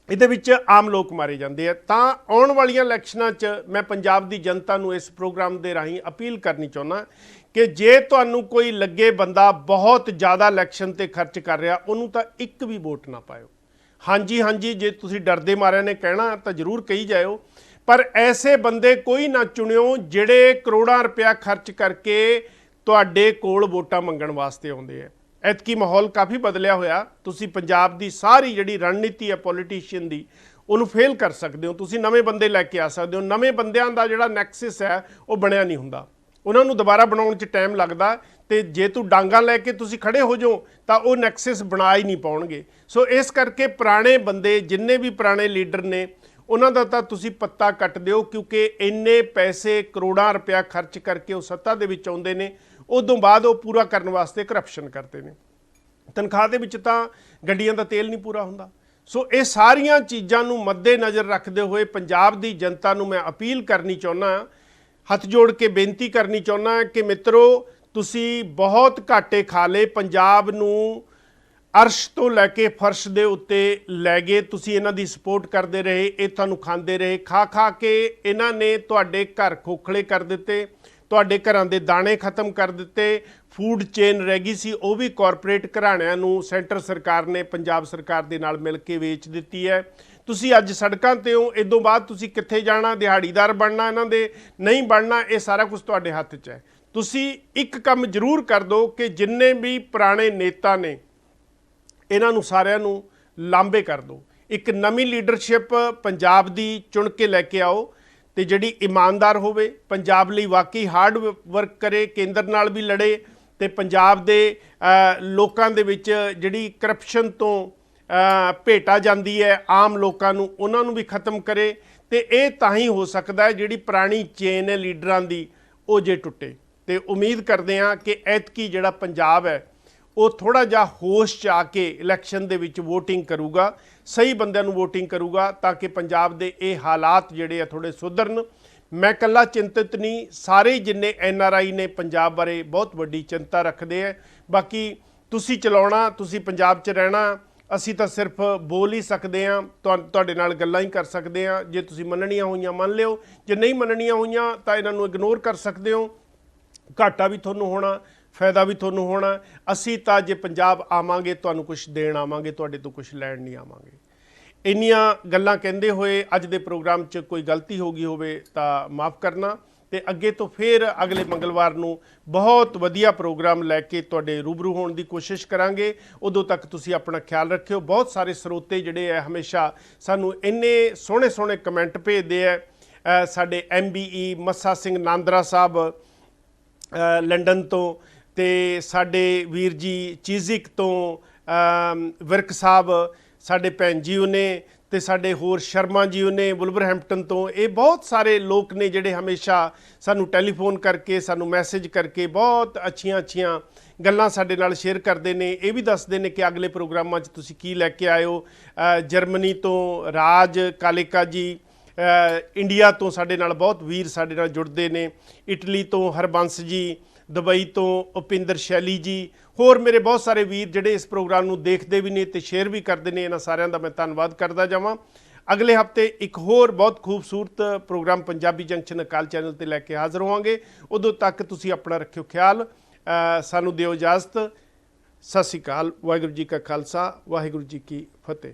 ਇਹਦੇ ਵਿੱਚ ਆਮ ਲੋਕ ਮਾਰੇ ਜਾਂਦੇ ਆ। ਤਾਂ ਆਉਣ ਵਾਲੀਆਂ ਇਲੈਕਸ਼ਨਾਂ 'ਚ ਮੈਂ ਪੰਜਾਬ ਦੀ ਜਨਤਾ ਨੂੰ ਇਸ ਪ੍ਰੋਗਰਾਮ ਦੇ ਰਾਹੀਂ ਅਪੀਲ ਕਰਨੀ ਚਾਹੁੰਦਾ ਕਿ ਜੇ ਤੁਹਾਨੂੰ ਕੋਈ ਲੱਗੇ ਬੰਦਾ ਬਹੁਤ ਜ਼ਿਆਦਾ ਇਲੈਕਸ਼ਨ ਤੇ ਖਰਚ ਕਰ ਰਿਹਾ, ਉਹਨੂੰ ਤਾਂ ਇੱਕ ਵੀ ਵੋਟ ਨਾ ਪਾਇਓ। ਹਾਂਜੀ ਹਾਂਜੀ, ਜੇ ਤੁਸੀਂ ਡਰਦੇ ਮਾਰਿਆਂ ਨੇ ਕਹਿਣਾ ਤਾਂ ਜ਼ਰੂਰ ਕਹੀ ਜਾਇਓ, ਪਰ ਐਸੇ ਬੰਦੇ ਕੋਈ ਨਾ ਚੁਣਿਓ ਜਿਹੜੇ ਕਰੋੜਾਂ ਰੁਪਇਆ ਖਰਚ ਕਰਕੇ ਤੁਹਾਡੇ ਕੋਲ ਵੋਟਾਂ ਮੰਗਣ ਵਾਸਤੇ ਆਉਂਦੇ ਆ। ਐਤਕੀ ਮਾਹੌਲ ਕਾਫੀ ਬਦਲਿਆ ਹੋਇਆ। ਤੁਸੀਂ ਪੰਜਾਬ ਦੀ ਸਾਰੀ ਜਿਹੜੀ ਰਣਨੀਤੀ ਹੈ ਪੋਲੀਟੀਸ਼ੀਅਨ ਦੀ, ਉਹਨੂੰ ਫੇਲ ਕਰ ਸਕਦੇ ਹੋ। ਤੁਸੀਂ ਨਵੇਂ ਬੰਦੇ ਲੈ ਕੇ ਆ ਸਕਦੇ ਹੋ। ਨਵੇਂ ਬੰਦਿਆਂ ਦਾ ਜਿਹੜਾ ਨੈਕਸਸ ਹੈ ਉਹ ਬਣਿਆ ਨਹੀਂ ਹੁੰਦਾ, ਉਹਨਾਂ ਨੂੰ ਦੁਬਾਰਾ ਬਣਾਉਣ 'ਚ ਟਾਈਮ ਲੱਗਦਾ, ਤੇ ਜੇ ਤੂੰ ਡਾਂਗਾ ਲੈ ਕੇ ਤੁਸੀਂ ਖੜੇ ਹੋ ਜਾਓ ਤਾਂ ਉਹ ਨੈਕਸਸ ਬਣਾ ਹੀ ਨਹੀਂ ਪਾਉਣਗੇ। ਸੋ ਇਸ ਕਰਕੇ ਪੁਰਾਣੇ ਬੰਦੇ ਜਿੰਨੇ ਵੀ ਪੁਰਾਣੇ ਲੀਡਰ ਨੇ ਉਹਨਾਂ ਦਾ ਤਾਂ ਤੁਸੀਂ ਪੱਤਾ ਕੱਟ ਦਿਓ, ਕਿਉਂਕਿ ਇੰਨੇ ਪੈਸੇ ਕਰੋੜਾਂ ਰੁਪਇਆ ਖਰਚ ਕਰਕੇ ਉਹ ਸੱਤਾ ਦੇ ਵਿੱਚ ਆਉਂਦੇ ਨੇ, ਉਦੋਂ ਬਾਅਦ ਉਹ ਪੂਰਾ ਕਰਨ ਵਾਸਤੇ ਕਰਪਸ਼ਨ ਕਰਦੇ ਨੇ। ਤਨਖਾਹ ਦੇ ਵਿੱਚ ਤਾਂ ਗੱਡੀਆਂ ਦਾ ਤੇਲ ਨਹੀਂ ਪੂਰਾ ਹੁੰਦਾ। ਸੋ ਇਹ ਸਾਰੀਆਂ ਚੀਜ਼ਾਂ ਨੂੰ ਮੱਦੇ ਨਜ਼ਰ ਰੱਖਦੇ ਹੋਏ ਪੰਜਾਬ ਦੀ ਜਨਤਾ ਨੂੰ ਮੈਂ ਅਪੀਲ ਕਰਨੀ ਚਾਹੁੰਦਾ, ਹੱਥ ਜੋੜ ਕੇ ਬੇਨਤੀ ਕਰਨੀ ਚਾਹੁੰਦਾ ਕਿ ਮਿੱਤਰੋ, ਤੁਸੀਂ ਬਹੁਤ ਘਾਟੇ ਖਾ ਲਏ, ਪੰਜਾਬ ਨੂੰ ਅਰਸ਼ ਤੋਂ ਲੈ ਕੇ ਫਰਸ਼ ਦੇ ਉੱਤੇ ਲੈ ਗਏ। ਤੁਸੀਂ ਇਹਨਾਂ ਦੀ ਸਪੋਰਟ ਕਰਦੇ ਰਹੇ, ਇਹ ਤੁਹਾਨੂੰ ਖਾਂਦੇ ਰਹੇ, ਖਾ ਖਾ ਕੇ ਇਹਨਾਂ ਨੇ ਤੁਹਾਡੇ ਘਰ ਖੋਖਲੇ ਕਰ ਦਿੱਤੇ, ਤੁਹਾਡੇ ਘਰਾਂ ਦੇ ਦਾਣੇ ਖਤਮ ਕਰ ਦਿੱਤੇ। ਫੂਡ ਚੇਨ ਰਹਿ ਗਈ ਸੀ, ਉਹ ਵੀ ਕਾਰਪੋਰੇਟ ਘਰਾਣਿਆਂ ਨੂੰ ਸੈਂਟਰ ਸਰਕਾਰ ਨੇ ਪੰਜਾਬ ਸਰਕਾਰ ਦੇ ਨਾਲ ਮਿਲ ਕੇ ਵੇਚ ਦਿੱਤੀ ਹੈ। ਤੁਸੀਂ ਅੱਜ ਸੜਕਾਂ 'ਤੇ ਹੋ, ਇਦੋਂ ਬਾਅਦ ਤੁਸੀਂ ਕਿੱਥੇ ਜਾਣਾ, ਦਿਹਾੜੀਦਾਰ ਬਣਨਾ ਇਹਨਾਂ ਦੇ, ਨਹੀਂ ਬਣਨਾ, ਇਹ ਸਾਰਾ ਕੁਝ ਤੁਹਾਡੇ ਹੱਥ 'ਚ ਹੈ। ਤੁਸੀਂ ਇੱਕ ਕੰਮ ਜ਼ਰੂਰ ਕਰ ਦਿਓ ਕਿ ਜਿੰਨੇ ਵੀ ਪੁਰਾਣੇ ਨੇਤਾ ਨੇ ਇਹਨਾਂ ਨੂੰ ਸਾਰਿਆਂ ਨੂੰ ਲਾਂਭੇ ਕਰ ਦਿਓ। ਇੱਕ ਨਵੀਂ ਲੀਡਰਸ਼ਿਪ ਪੰਜਾਬ ਦੀ ਚੁਣ ਕੇ ਲੈ ਕੇ ਆਓ, ਤੇ ਜਿਹੜੀ ਇਮਾਨਦਾਰ ਹੋਵੇ, ਪੰਜਾਬ ਲਈ ਵਾਕਈ ਹਾਰਡ ਵਰਕ ਕਰੇ, ਕੇਂਦਰ ਨਾਲ ਵੀ ਲੜੇ, ਤੇ ਪੰਜਾਬ ਦੇ ਲੋਕਾਂ ਦੇ ਵਿੱਚ ਜਿਹੜੀ ਕਰਪਸ਼ਨ ਤੋਂ ਭੇਟਾ ਜਾਂਦੀ ਹੈ ਆਮ ਲੋਕਾਂ ਨੂੰ, ਉਹਨਾਂ ਨੂੰ ਵੀ ਖਤਮ ਕਰੇ। ਤੇ ਇਹ ਤਾਂ ਹੀ ਹੋ ਸਕਦਾ ਹੈ ਜਿਹੜੀ ਪੁਰਾਣੀ ਚੇਨ ਹੈ ਲੀਡਰਾਂ ਦੀ ਉਹ ਜੇ ਟੁੱਟੇ। ਤੇ ਉਮੀਦ ਕਰਦੇ ਹਾਂ ਕਿ ਐਤਕੀ ਜਿਹੜਾ ਪੰਜਾਬ ਹੈ ਉਹ ਥੋੜ੍ਹਾ ਜਿਹਾ ਹੋਸ਼ 'ਚ ਆ ਕੇ ਇਲੈਕਸ਼ਨ ਦੇ ਵਿੱਚ ਵੋਟਿੰਗ ਕਰੂਗਾ, ਸਹੀ ਬੰਦਿਆਂ ਨੂੰ ਵੋਟਿੰਗ ਕਰੂਗਾ, ਤਾਂ ਕਿ ਪੰਜਾਬ ਦੇ ਇਹ ਹਾਲਾਤ ਜਿਹੜੇ ਆ ਥੋੜ੍ਹੇ ਸੁਧਰਨ। ਮੈਂ ਇਕੱਲਾ ਚਿੰਤਿਤ ਨਹੀਂ, ਸਾਰੇ ਜਿੰਨੇ NRI ਨੇ ਪੰਜਾਬ ਬਾਰੇ ਬਹੁਤ ਵੱਡੀ ਚਿੰਤਾ ਰੱਖਦੇ ਹੈ। ਬਾਕੀ ਤੁਸੀਂ ਚਲਾਉਣਾ, ਤੁਸੀਂ ਪੰਜਾਬ 'ਚ ਰਹਿਣਾ, ਅਸੀਂ ਤਾਂ ਸਿਰਫ ਬੋਲ ਹੀ ਸਕਦੇ ਹਾਂ, ਤੁਹਾਡੇ ਨਾਲ ਗੱਲਾਂ ਹੀ ਕਰ ਸਕਦੇ ਹਾਂ। ਜੇ ਤੁਸੀਂ ਮੰਨਣੀਆਂ ਹੋਈਆਂ ਮੰਨ ਲਿਓ, ਜੇ ਨਹੀਂ ਮੰਨਣੀਆਂ ਹੋਈਆਂ ਤਾਂ ਇਹਨਾਂ ਨੂੰ ਇਗਨੋਰ ਕਰ ਸਕਦੇ ਹੋ। ਘਾਟਾ ਵੀ ਤੁਹਾਨੂੰ ਹੋਣਾ, ਫਾਇਦਾ ਵੀ ਤੁਹਾਨੂੰ ਹੋਣਾ। ਅਸੀਂ ਤਾਂ ਜੇ ਪੰਜਾਬ ਆਵਾਂਗੇ ਤੁਹਾਨੂੰ ਕੁਝ ਦੇਣ ਆਵਾਂਗੇ, ਤੁਹਾਡੇ ਤੋਂ ਕੁਝ ਲੈਣ ਨਹੀਂ ਆਵਾਂਗੇ। ਇੰਨੀਆਂ ਗੱਲਾਂ ਕਹਿੰਦੇ ਹੋਏ ਅੱਜ ਦੇ ਪ੍ਰੋਗਰਾਮ 'ਚ ਕੋਈ ਗਲਤੀ ਹੋ ਗਈ ਹੋਵੇ ਤਾਂ ਮਾਫ ਕਰਨਾ, ਤੇ ਅੱਗੇ ਤੋਂ ਫਿਰ ਅਗਲੇ ਮੰਗਲਵਾਰ ਨੂੰ ਬਹੁਤ ਵਧੀਆ ਪ੍ਰੋਗਰਾਮ ਲੈ ਕੇ ਤੁਹਾਡੇ ਰੂਬਰੂ ਹੋਣ ਦੀ ਕੋਸ਼ਿਸ਼ ਕਰਾਂਗੇ। ਉਦੋਂ ਤੱਕ ਤੁਸੀਂ ਆਪਣਾ ਖਿਆਲ ਰੱਖਿਓ। ਬਹੁਤ ਸਾਰੇ ਸਰੋਤੇ ਜਿਹੜੇ ਹੈ ਹਮੇਸ਼ਾ ਸਾਨੂੰ ਇੰਨੇ ਸੋਹਣੇ ਸੋਹਣੇ ਕਮੈਂਟ ਭੇਜਦੇ ਹੈ। ਸਾਡੇ MBE ਮੱਸਾ ਸਿੰਘ ਨਾਂਦਰਾ ਸਾਹਿਬ ਲੰਡਨ ਤੋਂ, ਤੇ ਸਾਡੇ ਵੀਰ ਜੀ ਚੀਜ਼ਿਕ ਤੋਂ ਵਿਰਕ ਸਾਹਿਬ ਸਾਡੇ ਭੈਣ ਜੀ ਉਹਨੇ, ਤੇ ਸਾਡੇ ਹੋਰ ਸ਼ਰਮਾ ਜੀ ਉਹਨੇ ਵੁਲਵਰਹੈਂਪਟਨ ਤੋਂ। ਇਹ ਬਹੁਤ ਸਾਰੇ ਲੋਕ ਨੇ ਜਿਹੜੇ ਹਮੇਸ਼ਾ ਸਾਨੂੰ ਟੈਲੀਫੋਨ ਕਰਕੇ, ਸਾਨੂੰ ਮੈਸੇਜ ਕਰਕੇ ਬਹੁਤ ਅੱਛੀਆਂ ਗੱਲਾਂ ਸਾਡੇ ਨਾਲ ਸ਼ੇਅਰ ਕਰਦੇ ਨੇ। ਇਹ ਵੀ ਦੱਸਦੇ ਨੇ ਕਿ ਅਗਲੇ ਪ੍ਰੋਗਰਾਮਾਂ 'ਚ ਤੁਸੀਂ ਕੀ ਲੈ ਕੇ ਆਇਓ। ਜਰਮਨੀ ਤੋਂ ਰਾਜ ਕਾਲੇਕਾ ਜੀ, ਇੰਡੀਆ ਤੋਂ ਸਾਡੇ ਨਾਲ ਬਹੁਤ ਵੀਰ ਸਾਡੇ ਨਾਲ ਜੁੜਦੇ ਨੇ, ਇਟਲੀ ਤੋਂ ਹਰਬੰਸ ਜੀ, ਦੁਬਈ ਤੋਂ ਉਪਿੰਦਰ ਸ਼ੈਲੀ ਜੀ, ਹੋਰ ਮੇਰੇ ਬਹੁਤ ਸਾਰੇ ਵੀਰ ਜਿਹੜੇ ਇਸ ਪ੍ਰੋਗਰਾਮ ਨੂੰ ਦੇਖਦੇ ਵੀ ਨੇ ਤੇ ਸ਼ੇਅਰ ਵੀ ਕਰਦੇ ਨੇ। ਇਹਨਾਂ ਸਾਰਿਆਂ ਦਾ ਮੈਂ ਧੰਨਵਾਦ ਕਰਦਾ ਜਾਵਾਂ। ਅਗਲੇ ਹਫਤੇ ਇੱਕ ਹੋਰ ਬਹੁਤ ਖੂਬਸੂਰਤ ਪ੍ਰੋਗਰਾਮ ਪੰਜਾਬੀ ਜੰਕਸ਼ਨ ਅਕਾਲ ਚੈਨਲ ਤੇ ਲੈ ਕੇ ਹਾਜ਼ਰ ਹੋਵਾਂਗੇ। ਉਦੋਂ ਤੱਕ ਤੁਸੀਂ ਆਪਣਾ ਰੱਖਿਓ ਖਿਆਲ, ਸਾਨੂੰ ਦਿਓ ਇਜਾਜ਼ਤ। ਸਤਿ ਸ਼੍ਰੀ ਅਕਾਲ। ਵਾਹਿਗੁਰੂ ਜੀ ਕਾ ਖਾਲਸਾ, ਵਾਹਿਗੁਰੂ ਜੀ ਕੀ ਫਤਿਹ।